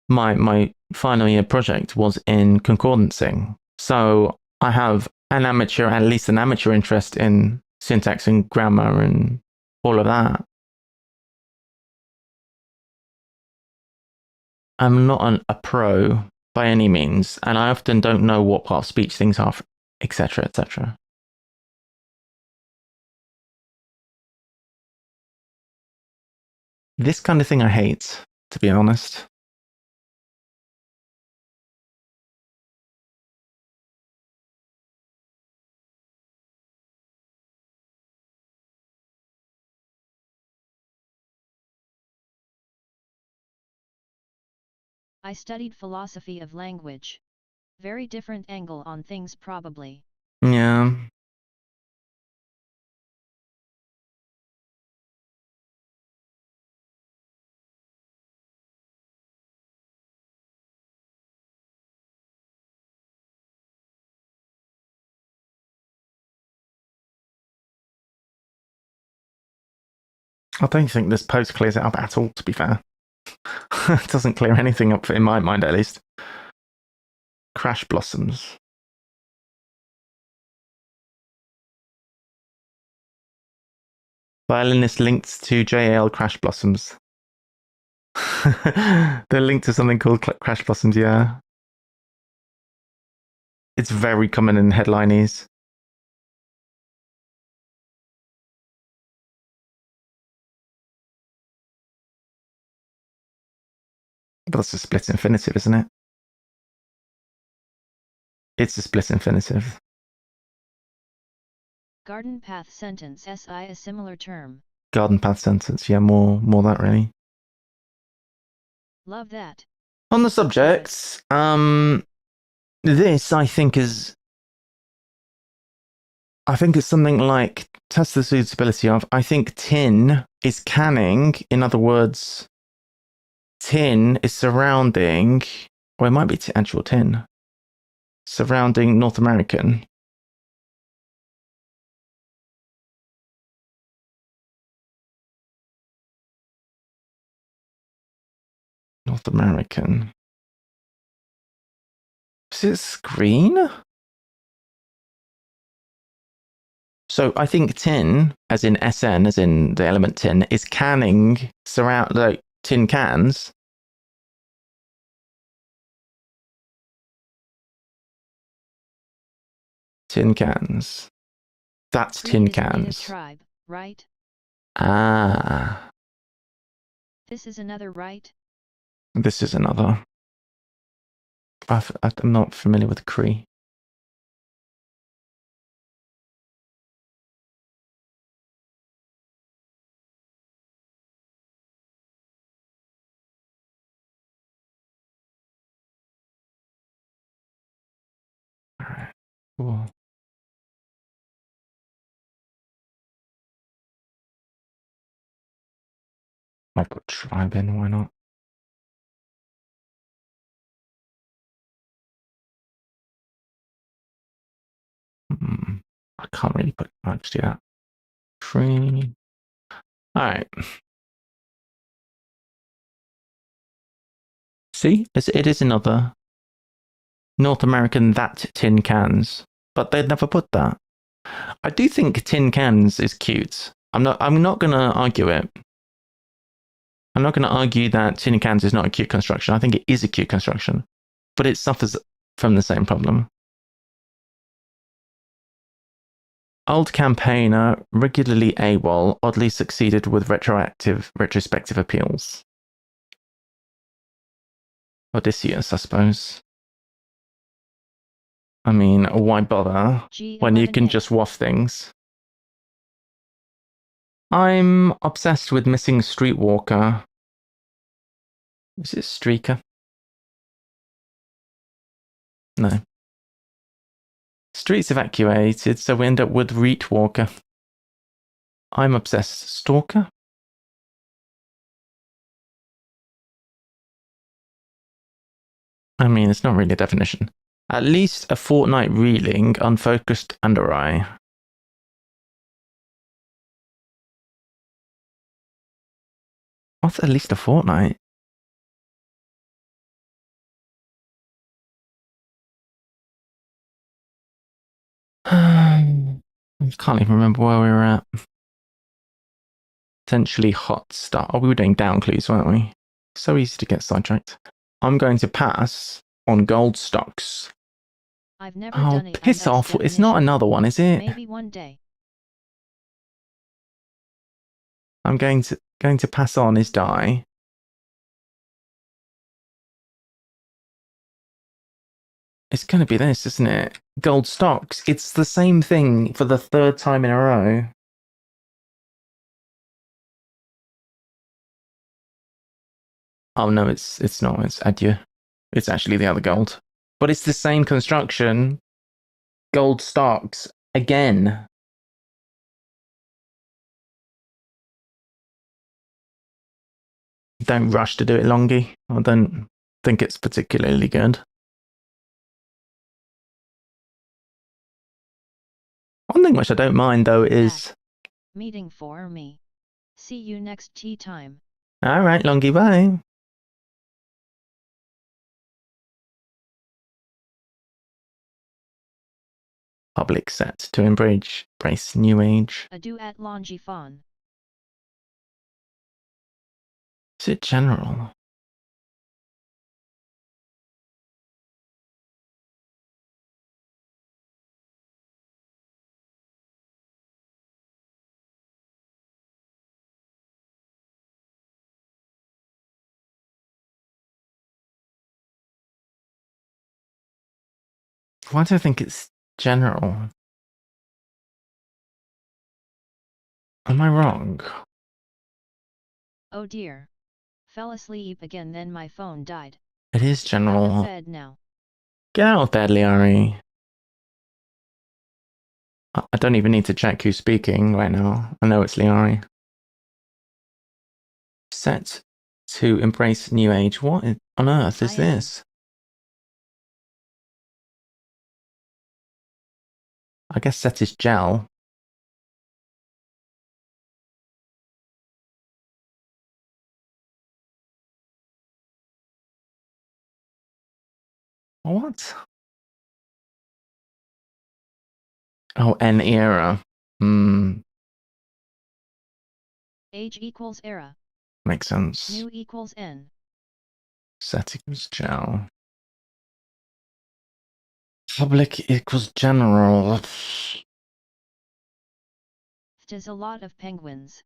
my final year project was in concordancing. So I have at least an amateur interest in syntax and grammar and all of that. I'm not a pro by any means, and I often don't know what part of speech things are, etc., etc. This kind of thing I hate, to be honest.
I studied philosophy of language. Very different angle on things probably.
Yeah. I don't think this post clears it up at all, to be fair. It doesn't clear anything up, in my mind at least. Crash blossoms. Violinist linked to JAL Crash Blossoms. They're linked to something called Crash Blossoms, yeah. It's very common in headlinees. But that's a split infinitive, isn't it? It's a split infinitive.
Garden path sentence SI a similar term.
Garden path sentence, yeah, more that really.
Love that.
On the subject, this I think it's something like test the suitability of. I think tin is canning. In other words, tin is surrounding, or it might be actual tin, surrounding North American. North American. Is it screen? So I think tin, as in SN, as in the element tin, is canning like tin cans. Tin cans. That's tin cans.
Tribe, right?
Ah.
This is another, right?
This is another. I'm not familiar with Cree. Alright, cool. Might put tribe in, why not? I can't really put much to that. Cree. Alright. See, it is another North American that tin cans, but they'd never put that. I do think tin cans is cute. I'm not gonna argue it. I'm not gonna argue that tin cans is not a cute construction. I think it is a cute construction, but it suffers from the same problem. Old campaigner, regularly AWOL, oddly succeeded with retrospective appeals. Odysseus, I suppose. I mean, why bother when you can just waft things? I'm obsessed with missing Streetwalker. Is it Streaker? No. Streets evacuated, so we end up with Reetwalker. I'm obsessed. Stalker? I mean, it's not really a definition. At least a fortnight reeling, unfocused and awry. What's at least a fortnight? I can't even remember where we were at. Potentially hot start. Oh, we were doing down clues, weren't we? So easy to get sidetracked. I'm going to pass on gold stocks.
I've never done it.
Piss off. It's not another one, is it?
Maybe one day.
I'm going to pass on his die. It's going to be this, isn't it? Gold stocks. It's the same thing for the third time in a row. Oh no, it's not. It's adieu. It's actually the other gold. But it's the same construction. Gold stocks again. Don't rush to do it, Longy. I don't think it's particularly good. One thing which I don't mind though is
meeting for me. See you next tea time.
All right, Longy, bye. Public set to embrace new age.
Adieu at Longifon.
Is it general? Why do I think it's general? Am I wrong?
Oh dear. Fell asleep again, then my phone died.
It is
Out
general.
of bed now.
Get out of bed, Liari. I don't even need to check who's speaking right now. I know it's Liari. Set to embrace new age. What on earth is
I am.
this? I guess set is gel. What? Oh, N era.
Age equals era.
Makes sense.
New equals N.
Set equals gel. Public equals general.
There's a lot of penguins.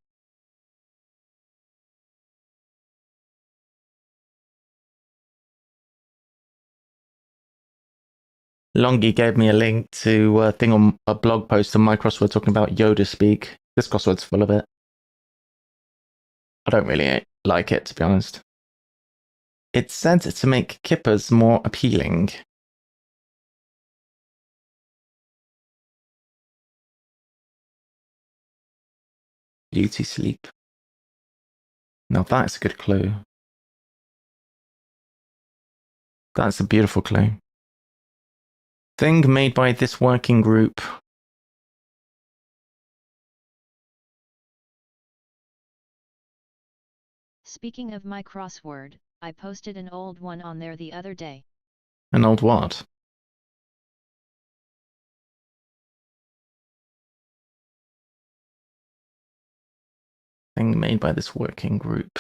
Longy gave me a link to a thing on a blog post on my crossword talking about Yoda speak. This crossword's full of it. I don't really like it, to be honest. It's said to make kippers more appealing. Beauty sleep. Now that's a good clue. That's a beautiful clue. Thing made by this working group.
Speaking of my crossword, I posted an old one on there the other day.
An old what? Thing made by this working group.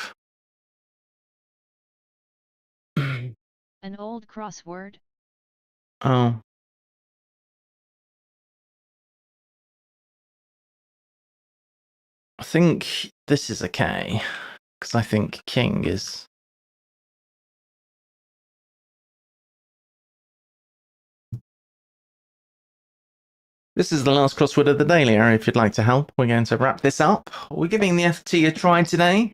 An old crossword?
Oh. I think this is a K, because I think king is... This is the last crossword of the daily, Harry. If you'd like to help, we're going to wrap this up. We're giving the FT a try today.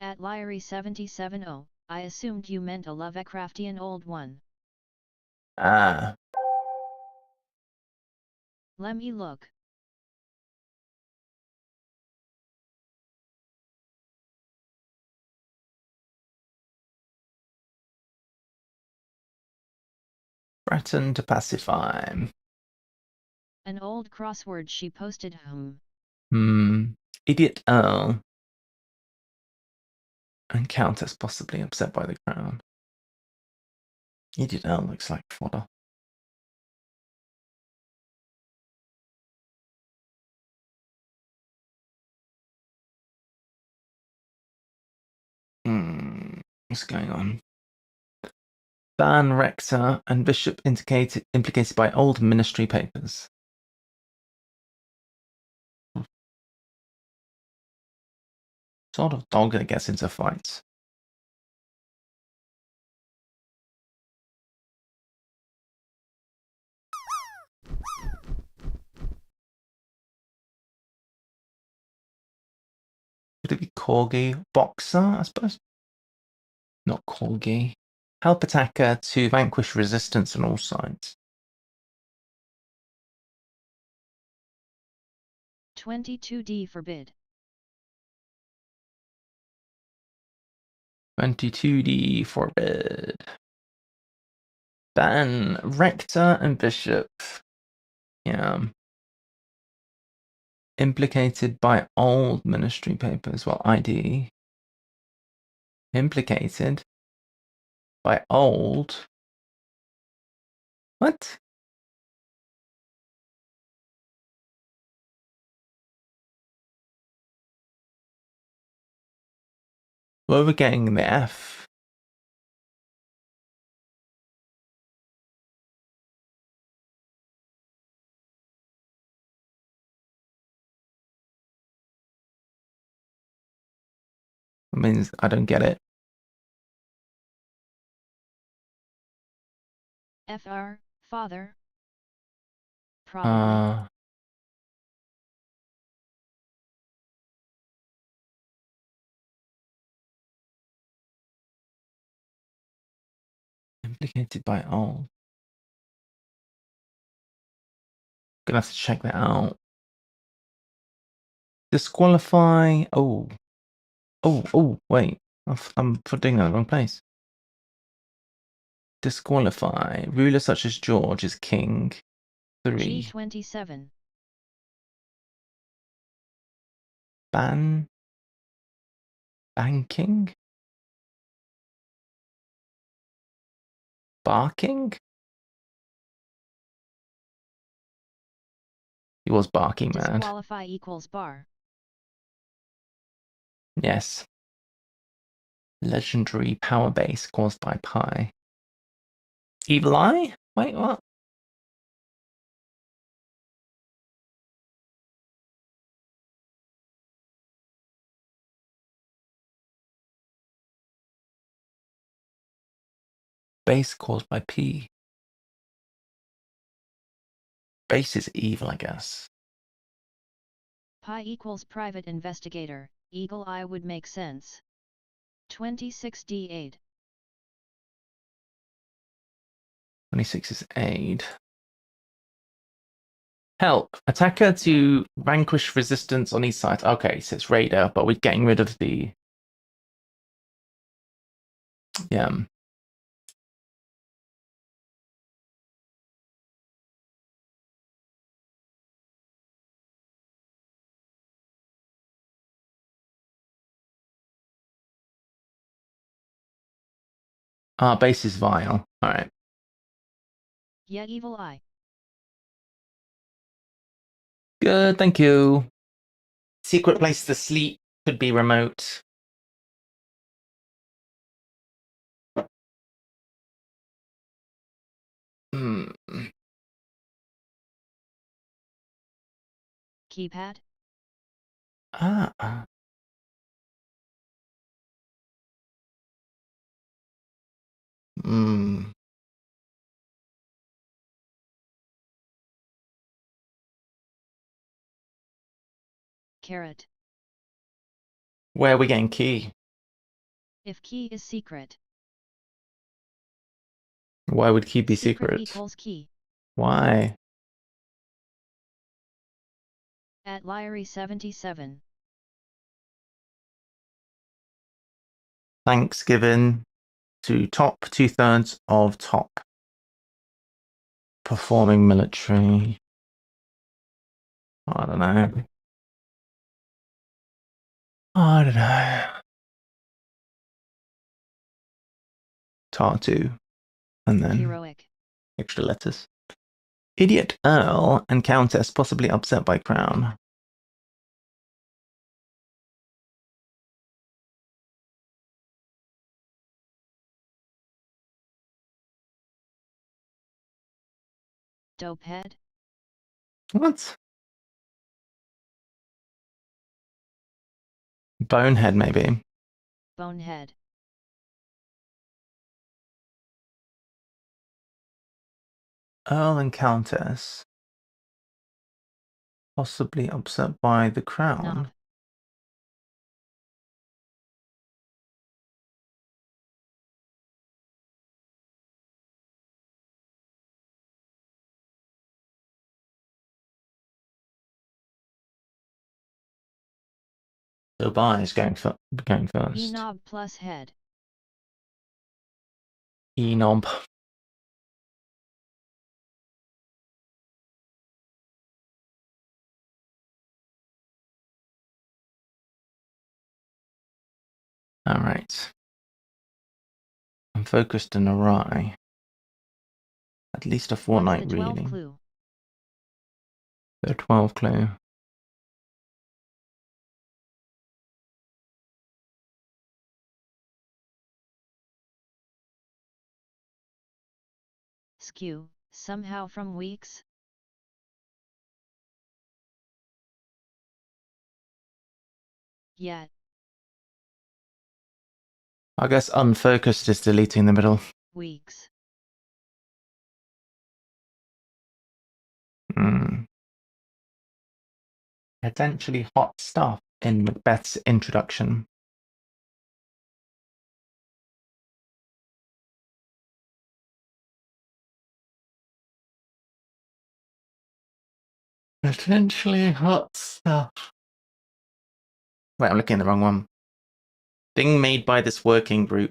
At Lyrie770, I assumed you meant a Lovecraftian old one.
Ah.
Let me look.
Threaten to pacify.
An old crossword she posted.
Idiot Earl. And Countess possibly upset by the crown. Idiot Earl looks like fodder. What's going on? Ban rector and bishop implicated by old ministry papers. Sort of dog that gets into fights. Could it be corgi? Boxer, I suppose? Not corgi. Help attacker to vanquish resistance on all sides.
22D forbid.
22D forbid. Ban rector and bishop. Yeah. Implicated by old ministry papers. Well, ID. Implicated by old. What? Well, we're getting the F. It means I don't get it.
FR, father. Probably.
Implicated by all. Gonna have to check that out. Disqualify. Oh. Wait. I'm putting that in the wrong place. Disqualify. Ruler such as George is king. 3.
G27.
Banking? Barking? He was barking mad.
Disqualify equals bar.
Yes. Legendary power base caused by pi. Evil Eye? Wait, what? Base caused by P. Base is evil, I guess.
Pi equals private investigator. Eagle eye would make sense. 26d8.
26 is aid. Help. Attacker to vanquish resistance on each side. Okay, so it's Raider, but we're getting rid of the... Yeah. Base is vile. Alright.
Yeah, evil eye.
Good, thank you. Secret place to sleep could be remote. Hmm.
Keypad.
Ah. Hmm.
Carrot.
Where are we getting key?
If key is secret.
Why would key be secret?
Equals key.
Why?
At Lyrie 77.
Thanks given to top 2/3 of top performing military. I don't know. Tartu. And then
Heroic.
extra letters. Idiot Earl and Countess possibly upset by crown.
Dopehead.
What? Bonehead, maybe.
Bonehead.
Earl and Countess possibly upset by the crown.
Knob.
So Bar is going first.
E-knob plus head.
E-knob. Alright. I'm focused and awry. At least a fortnight
What's the 12
reading.
clue?
The 12 clue.
rescue, somehow from weeks? Yet.
I guess unfocused is deleting the middle.
Weeks.
Potentially hot stuff in Macbeth's introduction. Potentially hot stuff. Wait, I'm looking at the wrong one. Thing made by this working group.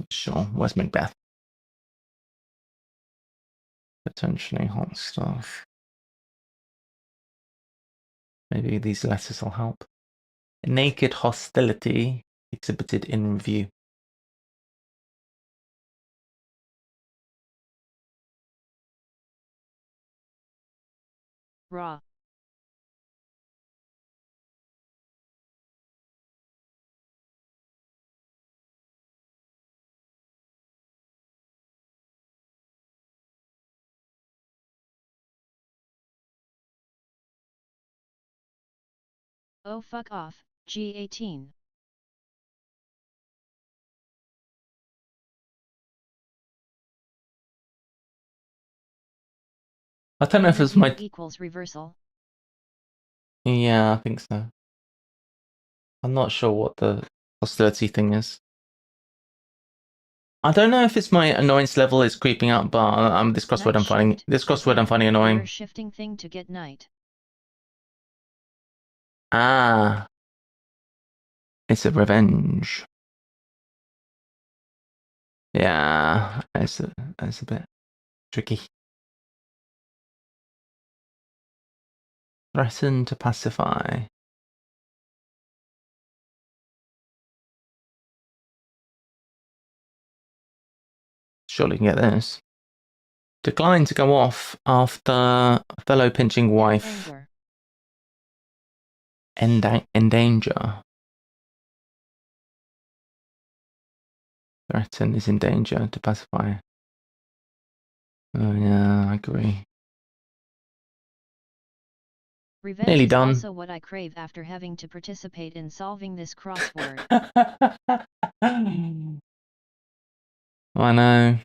Sure, where's Macbeth? Potentially hot stuff. Maybe these letters will help. Naked hostility exhibited in review.
Raw. Oh fuck off, G18.
I don't know if it's my...
Review equals reversal.
Yeah, I think so. I'm not sure what the hostility thing is. I don't know if it's my annoyance level is creeping up, but this crossword I'm finding annoying.
Mirror shifting thing to get night.
Ah, it's a revenge. Yeah, it's a bit tricky. Threaten to pacify. Surely can get this. Decline to go off after fellow pinching wife. Endanger. Threaten is in danger to pacify. Oh yeah, I agree.
Revenge
Nearly
is
done.
also what I crave after having to participate in solving this crossword.
I know.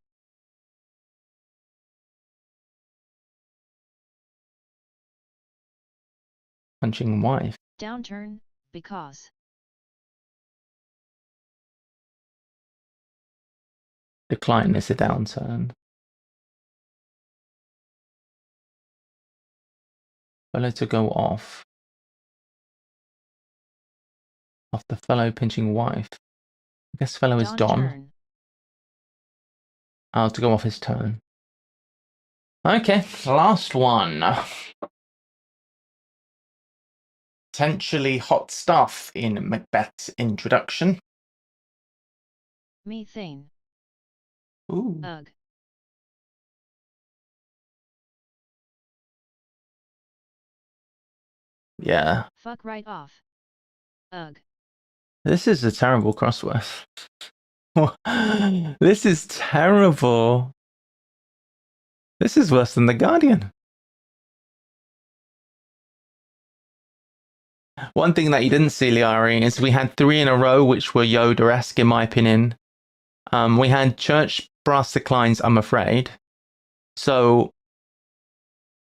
Punching wife.
Downturn, because.
Decline is a downturn. Fellow to go off. After fellow pinching wife. I guess fellow is Don. Oh, to go off his turn. Okay, last one. Potentially hot stuff in Macbeth's introduction.
Methane.
Ooh.
Ugh.
Yeah.
Fuck right off. Ugh.
This is a terrible crossword. This is terrible. This is worse than The Guardian. One thing that you didn't see, Liari, is we had 3 in a row which were Yoda-esque, in my opinion. We had church brass declines, I'm afraid. So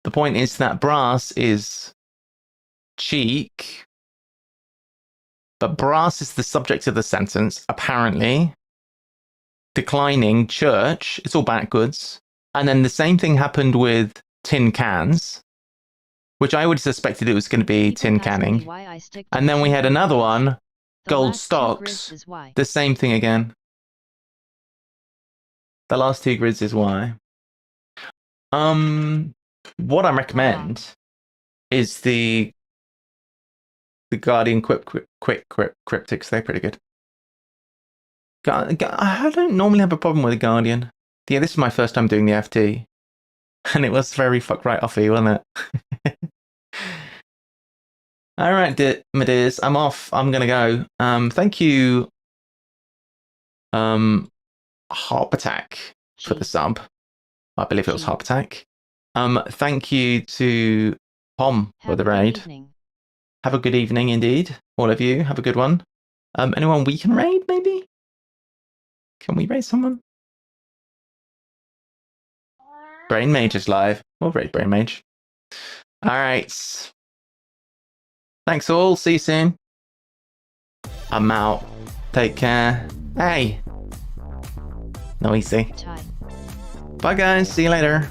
the point is that brass is cheek, but brass is the subject of the sentence, apparently. Declining church, it's all backwards. And then the same thing happened with tin cans, which I would have suspected it was going to be tin canning. And then we had another one, gold stocks, the same thing again. The last 2 grids is why. What I recommend is the Guardian cryptics. They're pretty good. I don't normally have a problem with the Guardian. Yeah, this is my first time doing the FT, and it was very fuck right offy, wasn't it? All right, my dears, I'm off. I'm gonna go. Thank you, Harp Attack for the
G.
sub. I believe it was
G.
Harp Attack. Thank you to Pom for
Have
the
a good
raid.
evening.
Have a good evening indeed, all of you. Have a good one. Anyone we can raid, maybe? Can we raid someone? Brain Mage is live. We'll raid Brain Mage. All right. Thanks all. See you soon. I'm out. Take care. Hey. Noisy.
Tie.
Bye guys. See you later.